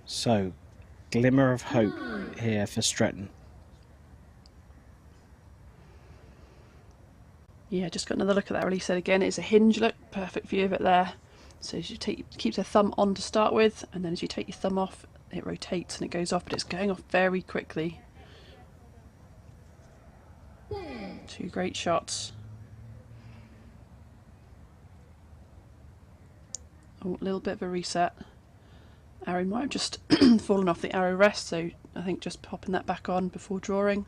So, glimmer of hope here for Stretton. Yeah, just got another look at that release set again. It's a hinge look, perfect view of it there. So as you keep the thumb on to start with, and then as you take your thumb off, it rotates and it goes off, but it's going off very quickly. 2 great shots. Oh, a little bit of a reset. Arrow might have just fallen off the arrow rest, so I think just popping that back on before drawing.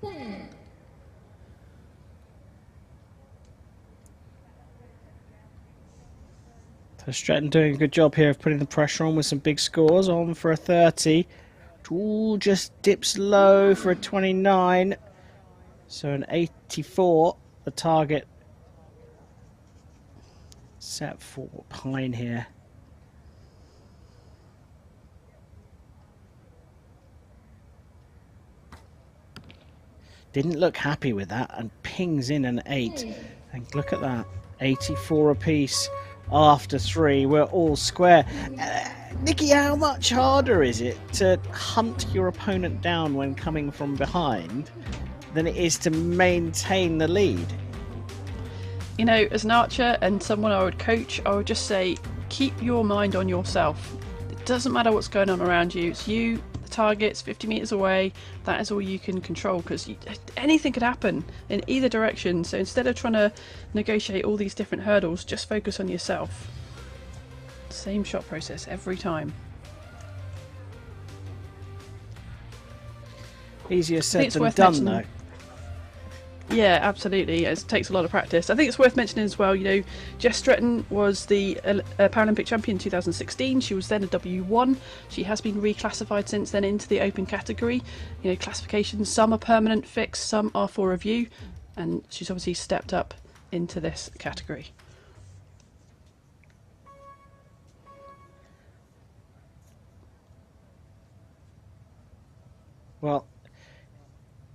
So Stratton doing a good job here of putting the pressure on with some big scores. On for a 30. Ooh, just dips low for a 29. So an 84, the target set for Pine here. Didn't look happy with that and pings in an 8. And look at that, 84 apiece after 3. We're all square. Nikki, how much harder is it to hunt your opponent down when coming from behind than it is to maintain the lead? As an archer and someone I would coach, I would just say, keep your mind on yourself. It doesn't matter what's going on around you. It's you, the target's 50 metres away. That is all you can control, because anything could happen in either direction. So instead of trying to negotiate all these different hurdles, just focus on yourself. Same shot process every time. Easier said than done, though. Yeah, absolutely. It takes a lot of practice. I think it's worth mentioning as well, Jess Stretton was the Paralympic champion in 2016. She was then a W1. She has been reclassified since then into the open category. Classifications, some are permanent, fixed, some are for review, and she's obviously stepped up into this category. Well,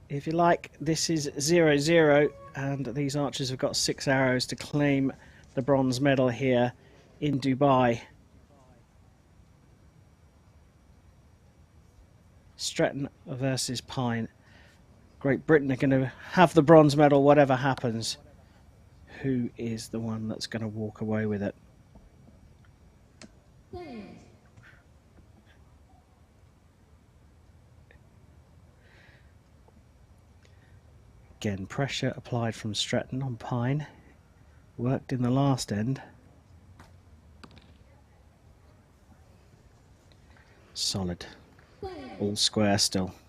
if you like, this is 0-0, and these archers have got 6 arrows to claim the bronze medal here in Dubai. Stretton versus Pine. Great Britain are going to have the bronze medal whatever happens. Who is the one that's going to walk away with it? Again, pressure applied from Stretton on Pine. Worked in the last end. Solid. All square still. –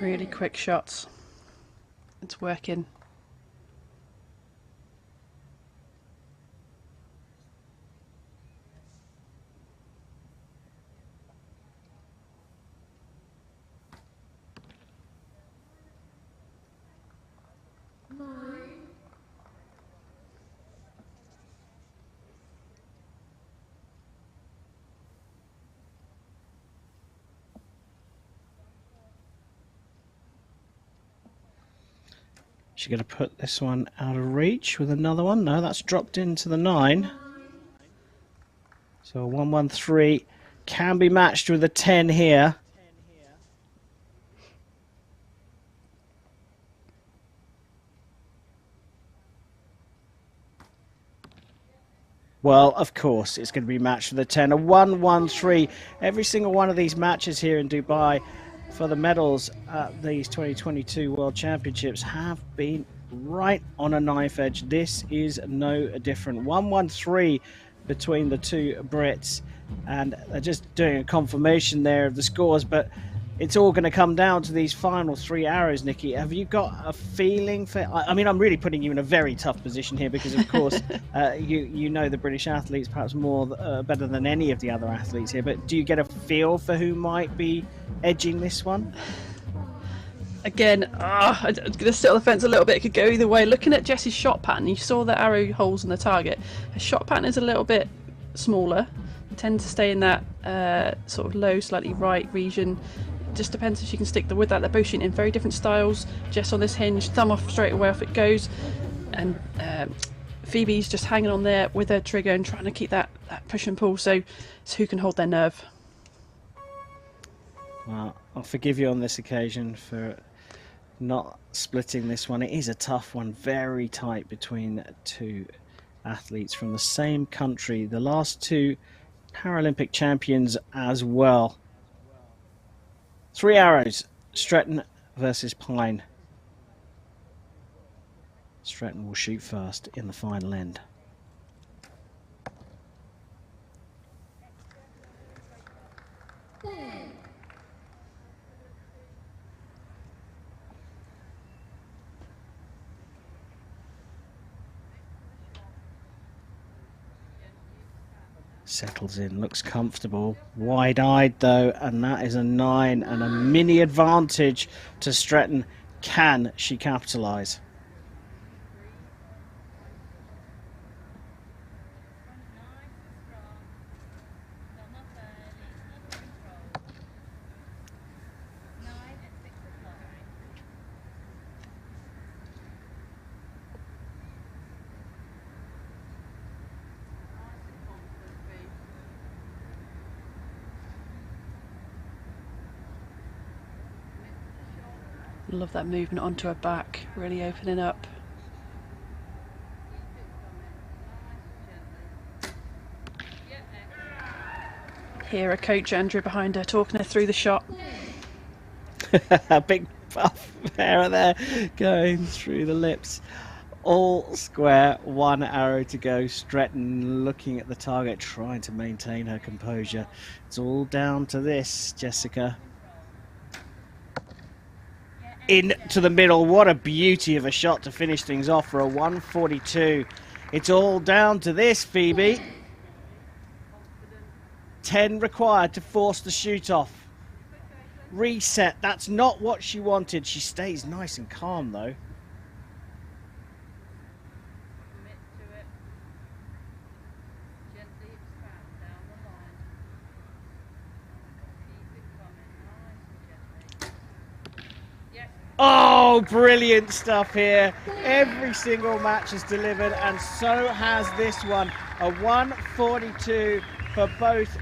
Really quick shots. It's working. She's going to put this one out of reach with another one. No, that's dropped into the 9. So a 1-1-3 can be matched with a 10 here. Well, of course, it's going to be matched with a 10. A 1-1-3. Every single one of these matches here in Dubai for the medals at these 2022 World Championships have been right on a knife edge. This is no different. 1-1-3 between the two Brits, and they're just doing a confirmation there of the scores, but it's all going to come down to these final 3 arrows. Nikki, have you got a feeling for... I mean, I'm really putting you in a very tough position here because, of course, you know the British athletes perhaps more better than any of the other athletes here, but do you get a feel for who might be edging this one? Again, I'm going to sit on the fence a little bit. It could go either way. Looking at Jessie's shot pattern, you saw the arrow holes in the target. Her shot pattern is a little bit smaller. Tend to stay in that sort of low, slightly right region. Just depends if she can stick the wood that they're both shooting in very different styles. Jess on this hinge, thumb off straight away off it goes, and Phoebe's just hanging on there with her trigger and trying to keep that push and pull. So it's who can hold their nerve. Well, I'll forgive you on this occasion for not splitting this one. It is a tough one, very tight between two athletes from the same country, the last two Paralympic champions as well. 3 arrows, Stretton versus Pine. Stretton will shoot first in the final end. Settles in, looks comfortable, wide-eyed though, and that is a 9 and a mini advantage to Stretton. Can she capitalise? Love that movement onto her back, really opening up. Hear her coach Andrew behind her talking her through the shot. A big puff hair there going through the lips. All square, 1 arrow to go. Stretton looking at the target, trying to maintain her composure. It's all down to this, Jessica. Into the middle. What a beauty of a shot to finish things off for a 142. It's all down to this, Phoebe. 10 required to force the shoot off. Reset. That's not what she wanted. She stays nice and calm though. Oh, brilliant stuff here. Every single match is delivered, and so has this one. A 142 for both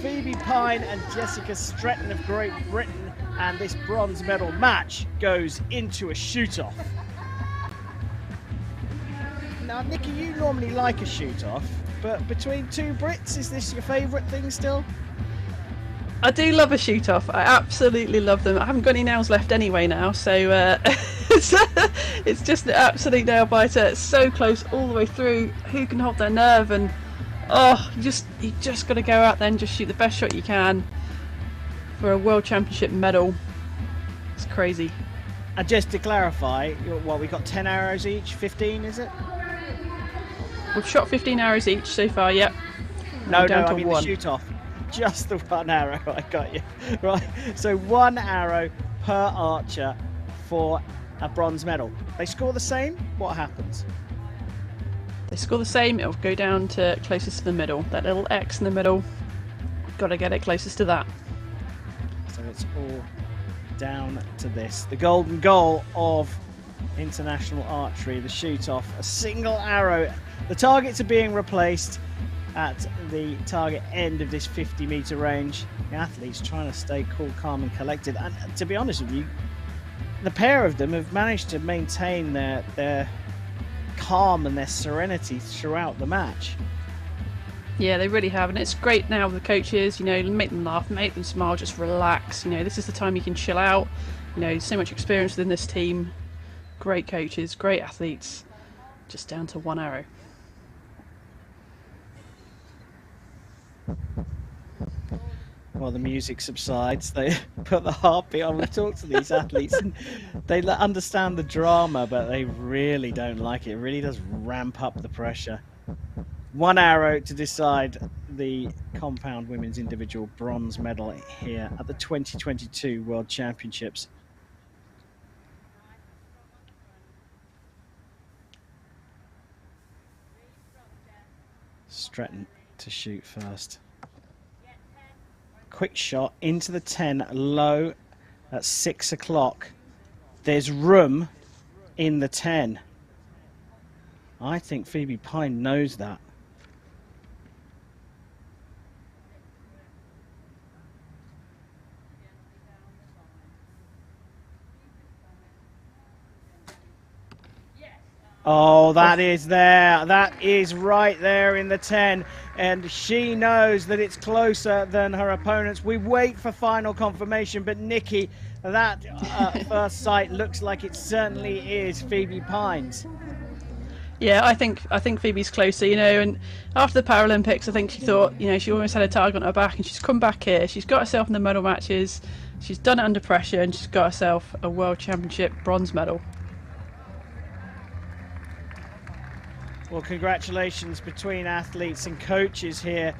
Phoebe Pine and Jessica Stretton of Great Britain, and this bronze medal match goes into a shoot-off. Now, Nikki, you normally like a shoot-off, but between two Brits, is this your favourite thing still? I do love a shoot-off. I absolutely love them. I haven't got any nails left anyway now, so it's just an absolute nail-biter. It's so close all the way through. Who can hold their nerve? And you just got to go out there and just shoot the best shot you can for a World Championship medal. It's crazy. And just to clarify, we got 10 arrows each, 15 is it? We've shot 15 arrows each so far, yep. No, down to I mean one. the shoot off. Just the one arrow, I got you. Right, so 1 arrow per archer for a bronze medal. They score the same, what happens? They score the same, it'll go down to closest to the middle. That little X in the middle, gotta get it closest to that. So it's all down to this. The golden goal of international archery, the shoot off, a single arrow. The targets are being replaced at the target end of this 50-meter range. The athletes trying to stay cool, calm and collected, and to be honest with you, the pair of them have managed to maintain their calm and their serenity throughout the match. Yeah, they really have, and it's great now with the coaches, you know, make them laugh, make them smile, just relax, you know, this is the time you can chill out, you know, so much experience within this team, great coaches, great athletes, just down to 1 arrow. While the music subsides, they put the heartbeat on. We've talked to these athletes and they understand the drama, but they really don't like it. It really does ramp up the pressure. 1 arrow to decide the compound women's individual bronze medal here at the 2022 World Championships. Stretton to shoot first. Quick shot into the 10, low at 6 o'clock. There's room in the 10. I think Phoebe Pine knows that. Oh, that is there. That is right there in the 10. And she knows that it's closer than her opponents. We wait for final confirmation, but Nikki, that first sight looks like it certainly is Phoebe Pines. Yeah, I think Phoebe's closer, you know, and after the Paralympics, I think she thought, you know, she almost had a target on her back, and she's come back here. She's got herself in the medal matches. She's done it under pressure, and she's got herself a World Championship bronze medal. Well, congratulations between athletes and coaches here.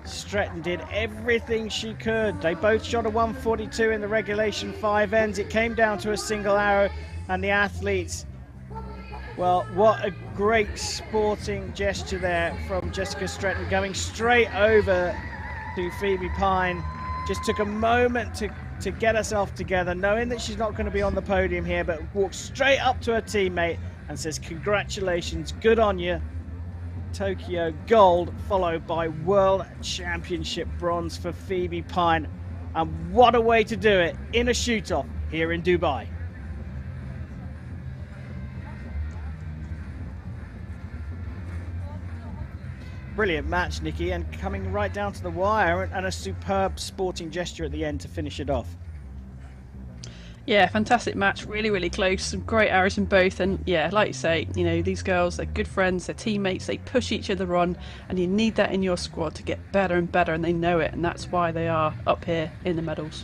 Stretton did everything she could. They both shot a 142 in the regulation 5 ends. It came down to a single arrow, and the athletes, well, what a great sporting gesture there from Jessica Stretton, going straight over to Phoebe Pine. Just took a moment to get herself together, knowing that she's not going to be on the podium here, but walked straight up to her teammate and says, congratulations, good on you. Tokyo gold, followed by World Championship bronze for Phoebe Pine. And what a way to do it in a shoot-off here in Dubai. Brilliant match, Nikki, and coming right down to the wire, and a superb sporting gesture at the end to finish it off. Yeah, fantastic match, really, really close, some great arrows in both, and yeah, like you say, you know, these girls, they're good friends, they're teammates, they push each other on, and you need that in your squad to get better and better, and they know it, and that's why they are up here in the medals.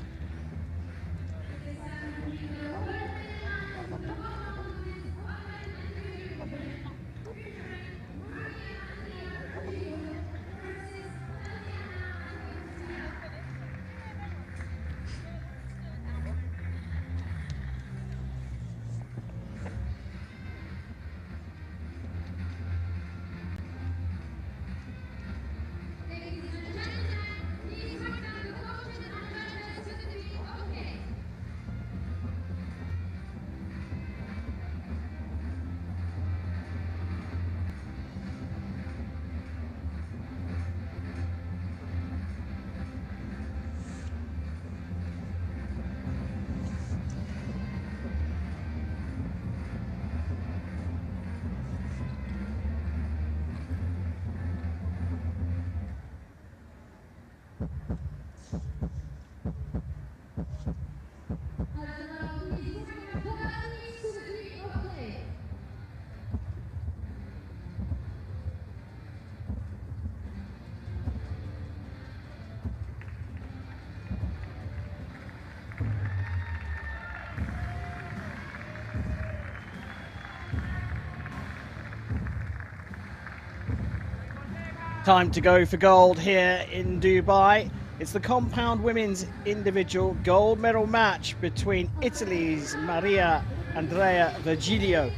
Time to go for gold here in Dubai. It's the compound women's individual gold medal match between Italy's Maria Andrea Virgilio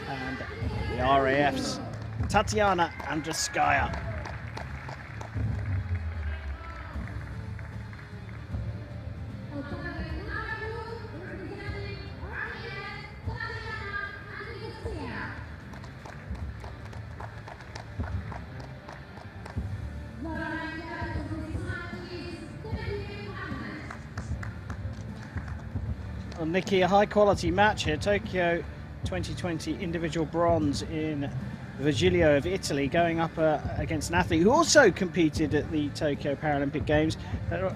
and the RAF's Tatiana Anderskaya. Well, Nikki, a high-quality match here. Tokyo 2020 individual bronze in Virgilio of Italy going up against an athlete who also competed at the Tokyo Paralympic Games.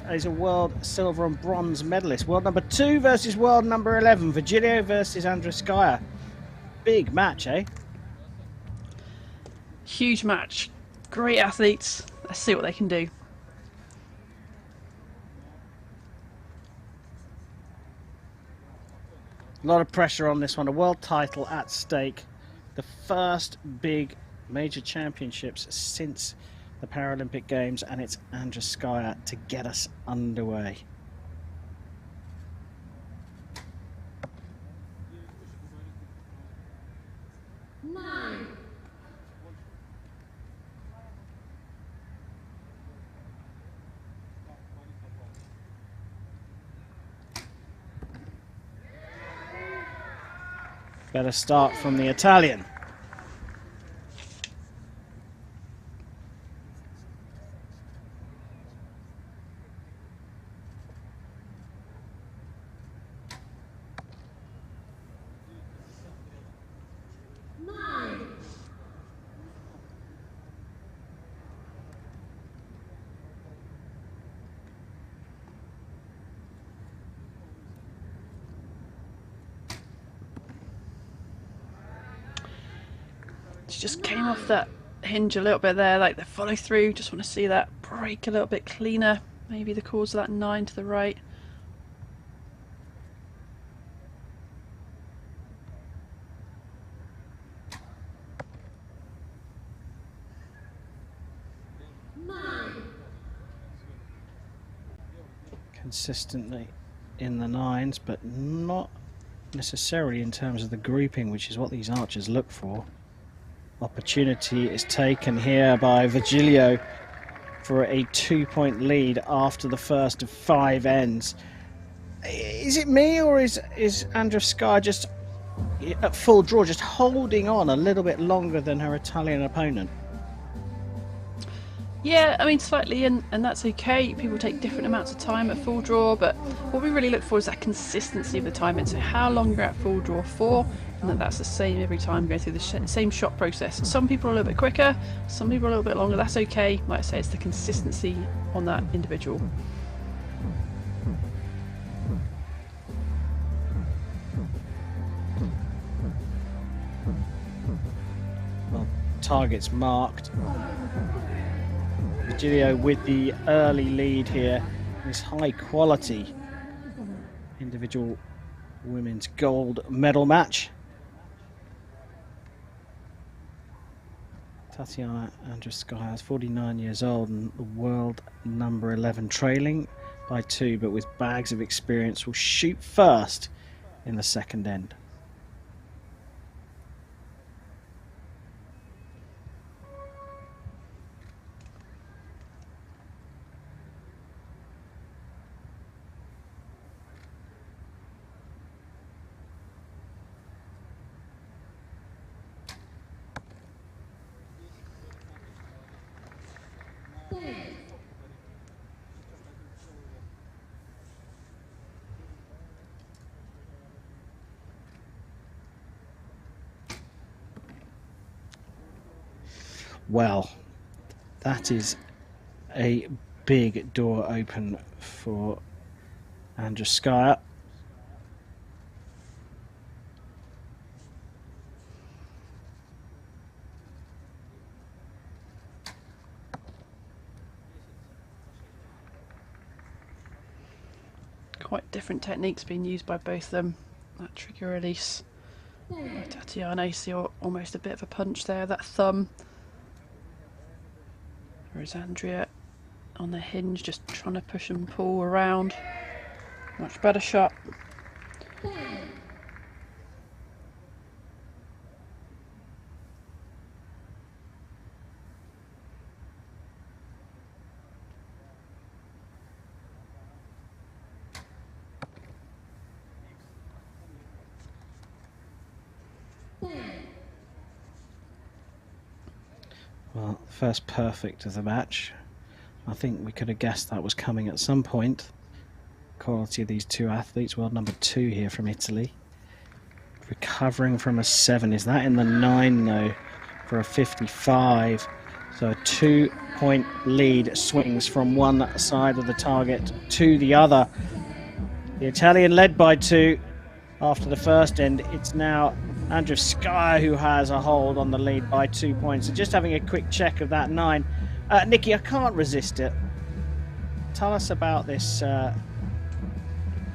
Is a world silver and bronze medalist. World number 2 versus world number 11. Virgilio versus Anderskaya. Big match, eh? Huge match. Great athletes. Let's see what they can do. A lot of pressure on this one. A world title at stake. The first big major championships since the Paralympic Games, and it's Anderskaya to get us underway. Better start from the Italian. She just came off that hinge a little bit there, like the follow through. Just want to see that break a little bit cleaner. Maybe the cause of that 9 to the right. Consistently in the 9s, but not necessarily in terms of the grouping, which is what these archers look for. Opportunity is taken here by Virgilio for a 2-point lead after the first of 5 ends. Is it me, or is Anderskaya just at full draw, just holding on a little bit longer than her Italian opponent? Yeah, I mean, slightly, and that's okay. People take different amounts of time at full draw, but what we really look for is that consistency of the timing. So how long you're at full draw for, and that's the same every time, going through the same shot process. Some people are a little bit quicker, some people are a little bit longer. That's okay. Like I say, it's the consistency on that individual. Well, targets marked. Virgilio with the early lead here. This high quality individual women's gold medal match. Tatiana Anderskaya is 49 years old and the world number 11, trailing by 2, but with bags of experience, will shoot first in the second end. Well, that is a big door open for Anderskaya. Quite different techniques being used by both of them. That trigger release by Tatiana, you see almost a bit of a punch there, that thumb. Whereas Andrea on the hinge, just trying to push and pull around. Much better shot. Well, first perfect of the match. I think we could have guessed that was coming at some point. Quality of these two athletes. World number 2 here from Italy. Recovering from a 7. Is that in the 9 though? For a 55. So a 2-point lead swings from one side of the target to the other. The Italian led by 2 after the first end. It's now Anderskaya who has a hold on the lead by 2 points. So just having a quick check of that 9. Nikki, I can't resist it. Tell us about this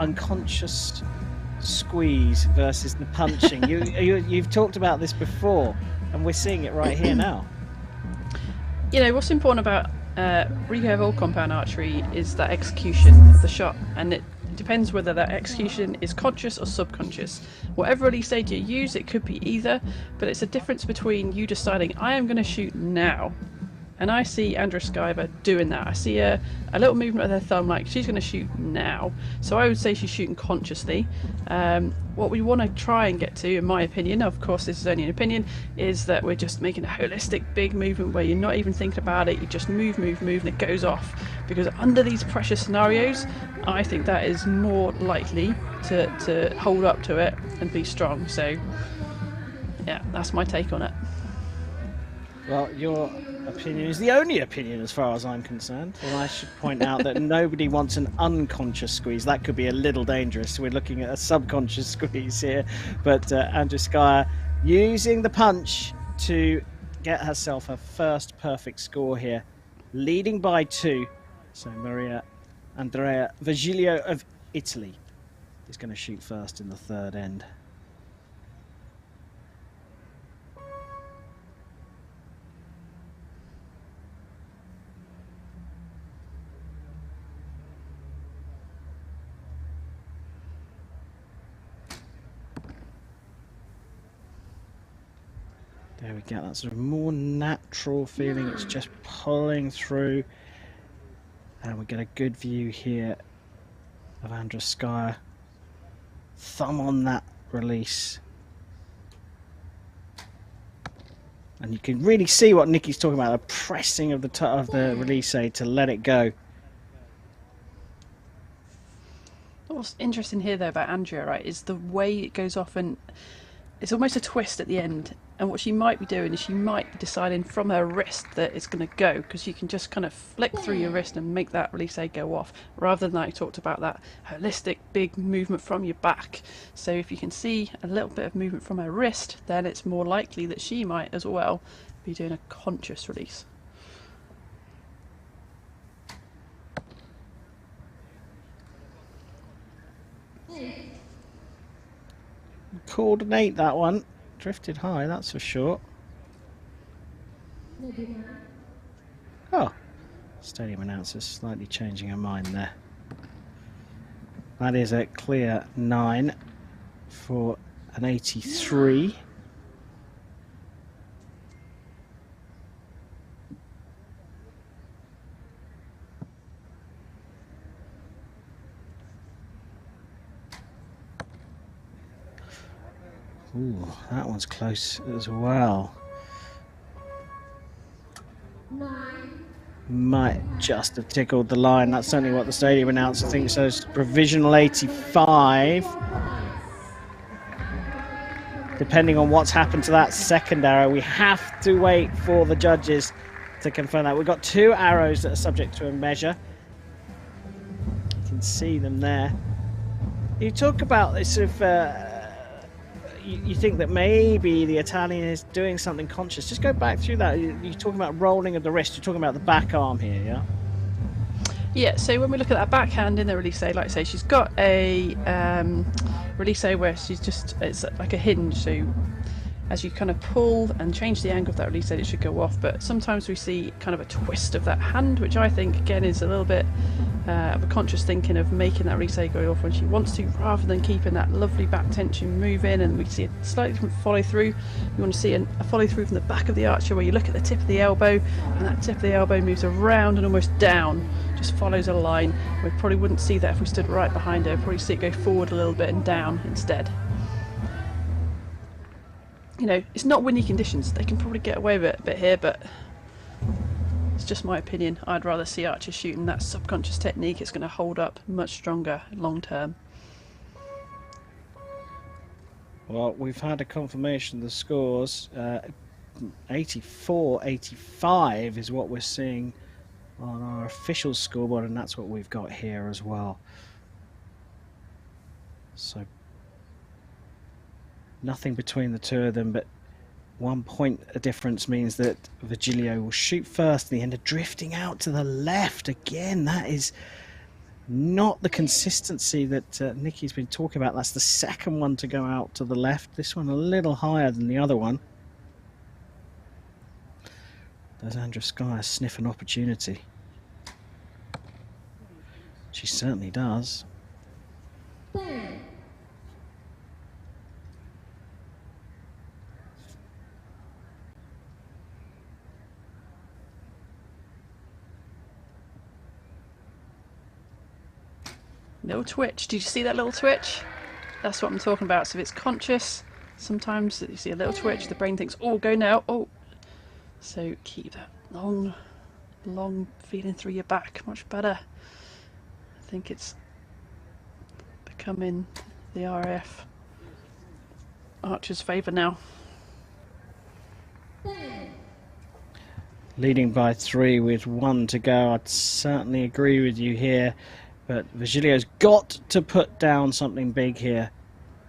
unconscious squeeze versus the punching. You've talked about this before, and we're seeing it right here now. You know, what's important about recurve or compound archery is that execution of the shot, and it depends whether that execution is conscious or subconscious. Whatever release stage you use, it could be either, but it's a difference between you deciding, I am going to shoot now, and I see Anderskaya doing that. I see a little movement of her thumb, like she's going to shoot now. So I would say she's shooting consciously. What we want to try and get to, in my opinion, of course this is only an opinion, is that we're just making a holistic big movement where you're not even thinking about it, you just move, and it goes off. Because under these pressure scenarios, I think that is more likely to hold up to it and be strong. So yeah, that's my take on it. Well, your opinion is the only opinion as far as I'm concerned. And I should point out that nobody wants an unconscious squeeze. That could be a little dangerous. We're looking at a subconscious squeeze here. But Anderskaya using the punch to get herself her first perfect score here. Leading by 2. So Andrea Virgilio of Italy is going to shoot first in the third end. There we go, that sort of more natural feeling. It's just pulling through. And we get a good view here of Anderskaya. Thumb on that release. And you can really see what Nikki's talking about, the pressing of the release aid to let it go. What's interesting here though about Andrea, right, is the way it goes off, and it's almost a twist at the end. And what she might be doing is she might be deciding from her wrist that it's going to go, because you can just kind of flick through your wrist and make that release aid go off, rather than like I talked about that holistic big movement from your back. So if you can see a little bit of movement from her wrist, then it's more likely that she might as well be doing a conscious release. Coordinate that one. Drifted high, that's for sure. Oh, stadium announcer's slightly changing her mind there. That is a clear 9 for an 83. Ooh, that one's close as well. 9. Might just have tickled the line. That's certainly what the stadium announcer thinks. So it's provisional 85. Depending on what's happened to that second arrow, we have to wait for the judges to confirm that. We've got 2 arrows that are subject to a measure. You can see them there. You talk about this sort of... you think that maybe the Italian is doing something conscious. Just go back through that. You're talking about rolling of the wrist. You're talking about the back arm here, yeah? Yeah, so when we look at that backhand in the release aid, like I say, she's got a release aid where she's just, it's like a hinge, so as you kind of pull and change the angle of that release aid, it should go off. But sometimes we see kind of a twist of that hand, which I think again is a little bit of a conscious thinking of making that release aid go off when she wants to, rather than keeping that lovely back tension moving. And we see a slightly different follow through. You want to see a follow through from the back of the archer, where you look at the tip of the elbow, and that tip of the elbow moves around and almost down, just follows a line. We probably wouldn't see that if we stood right behind her. We'd probably see it go forward a little bit and down instead. You know, it's not windy conditions. They can probably get away with it a bit here, but it's just my opinion. I'd rather see archers shooting that subconscious technique. It's going to hold up much stronger long term. Well, we've had a confirmation of the scores. 84-85 is what we're seeing on our official scoreboard, and that's what we've got here as well. So nothing between the two of them, but 1 point a difference means that Virgilio will shoot first, and he ended up drifting out to the left again. That is not the consistency that Nikki's been talking about. That's the second one to go out to the left. This one a little higher than the other one. Does Anderskaya sniff an opportunity? She certainly does. Little twitch. Did you see that little twitch? That's what I'm talking about. So if it's conscious, sometimes you see a little twitch, the brain thinks, oh, go now. Oh. So keep that long feeling through your back. Much better. I think it's becoming the RAF archer's favour now. Leading by 3 with 1 to go. I'd certainly agree with you here. But Virgilio's got to put down something big here.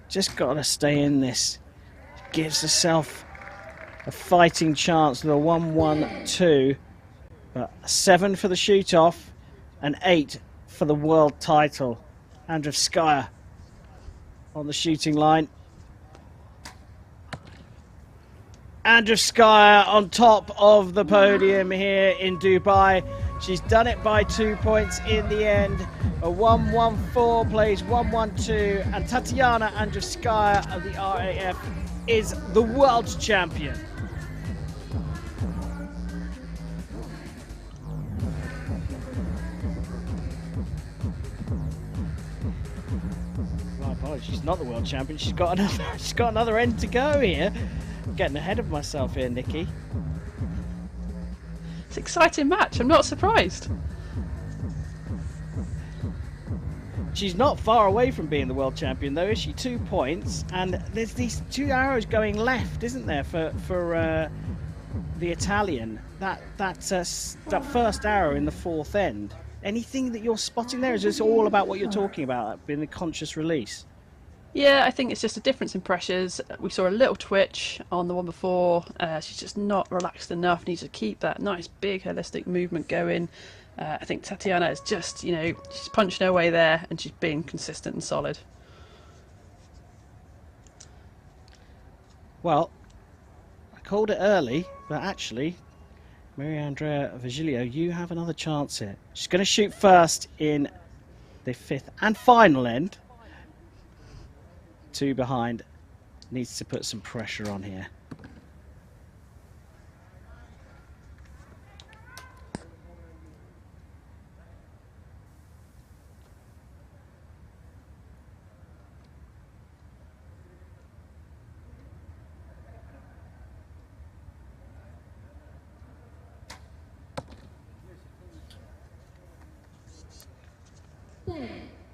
Just got to stay in this. Gives herself a fighting chance with a 1-1-2. But 7 for the shoot-off and 8 for the world title. Anderskaya on the shooting line. Anderskaya on top of the podium here in Dubai. She's done it by 2 points in the end. A 1-1-4 plays 1-1-2, and Tatiana Anderskaya of the RAF is the world champion. My apologies, she's not the world champion. She's got another end to go here. I'm getting ahead of myself here, Nikki. It's an exciting match. I'm not surprised. She's not far away from being the world champion, though, is she? 2 points, and there's these 2 arrows going left, isn't there, for the Italian? That first arrow in the fourth end. Anything that you're spotting there? Is this all about what you're talking about, being the conscious release? Yeah, I think it's just a difference in pressures. We saw a little twitch on the one before. She's just not relaxed enough. Needs to keep that nice big holistic movement going. I think Tatiana is just, you know, she's punching her way there, and she's being consistent and solid. Well, I called it early, but actually, Mariandrea Virgilio, you have another chance here. She's going to shoot first in the 5th and final end. 2 behind. Needs to put some pressure on here.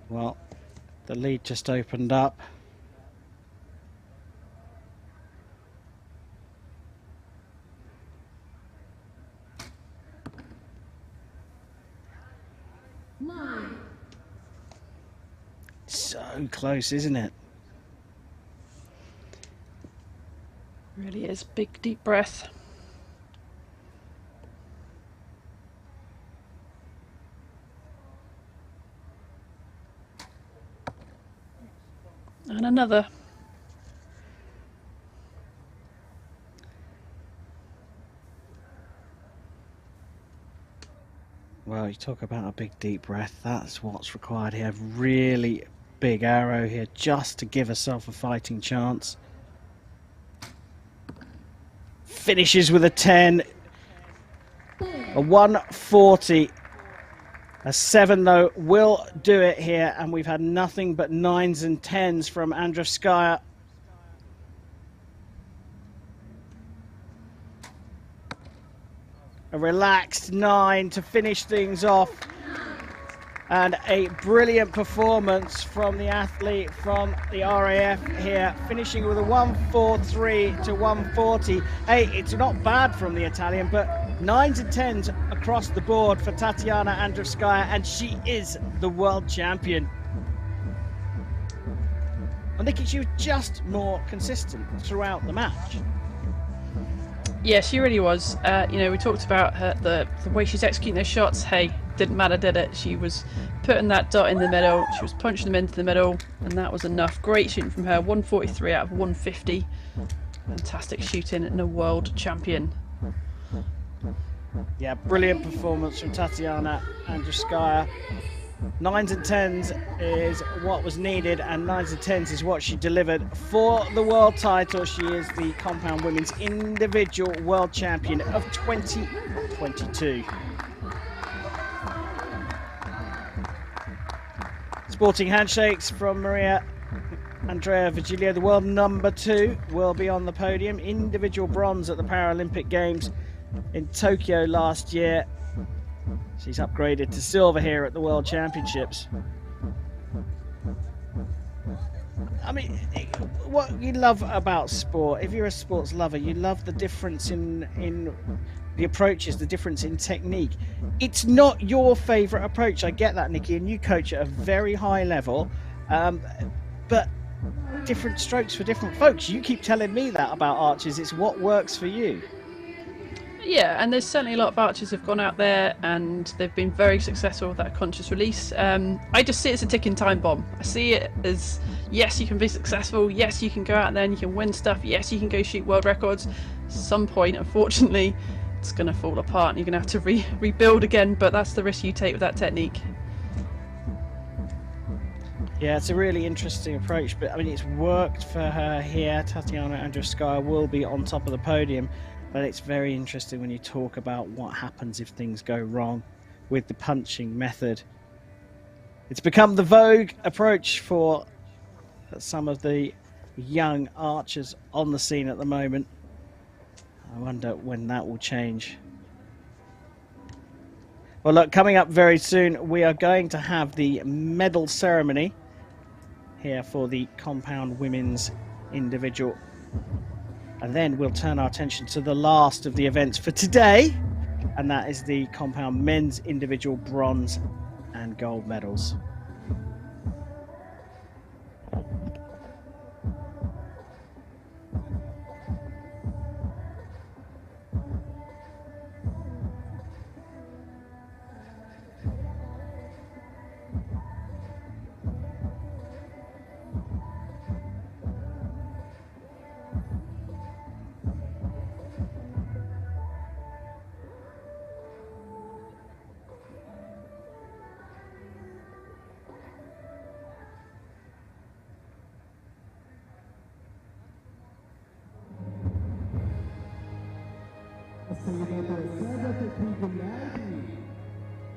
Well, the lead just opened up. So close, isn't it? Really is. Big deep breath. And another. Well, you talk about a big deep breath. That's what's required here. Really big arrow here just to give herself a fighting chance. Finishes with a 10. A 140. A 7 though will do it here, and we've had nothing but 9s and 10s from Anderskaya. A relaxed 9 to finish things off, and a brilliant performance from the athlete from the RAF here, finishing with a 143 to 140. Hey, it's not bad from the Italian, but 9s and 10s across the board for Tatiana Anderskaya, and she is the world champion. I think she was just more consistent throughout the match. Yeah, she really was. You know, we talked about her, the way she's executing those shots. Hey, didn't matter, did it? She was putting that dot in the middle. She was punching them into the middle, and that was enough. Great shooting from her. 143 out of 150. Fantastic shooting and a world champion. Yeah, brilliant performance from Tatiana Anderskaya. 9s and 10s is what was needed, and 9s and 10s is what she delivered for the world title. She is the compound women's individual world champion of 2022. Sporting handshakes from Maria Andrea Virgilio. The world number 2 will be on the podium. Individual bronze at the Paralympic Games in Tokyo last year. She's upgraded to silver here at the World Championships. I mean, what you love about sport, if you're a sports lover, you love the difference in the approaches, the difference in technique. It's not your favourite approach. I get that, Nikki, and you coach at a very high level, but different strokes for different folks. You keep telling me that about archers. It's what works for you. Yeah, and there's certainly a lot of archers who've gone out there and they've been very successful with that conscious release. I just see it as a ticking time bomb. I see it as, yes, you can be successful. Yes, you can go out there and you can win stuff. Yes, you can go shoot world records. At some point, unfortunately, it's going to fall apart and you're going to have to rebuild again. But that's the risk you take with that technique. Yeah, it's a really interesting approach, but I mean, it's worked for her here. Tatiana Anderskaya will be on top of the podium. But it's very interesting when you talk about what happens if things go wrong with the punching method. It's become the vogue approach for some of the young archers on the scene at the moment. I wonder when that will change. Well, look, coming up very soon, we are going to have the medal ceremony here for the compound women's individual. And then we'll turn our attention to the last of the events for today, and that is the compound men's individual bronze and gold medals.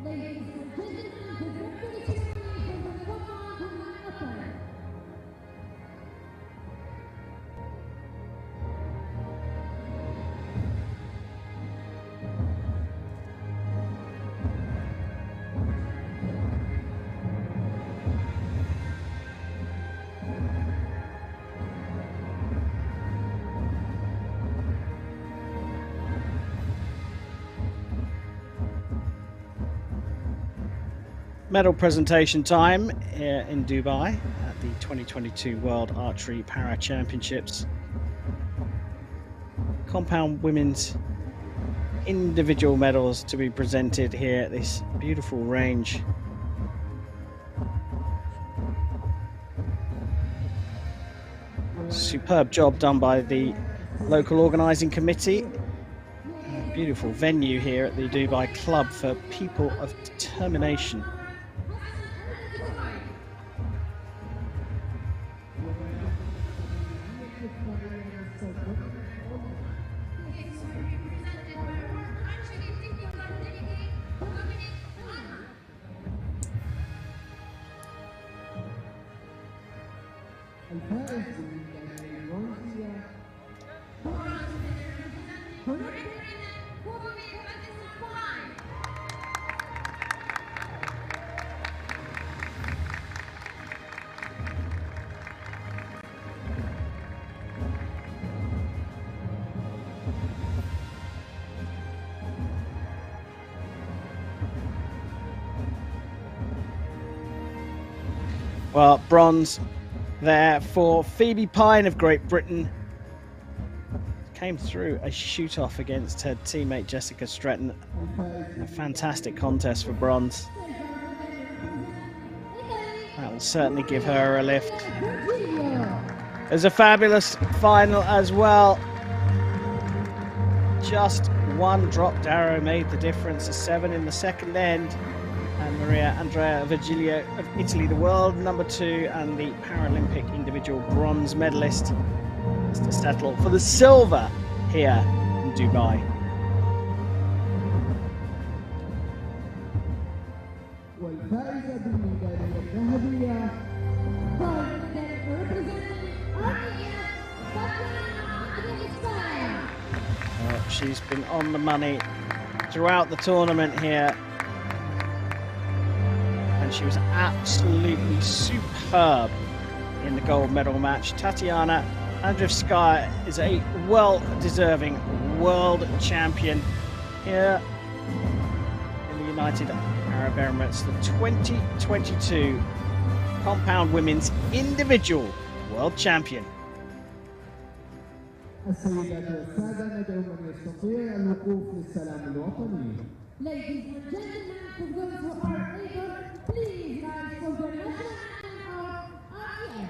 Ladies and gentlemen, the referee from the compound women upper. Medal presentation time here in Dubai at the 2022 World Archery Para Championships. Compound women's individual medals to be presented here at this beautiful range. Superb job done by the local organising committee. Beautiful venue here at the Dubai Club for people of determination. Well, bronze there for Phoebe Pine of Great Britain. Came through a shoot-off against her teammate Jessica Stretton. A fantastic contest for bronze. That will certainly give her a lift. There's a fabulous final as well. Just one dropped arrow made the difference. A 7 in the second end. And Maria Andrea Virgilio of Italy, the world number 2 and the Paralympic individual bronze medalist, to settle for the silver here in Dubai. She's been on the money throughout the tournament here. And she was absolutely superb in the gold medal match. Tatiana Anderskaya is a well-deserving world champion here in the United Arab Emirates, the 2022 compound women's individual world champion. Ladies and gentlemen, for those who are able, please rise for the national anthem of Archery.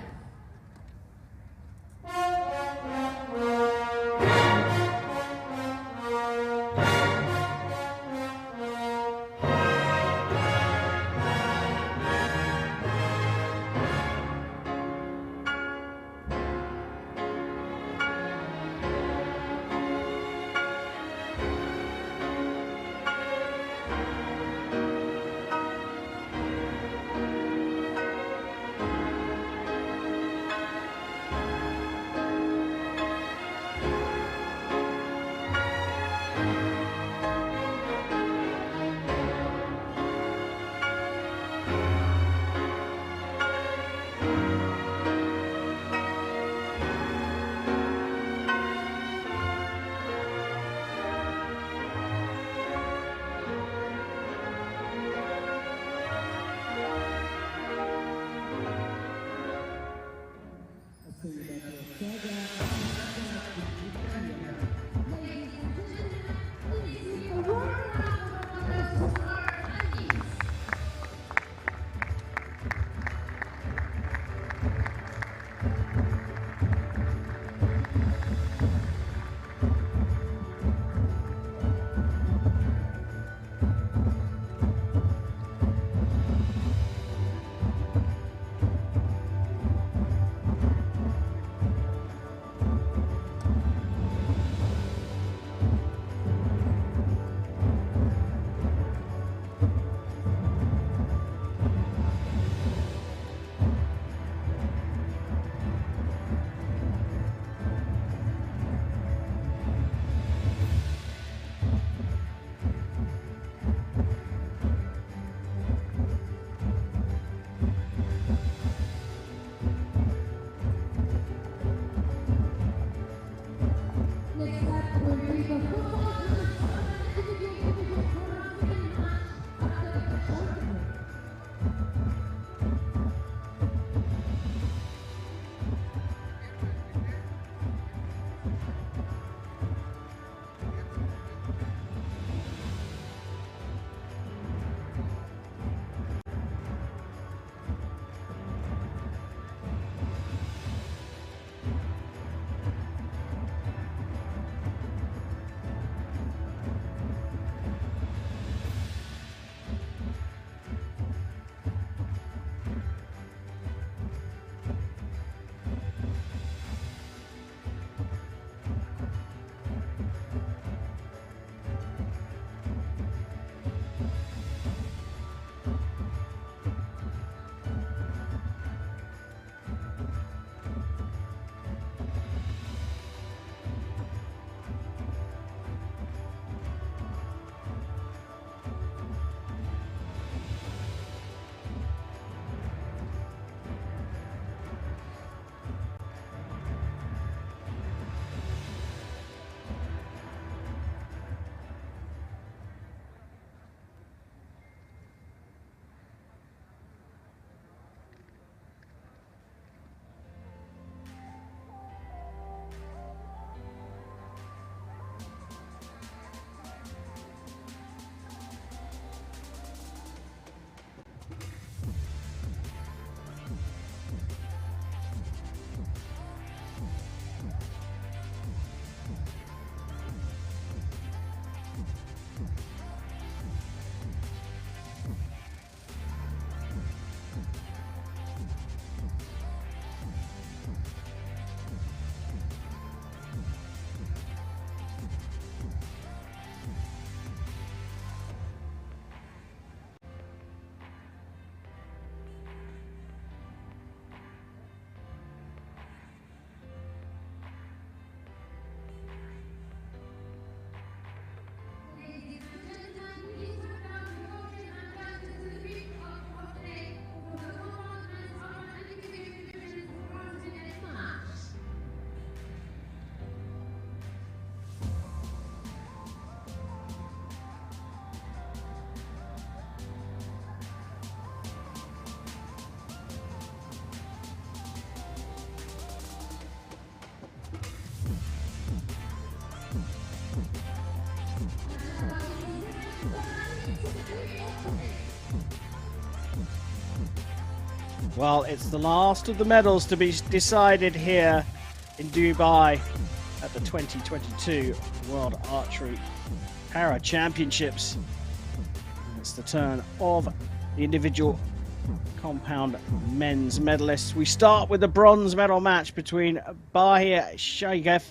Well, it's the last of the medals to be decided here in Dubai at the 2022 World Archery Para Championships. It's the turn of the individual compound men's medalists. We start with the bronze medal match between Bahir Shagev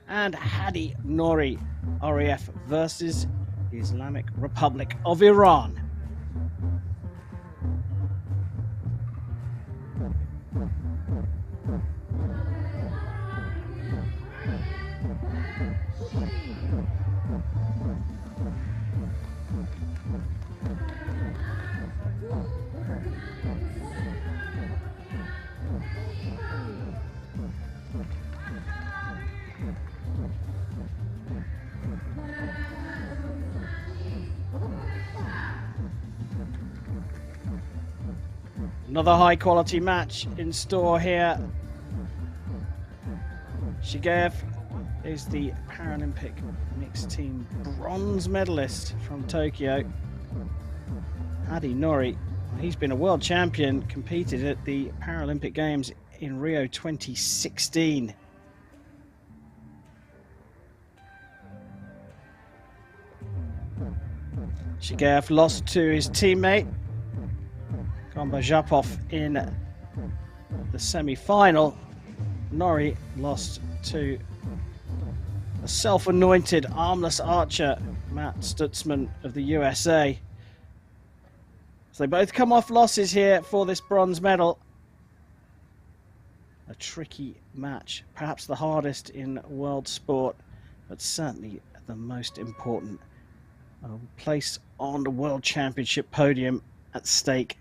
and Hadi Nouri, RAF versus the Islamic Republic of Iran. Another high quality match in store here. Shigev is the Paralympic mixed team bronze medalist from Tokyo. Hadi Nouri, he's been a world champion, competed at the Paralympic Games in Rio 2016. Shigev lost to his teammate Gombajapov in the semi-final. Nouri lost to a self-anointed armless archer, Matt Stutzman of the USA. So they both come off losses here for this bronze medal. A tricky match, perhaps the hardest in world sport, but certainly the most important. A place on the World Championship podium at stake.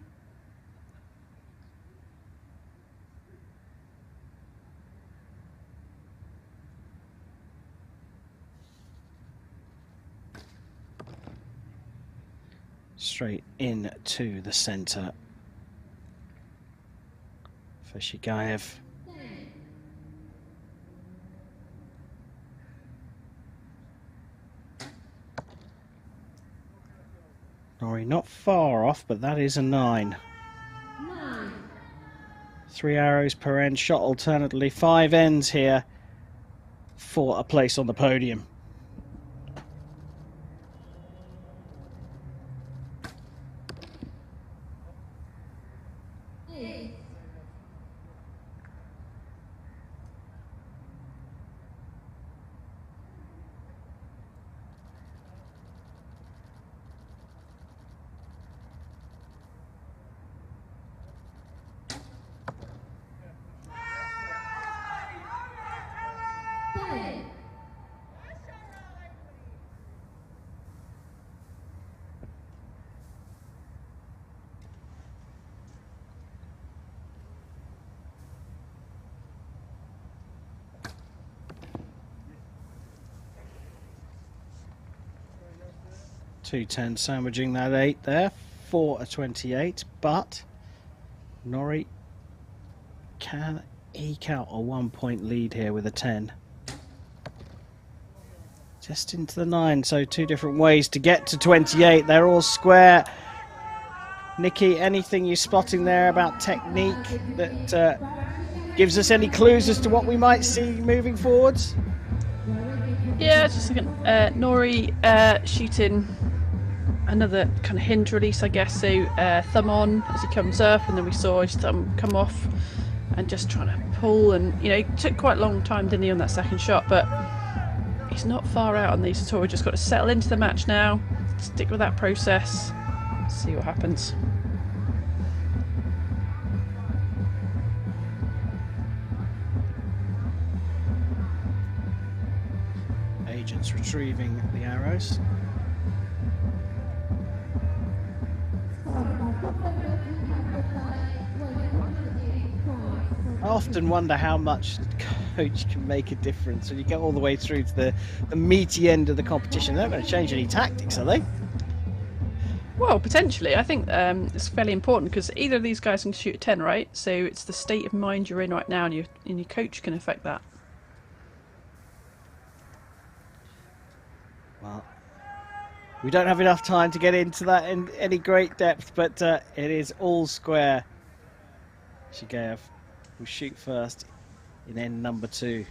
Straight into the center for Shigaev. Nouri not far off, but that is a 9. 3 arrows per end, shot alternately, 5 ends here for a place on the podium. .210 sandwiching that 8 there for a 28, but Nouri can eke out a 1-point lead here with a 10. Just into the 9, so 2 different ways to get to 28. They're all square. Nikki, anything you're spotting there about technique that gives us any clues as to what we might see moving forwards? Yeah, just looking at Nouri shooting another kind of hinge release, I guess. So thumb on as he comes up, and then we saw his thumb come off and just trying to pull. And you know, it took quite a long time, didn't he, on that second shot? But he's not far out on these at all. We've just got to settle into the match now, stick with that process, see what happens. Agents retrieving the arrows. I often wonder how much the coach can make a difference when you get all the way through to the meaty end of the competition. They're not going to change any tactics, are they? Well, potentially. I think it's fairly important because either of these guys can shoot a 10, right? So it's the state of mind you're in right now, and your coach can affect that. Well, we don't have enough time to get into that in any great depth, but it is all square Shigeev will shoot first in end number 2.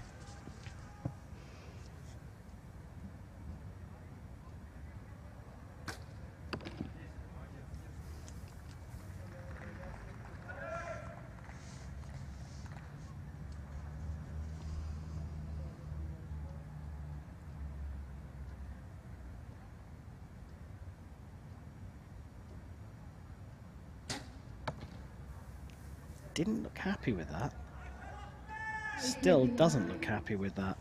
Didn't look happy with that. Still doesn't look happy with that.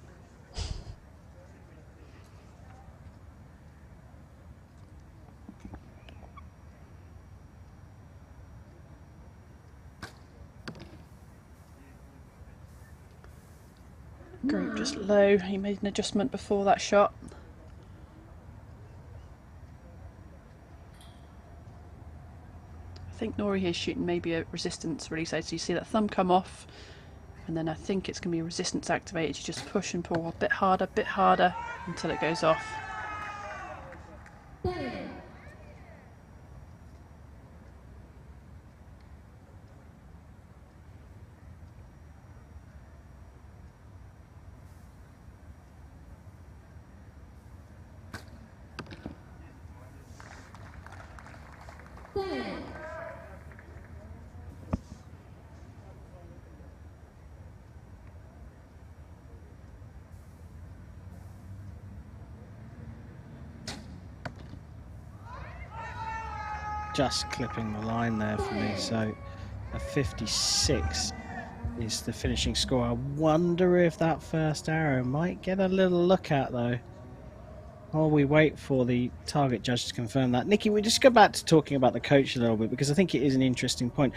Group just low. He made an adjustment before that shot. I think Nori here is shooting maybe a resistance release. So you see that thumb come off, and then I think it's going to be a resistance activated. You just push and pull a bit harder until it goes off. Just clipping the line there for me, so a 56 is the finishing score. I wonder if that first arrow might get a little look at, though, while we wait for the target judge to confirm that. Nikki, we just go back to talking about the coach a little bit, because I think it is an interesting point.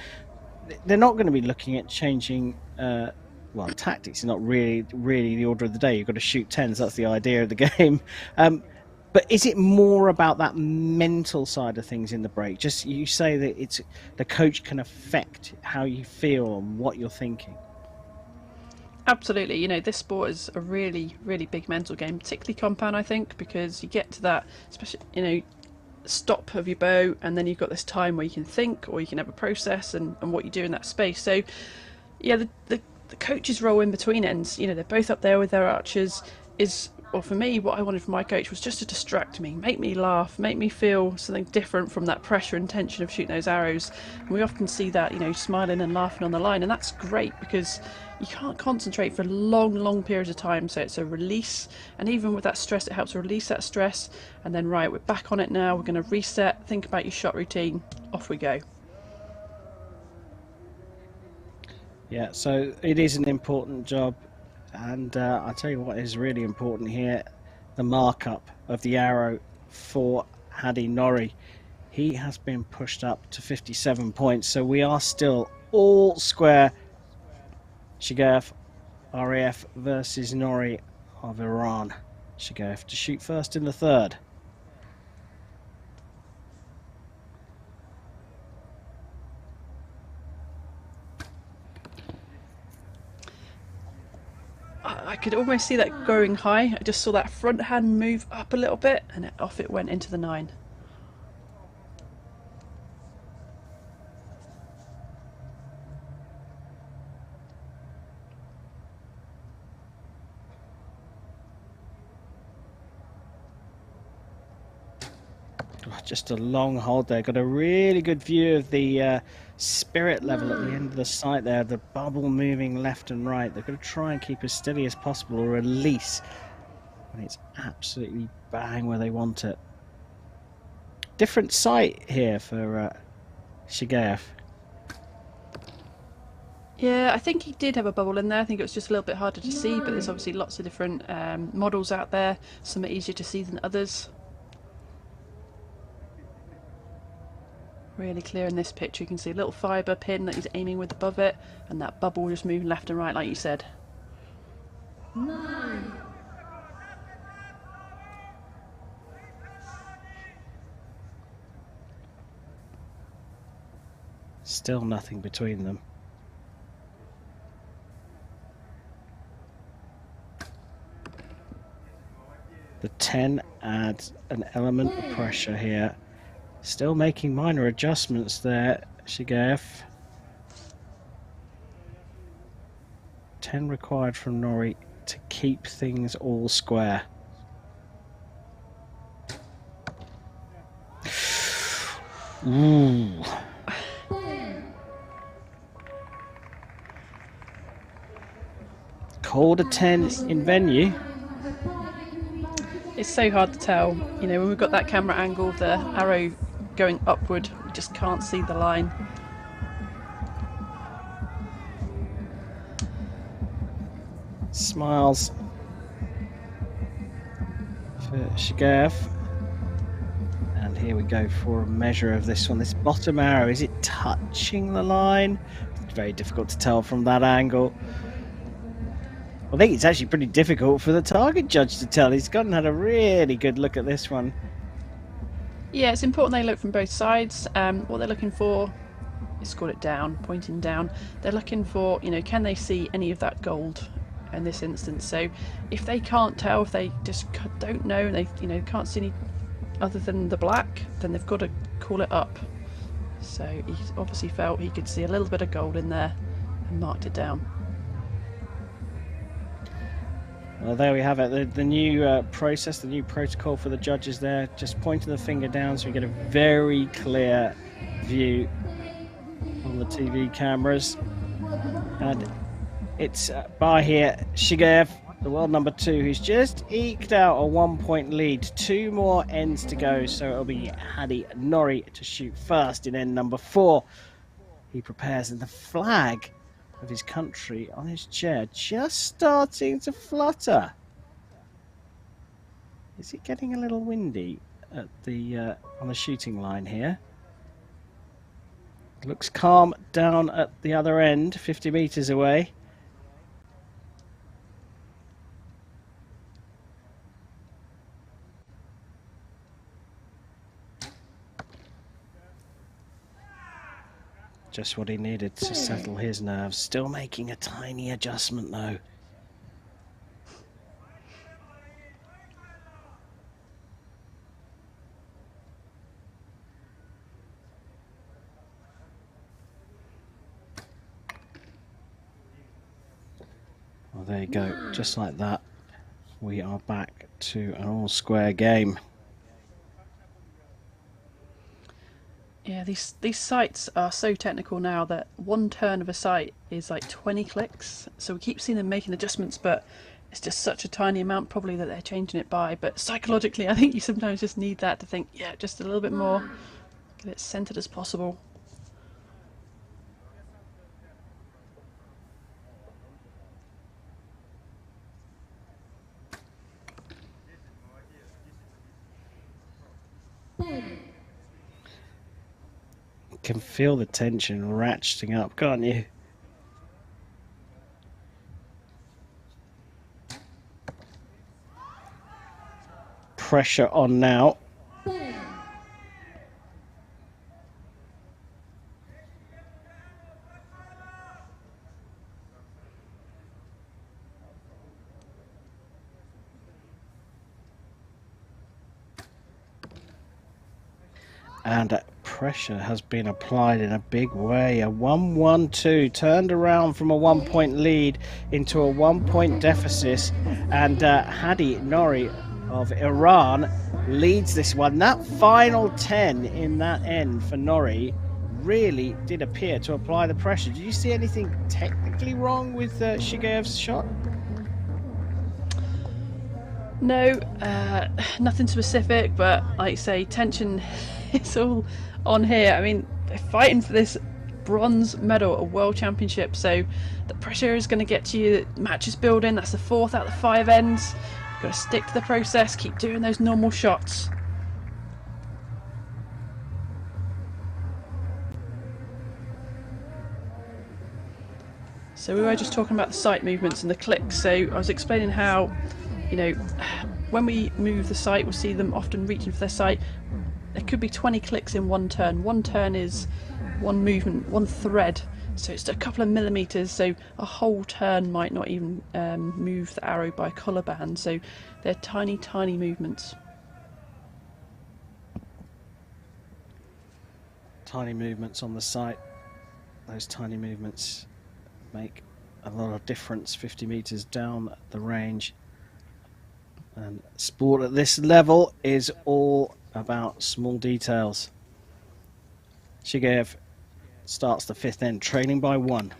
They're not going to be looking at changing well, tactics is not really the order of the day. You've got to shoot 10s, that's the idea of the game. But is it more about that mental side of things in the break? Just, you say that it's the coach can affect how you feel and what you're thinking. Absolutely. You know, this sport is a really, really big mental game, particularly compound, I think, because you get to that, especially, you know, stop of your bow, and then you've got this time where you can think, or you can have a process and what you do in that space. So, yeah, the coach's role in between ends, you know, they're both up there with their archers, is, well, for me, what I wanted from my coach was just to distract me, make me laugh, make me feel something different from that pressure and tension of shooting those arrows. And we often see that, you know, smiling and laughing on the line, and that's great because you can't concentrate for long periods of time. So it's a release, and even with that stress, it helps release that stress. And then, right, we're back on it now, we're going to reset, think about your shot routine, off we go. Yeah, so it is an important job. And I'll tell you what is really important here, the markup of the arrow for Hadi Nori. He has been pushed up to 57 points, so we are still all square. Shigeev, RAF versus Nori of Iran. Shigeev to shoot first in the third. I could almost see that going high. I just saw that front hand move up a little bit, and off it went into the 9. Just a long hold there. Got a really good view of the spirit level at the end of the sight there. The bubble moving left and right. They're going to try and keep as steady as possible, or release when it's absolutely bang where they want it. Different sight here for Shigeev. Yeah, I think he did have a bubble in there. I think it was just a little bit harder to see, but there's obviously lots of different models out there. Some are easier to see than others. Really clear in this picture. You can see a little fibre pin that he's aiming with above it, and that bubble just moving left and right, like you said. 9. Still nothing between them. The 10 adds an element of pressure here. Still making minor adjustments there, Shigeev. 10 required from Norrie to keep things all square. Ooh. Called a 10 in venue. It's so hard to tell. You know, when we've got that camera angle, the arrow going upward, we just can't see the line. Smiles for Shigev. And here we go for a measure of this one. This bottom arrow, is it touching the line? It's very difficult to tell from that angle. I think it's actually pretty difficult for the target judge to tell. He's gone and had a really good look at this one. Yeah, it's important they look from both sides. What they're looking for is call it down, pointing down. They're looking for, you know, can they see any of that gold in this instance? So if they can't tell, if they just don't know, and they, you know, can't see any other than the black, then they've got to call it up. So he obviously felt he could see a little bit of gold in there and marked it down. Well, there we have it. The new process, the new protocol for the judges there, just pointing the finger down so we get a very clear view on the TV cameras. And it's by here, Shigev, the world number 2, who's just eked out a 1-point lead. 2 more ends to go, so it'll be Hadi Norrie to shoot first in end number 4. He prepares, and the flag of his country on his chair just starting to flutter. Is it getting a little windy at the on the shooting line here? Looks calm down at the other end, 50 meters away. Just what he needed to settle his nerves. Still making a tiny adjustment though. Well, there you go. Just like that, we are back to an all-square game. Yeah, these sites are so technical now that one turn of a site is like 20 clicks. So we keep seeing them making adjustments, but it's just such a tiny amount probably that they're changing it by. But psychologically, I think you sometimes just need that to think, yeah, just a little bit more, get it centered as possible. Can feel the tension ratcheting up, can't you? Pressure on now. And pressure has been applied in a big way. A 1-1-2 turned around from a 1-point lead into a 1-point deficit. And Hadi Norrie of Iran leads this one. That final 10 in that end for Norrie really did appear to apply the pressure. Did you see anything technically wrong with Shigev's shot? No, nothing specific, but like you say, tension is all on here. I mean, they're fighting for this bronze medal at World Championship, so the pressure is going to get to you. The match is building. That's the 4th out of the 5 ends. You've got to stick to the process, keep doing those normal shots. So we were just talking about the sight movements and the clicks. So I was explaining how, you know, when we move the sight, we'll see them often reaching for their sight. There could be 20 clicks in one turn. One turn is one movement, one thread. So it's a couple of millimeters. So a whole turn might not even move the arrow by a colour band. So they're tiny, tiny movements. Tiny movements on the sight. Those tiny movements make a lot of difference 50 meters down the range. And sport at this level is all about small details. Shigeev starts the fifth end, trailing by 1.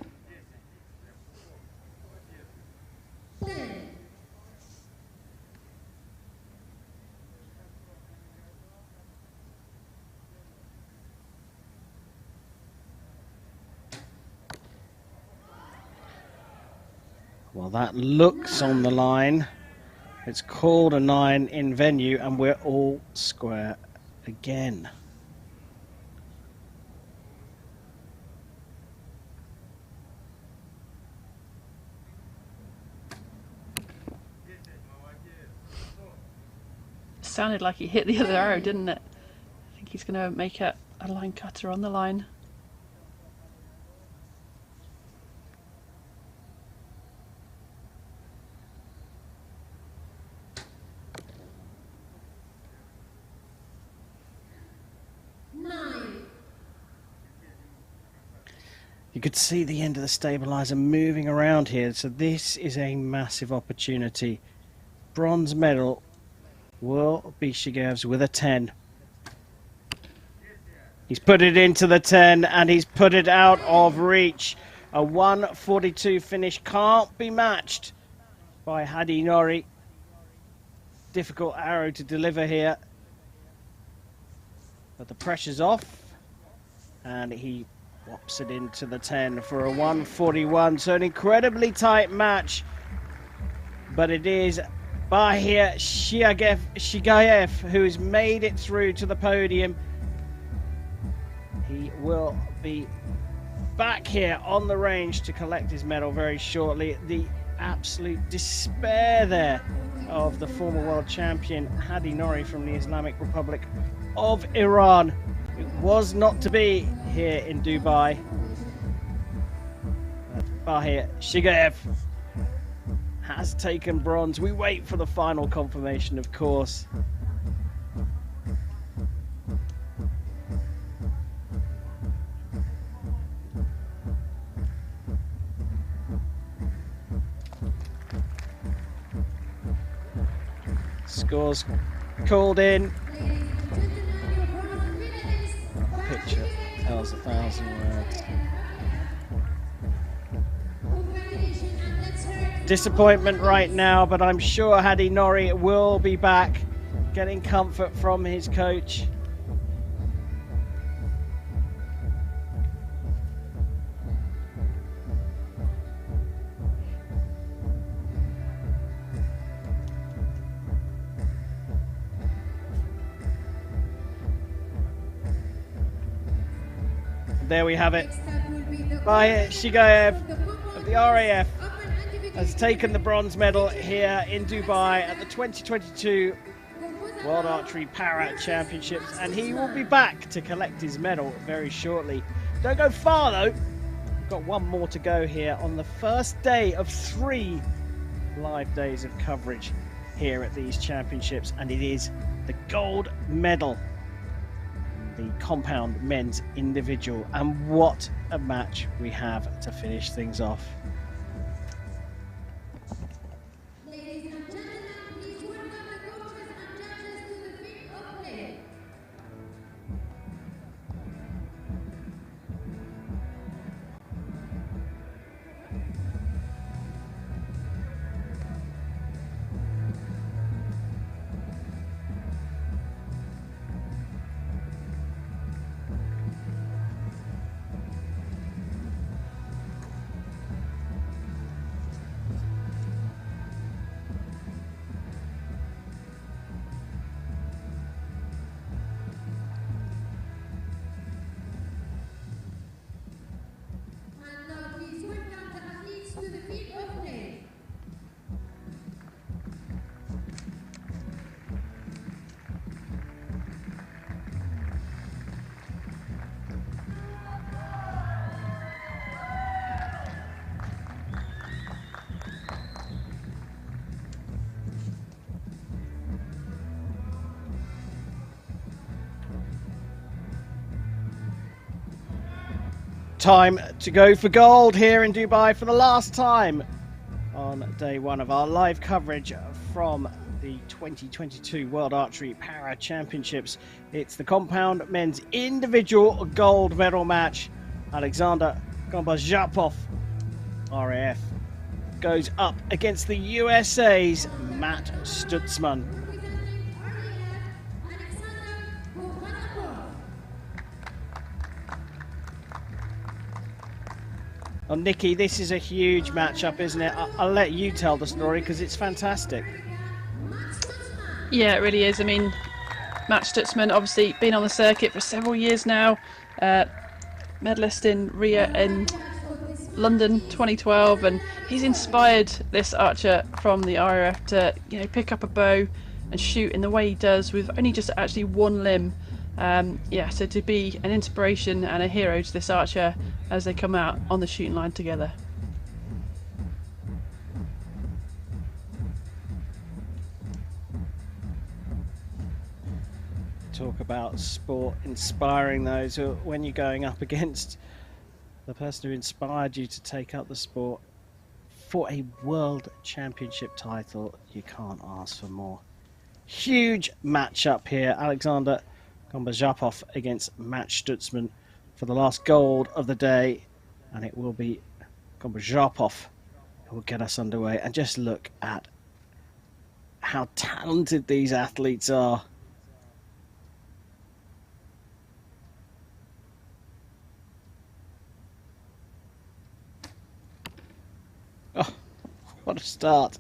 Well, that looks on the line. It's called a 9 in venue, and we're all square again. Sounded like he hit the other arrow, didn't it? I think he's going to make a line cutter on the line. You could see the end of the stabilizer moving around here, so this is a massive opportunity. Bronze medal will be Shigeev's with a 10. He's put it into the 10 and he's put it out of reach. A 1:42 finish can't be matched by Hadi Nori. Difficult arrow to deliver here, but the pressure's off and he whops it into the 10 for a 1:41. So an incredibly tight match, but it is Bahir Shigaev who's made it through to the podium. He will be back here on the range to collect his medal very shortly. The absolute despair there of the former world champion Hadi Nori from the Islamic Republic of Iran. It was not to be here in Dubai. Bahir Shigaev has taken bronze. We wait for the final confirmation, of course. Scores called in. Picture tells 1,000 words. Disappointment right now, but I'm sure Hadi Nori will be back, getting comfort from his coach. There we have it. Bahir Shigaev of the RAF has taken the bronze medal here in Dubai at the 2022 World Archery Para Championships, and he will be back to collect his medal very shortly. Don't go far though. We've got one more to go here on the first day of 3 live days of coverage here at these championships, and it is the gold medal, the compound men's individual, and what a match we have to finish things off. Ladies and gentlemen, please welcome the coaches and judges to the field of play. Time to go for gold here in Dubai for the last time on day one of our live coverage from the 2022 World Archery Para Championships. It's the compound men's individual gold medal match. Alexander Gombazhapov, RAF, goes up against the USA's Matt Stutzman. Oh, Nikki, this is a huge matchup, isn't it? I'll let you tell the story because it's fantastic. Yeah, it really is. I mean, Matt Stutzman, obviously been on the circuit for several years now. Medalist in Rio in London 2012, and he's inspired this archer from the RAF to, you know, pick up a bow and shoot in the way he does with only just actually one limb. Yeah, so to be an inspiration and a hero to this archer as they come out on the shooting line together. Talk about sport inspiring those when you're going up against the person who inspired you to take up the sport for a world championship title. You can't ask for more. Huge matchup here. Alexander Gombazhapov against Matt Stutzman for the last gold of the day, and it will be Gombazhapov who will get us underway. And just look at how talented these athletes are. Oh, what a start.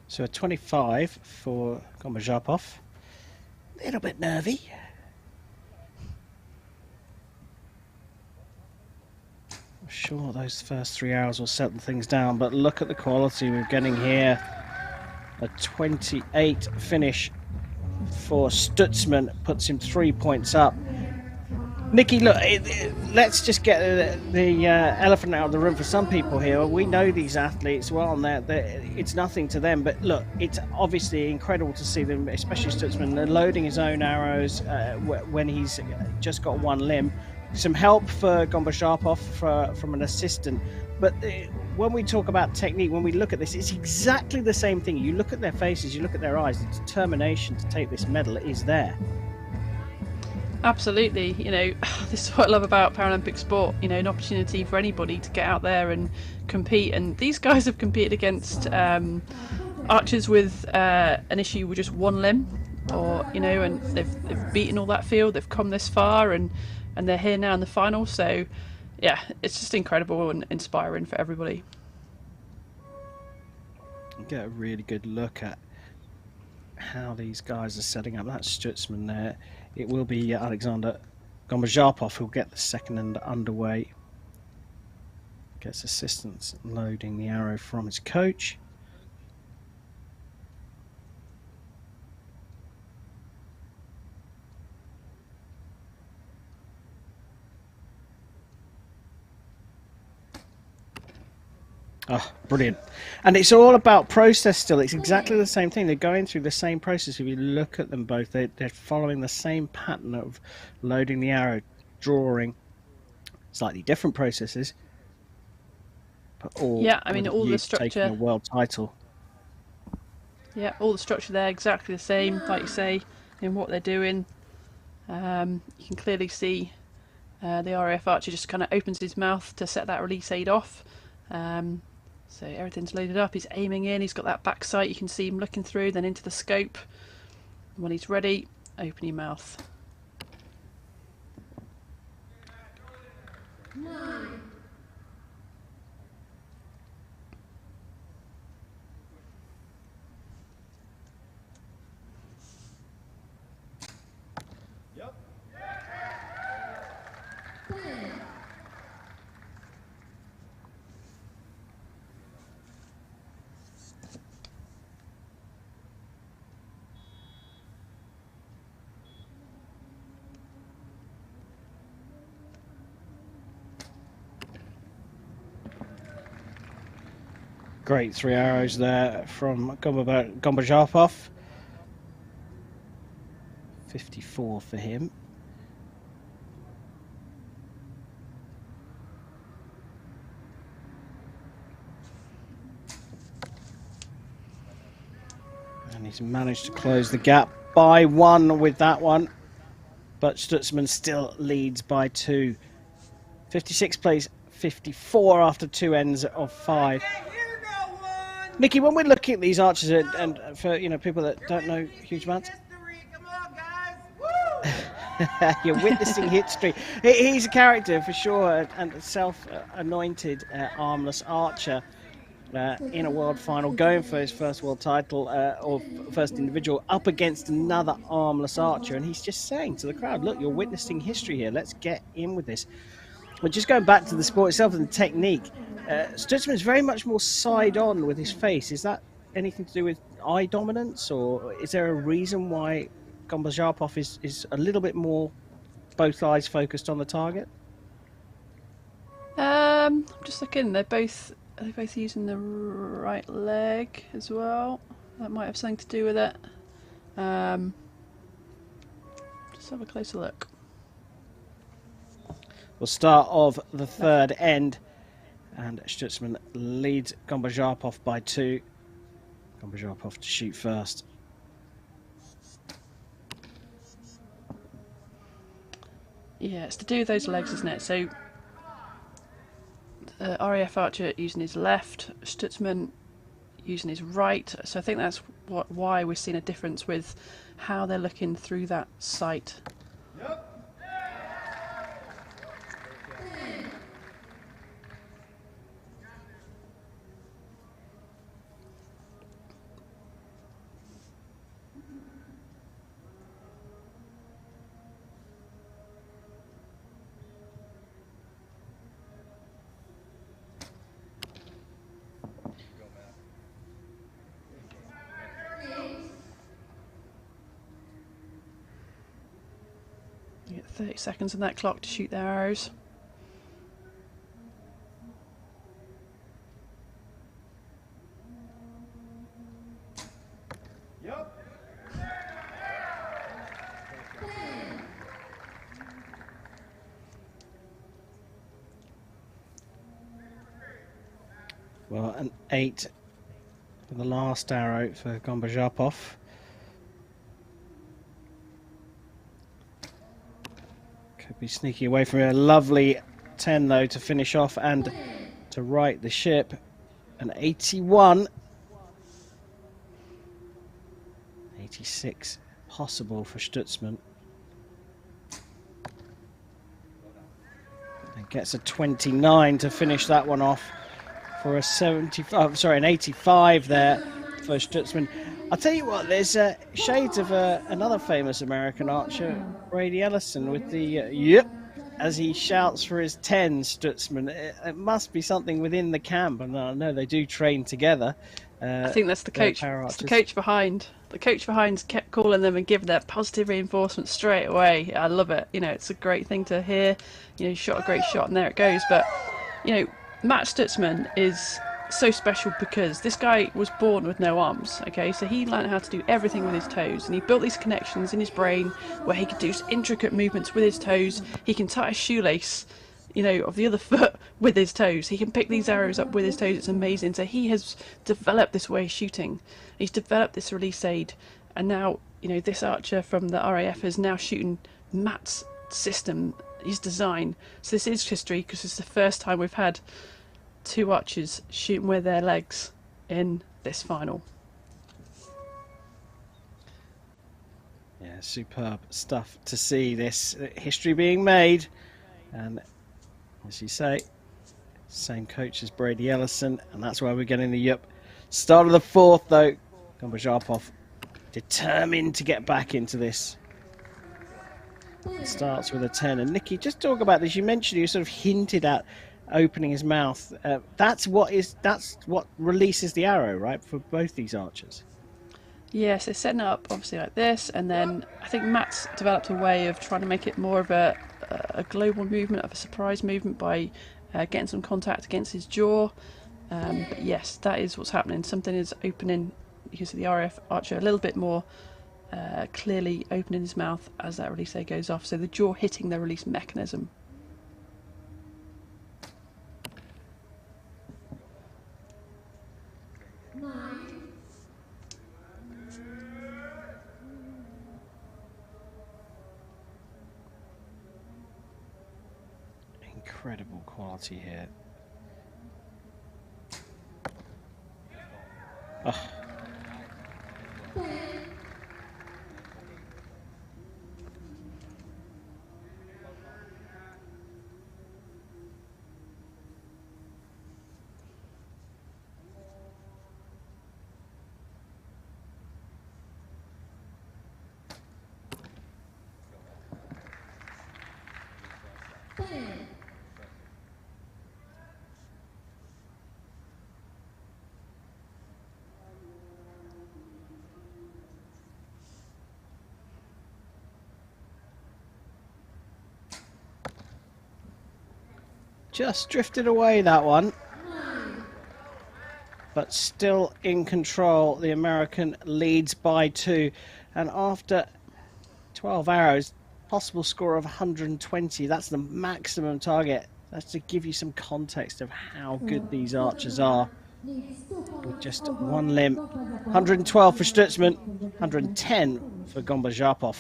So a 25 for Gombazhapov. A little bit nervy. I'm sure those first 3 hours will settle things down, but look at the quality we're getting here. A 28 finish for Stutzman puts him 3 points up. Nikki, look, let's just get the elephant out of the room for some people here. We know these athletes well, and it's nothing to them. But look, it's obviously incredible to see them, especially Stutzman, loading his own arrows when he's just got one limb. Some help for Gombazhapov from an assistant. But when we talk about technique, when we look at this, it's exactly the same thing. You look at their faces, you look at their eyes, the determination to take this medal is there. Absolutely, you know, this is what I love about Paralympic sport, you know, an opportunity for anybody to get out there and compete. And these guys have competed against archers with an issue with just one limb, or, you know, and they've beaten all that field, they've come this far, and they're here now in the final. So, yeah, it's just incredible and inspiring for everybody. Get a really good look at how these guys are setting up. That Stutzman there. It will be Alexander Gombazhapov who'll get the second and underway. Gets assistance loading the arrow from his coach. Oh, brilliant. And it's all about process still. It's exactly the same thing. They're going through the same process. If you look at them both, they're following the same pattern of loading the arrow, drawing, slightly different processes, but all Yeah, I mean, with a all view the to taking structure. a world title. Yeah, all the structure there exactly the same, like you say, in what they're doing. You can clearly see the RAF archer just kind of opens his mouth to set that release aid off. So everything's loaded up. He's aiming in. He's got that back sight. You can see him looking through, then into the scope. When he's ready, open your mouth. 9. Great 3 arrows there from Gombazharpov. 54 for him. And he's managed to close the gap by 1 with that one. But Stutzman still leads by 2. 56 plays 54 after 2 ends of 5. Nikki, when we're looking at these archers, and for people that don't know huge amounts, you're witnessing history. He's a character for sure, and a self-anointed armless archer in a world final, going for his first world title or first individual up against another armless archer, and he's just saying to the crowd, "Look, you're witnessing history here. Let's get in with this." But just going back to the sport itself and the technique, Stutzman's very much more side-on with his face. Is that anything to do with eye dominance, or is there a reason why Gombazharpov is a little bit more both eyes focused on the target? I'm just looking. They're both using the right leg as well. That might have something to do with it. Just have a closer look. Well, start of the third end, and Stutzman leads Gombazharpov by 2. Gombazharpov to shoot first. Yeah, it's to do with those legs, isn't it? So, RAF archer using his left, Stutzman using his right. So I think that's why we're seeing a difference with how they're looking through that sight. Yep. You get 30 seconds on that clock to shoot their arrows. Yep. Well, an 8 for the last arrow for Gombazharpov. Could be sneaking away from a lovely 10 though to finish off and to right the ship. An 81. 86 possible for Stutzman. And gets a 29 to finish that one off for a 75. Sorry, an 85 there for Stutzman. I'll tell you what, there's shades of another famous American archer, Brady Ellison, with the yep, as he shouts for his 10, Stutzman. It must be something within the camp, and I know they do train together. I think that's the coach. It's the coach behind. The coach behind's kept calling them and giving that positive reinforcement straight away. I love it. You know, it's a great thing to hear. You know, you shot a great shot and there it goes. But, you know, Matt Stutzman is so special because this guy was born with no arms, okay? So he learned how to do everything with his toes, and he built these connections in his brain where he could do intricate movements with his toes. He can tie a shoelace, of the other foot with his toes. He can pick these arrows up with his toes. It's amazing. So he has developed this way of shooting. He's developed this release aid, and now this archer from the RAF is now shooting Matt's system, his design. So this is history, because it's the first time we've had two archers shooting with their legs in this final. Yeah, superb stuff to see this history being made. And as you say, same coach as Brady Ellison, and that's why we're getting the start of the fourth, though. Gombazhapov determined to get back into this. It starts with a 10. And Nikki, just talk about this. You mentioned, you sort of hinted at opening his mouth. That's what releases the arrow, right, for both these archers. Yeah, so setting it up obviously like this, and then I think Matt's developed a way of trying to make it more of a global movement, of a surprise movement, by getting some contact against his jaw. But yes, that is what's happening. Something is opening. You can see the RF archer a little bit more clearly opening his mouth as that release aid goes off. So the jaw hitting the release mechanism. Incredible quality here. Oh. Just drifted away, that one. But still in control. The American leads by 2. And after 12 arrows, possible score of 120. That's the maximum target. That's to give you some context of how good these archers are. With just one limb. 112 for Stutzman, 110 for Gombazhapov.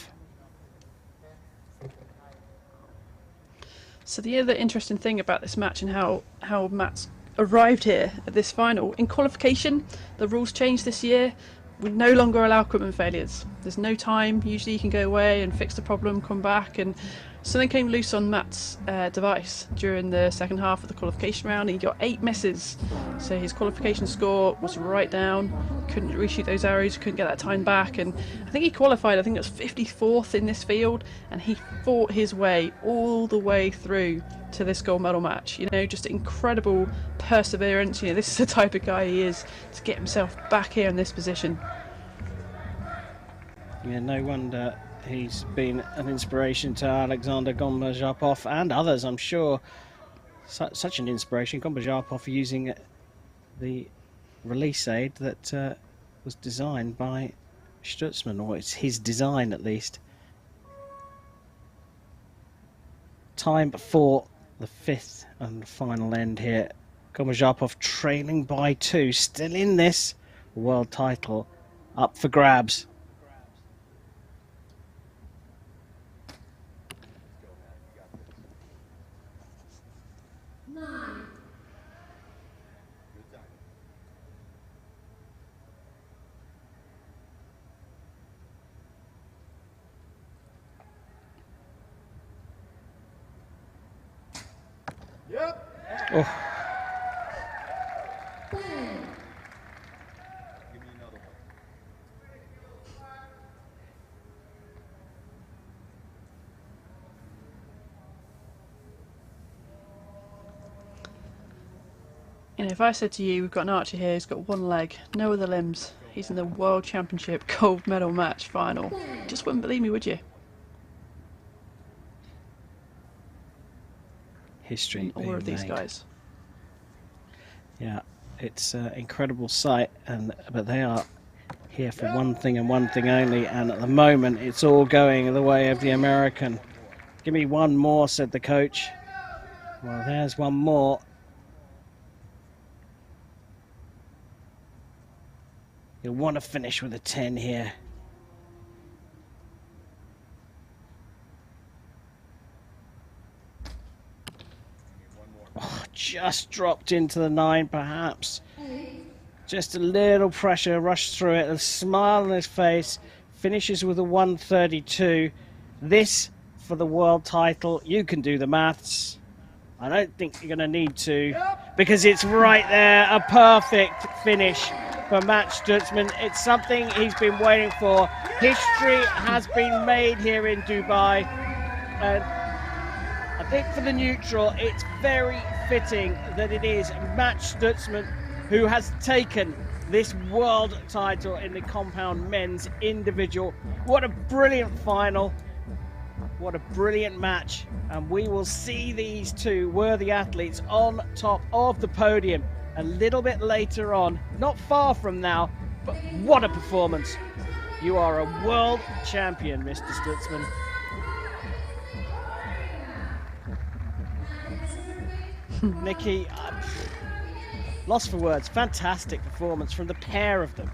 So the other interesting thing about this match and how Matt's arrived here at this final, in qualification, the rules changed this year. We no longer allow equipment failures. There's no time. Usually you can go away and fix the problem, come back, and something came loose on Matt's device during the second half of the qualification round. He got 8 misses, so his qualification score was right down. Couldn't reshoot those arrows, couldn't get that time back, and I think he qualified, I think it was 54th in this field, and he fought his way all the way through to this gold medal match. Just incredible perseverance. This is the type of guy he is, to get himself back here in this position. Yeah, no wonder he's been an inspiration to Alexander Gombazhapov and others, I'm sure. Such an inspiration. Gombazhapov using the release aid that was designed by Stutzman, or it's his design at least. Time for the 5th and final end here. Gombazhapov trailing by 2, still in this world title, up for grabs. Oh. If I said to you, we've got an archer here who's got one leg, no other limbs, he's in the World Championship gold medal match final, you just wouldn't believe me, would you? History. All of these guys. Yeah, it's an incredible sight, but they are here for one thing and one thing only, and at the moment it's all going the way of the American. Give me one more, said the coach. Well, there's one more. You'll want to finish with a 10 here. Oh, just dropped into the 9, perhaps. Just a little pressure, rushed through it, a smile on his face, finishes with a 132. This for the world title. You can do the maths. I don't think you're going to need to, because it's right there, a perfect finish for Max Stutzman. It's something he's been waiting for. History has been made here in Dubai, and I think for the neutral, it's very fitting that it is Max Stutzman who has taken this world title in the compound men's individual. What a brilliant final. What a brilliant match. And we will see these two worthy athletes on top of the podium a little bit later on. Not far from now, but what a performance. You are a world champion, Mr. Stutzman. Nikki, lost for words. Fantastic performance from the pair of them.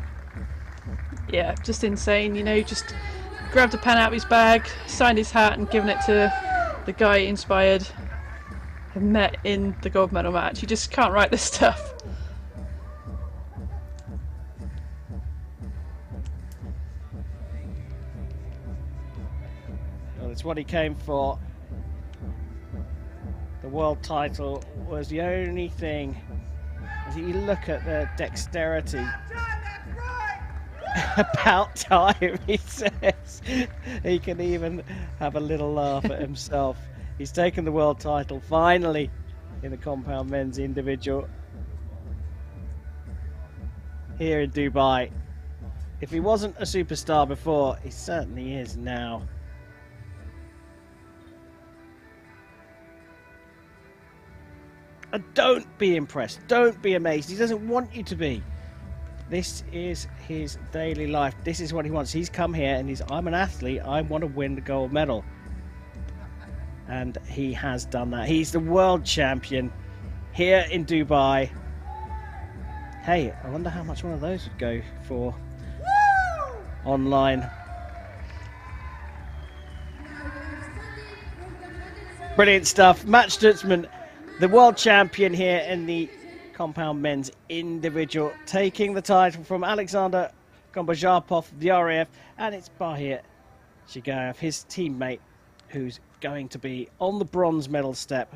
Yeah, just insane. You know, just grabbed a pen out of his bag, signed his hat, and given it to the guy he inspired and met in the gold medal match. You just can't write this stuff. Well, it's what he came for. The world title was the only thing. As you look at the dexterity. About time, he says. He can even have a little laugh at himself. He's taken the world title finally in the compound men's individual here in Dubai. If he wasn't a superstar before, he certainly is now. And don't be impressed. Don't be amazed. He doesn't want you to be. This is his daily life. This is what he wants. He's come here and he's, I'm an athlete. I want to win the gold medal. And he has done that. He's the world champion here in Dubai. Hey, I wonder how much one of those would go for online. Brilliant stuff. Max Stutzman, the world champion here in the compound men's individual, taking the title from Alexander Gombajarpov, the RAF, and it's Bahir Shigayev, his teammate, who's going to be on the bronze medal step.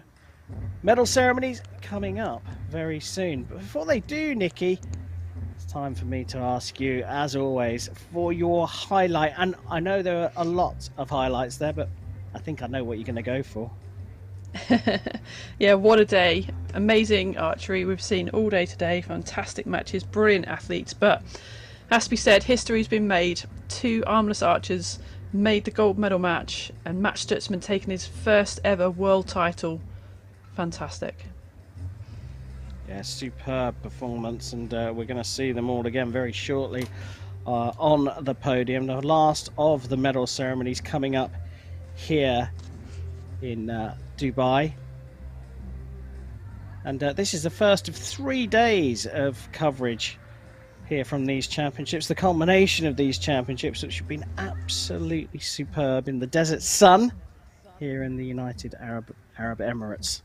Medal ceremonies coming up very soon. But before they do, Nikki, it's time for me to ask you, as always, for your highlight. And I know there are a lot of highlights there, but I think I know what you're going to go for. Yeah, what a day. Amazing archery we've seen all day today. Fantastic matches, brilliant athletes, but has to be said, history's been made. 2 armless archers made the gold medal match, and Max Stutzman taking his first ever world title. Fantastic. Yeah, superb performance, and we're going to see them all again very shortly on the podium. The last of the medal ceremonies coming up here in Dubai, and this is the first of 3 days of coverage here from these championships, the culmination of these championships, which have been absolutely superb in the desert sun here in the United Arab Emirates.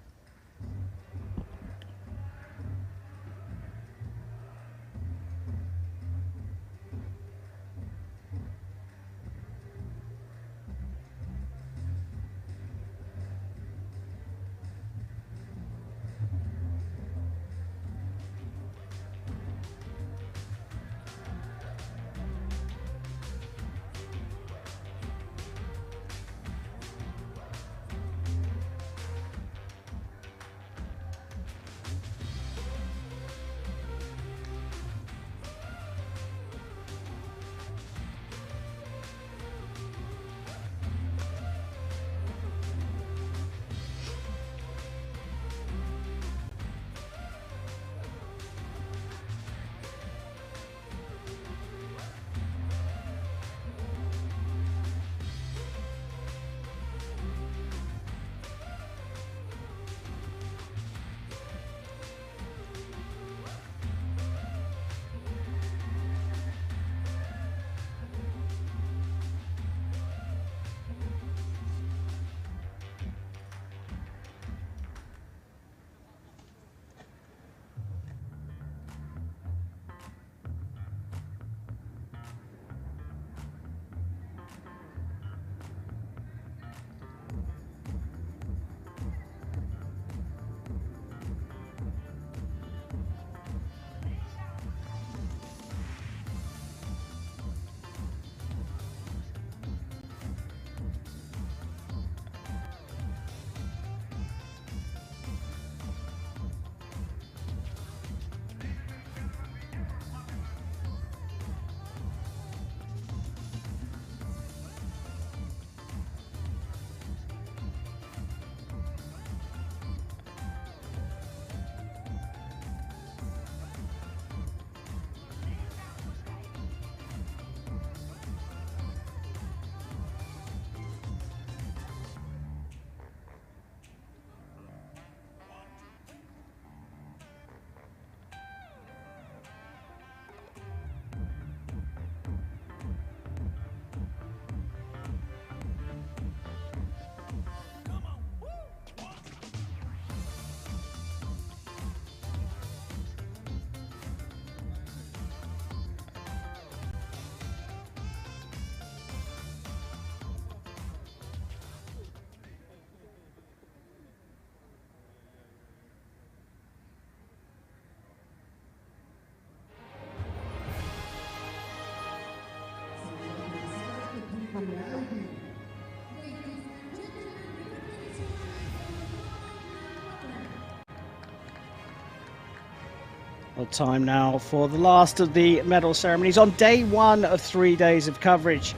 Well, time now for the last of the medal ceremonies on day one of 3 days of coverage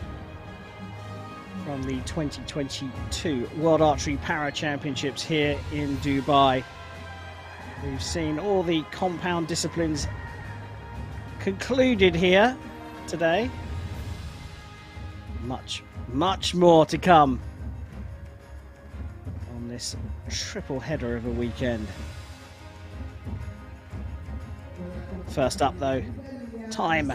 from the 2022 World Archery Para Championships here in Dubai. We've seen all the compound disciplines concluded here today. Much more to come on this triple header of a weekend. First up though, time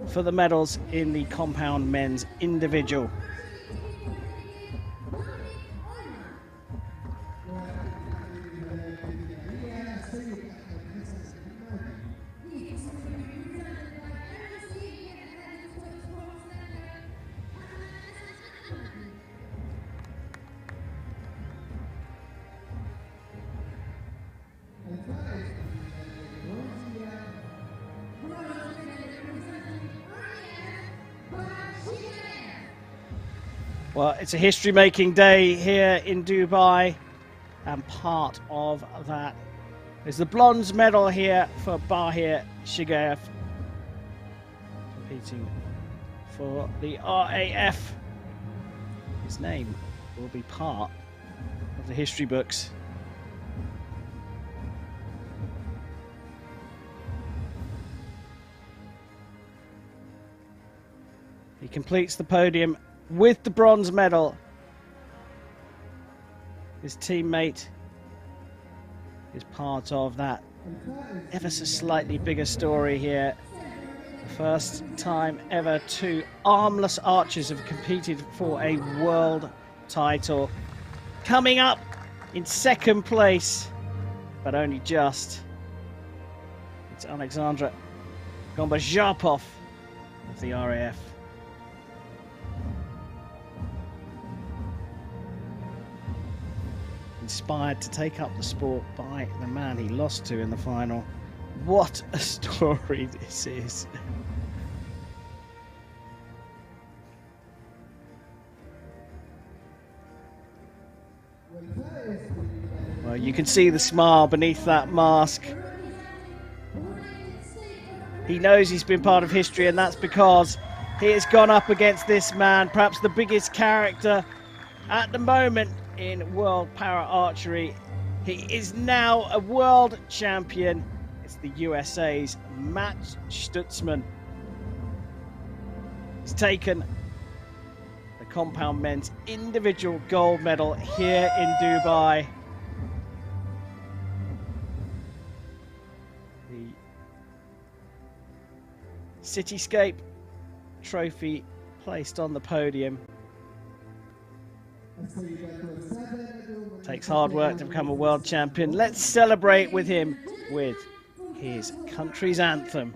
for the medals in the compound men's individual. Well, it's a history-making day here in Dubai, and part of that is the bronze medal here for Bahir Shigayev, competing for the RAF. His name will be part of the history books. He completes the podium with the bronze medal. His teammate is part of that ever so slightly bigger story here. The first time ever two armless archers have competed for a world title. Coming up in second place, but only just, it's Alexandra Gomba-Jarpov of the RAF. Inspired to take up the sport by the man he lost to in the final. What a story this is. Well, you can see the smile beneath that mask. He knows he's been part of history, and that's because he has gone up against this man, perhaps the biggest character at the moment in world para archery. He is now a world champion. It's the USA's Matt Stutzman. He's taken the compound men's individual gold medal here in Dubai. The Cityscape trophy placed on the podium. Takes hard work to become a world champion. Let's celebrate with him with his country's anthem.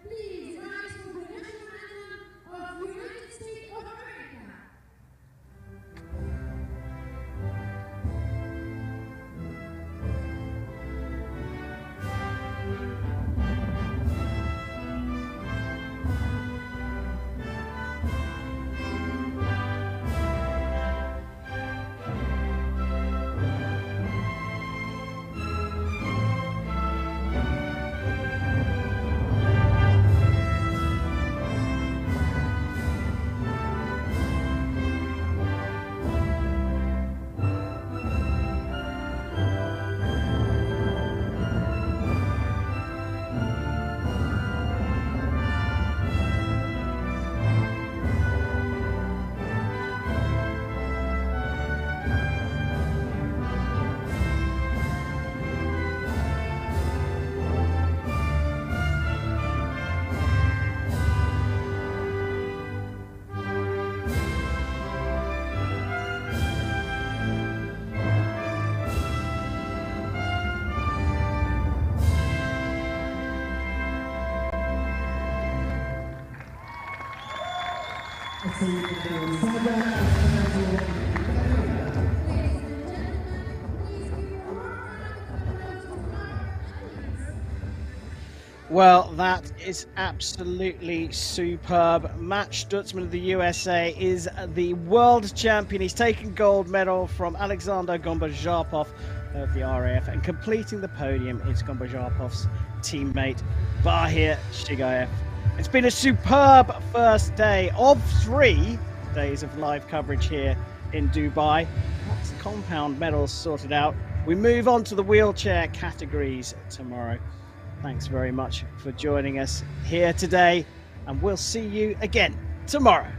Well, that is absolutely superb. Matt Stutzman of the USA is the world champion. He's taken gold medal from Alexander Gomba-Jarpov of the RAF, and completing the podium is Gomba-Jarpov's teammate Bahir Shigaev. It's been a superb first day of 3 days of live coverage here in Dubai. That's the compound medals sorted out. We move on to the wheelchair categories tomorrow. Thanks very much for joining us here today, and we'll see you again tomorrow.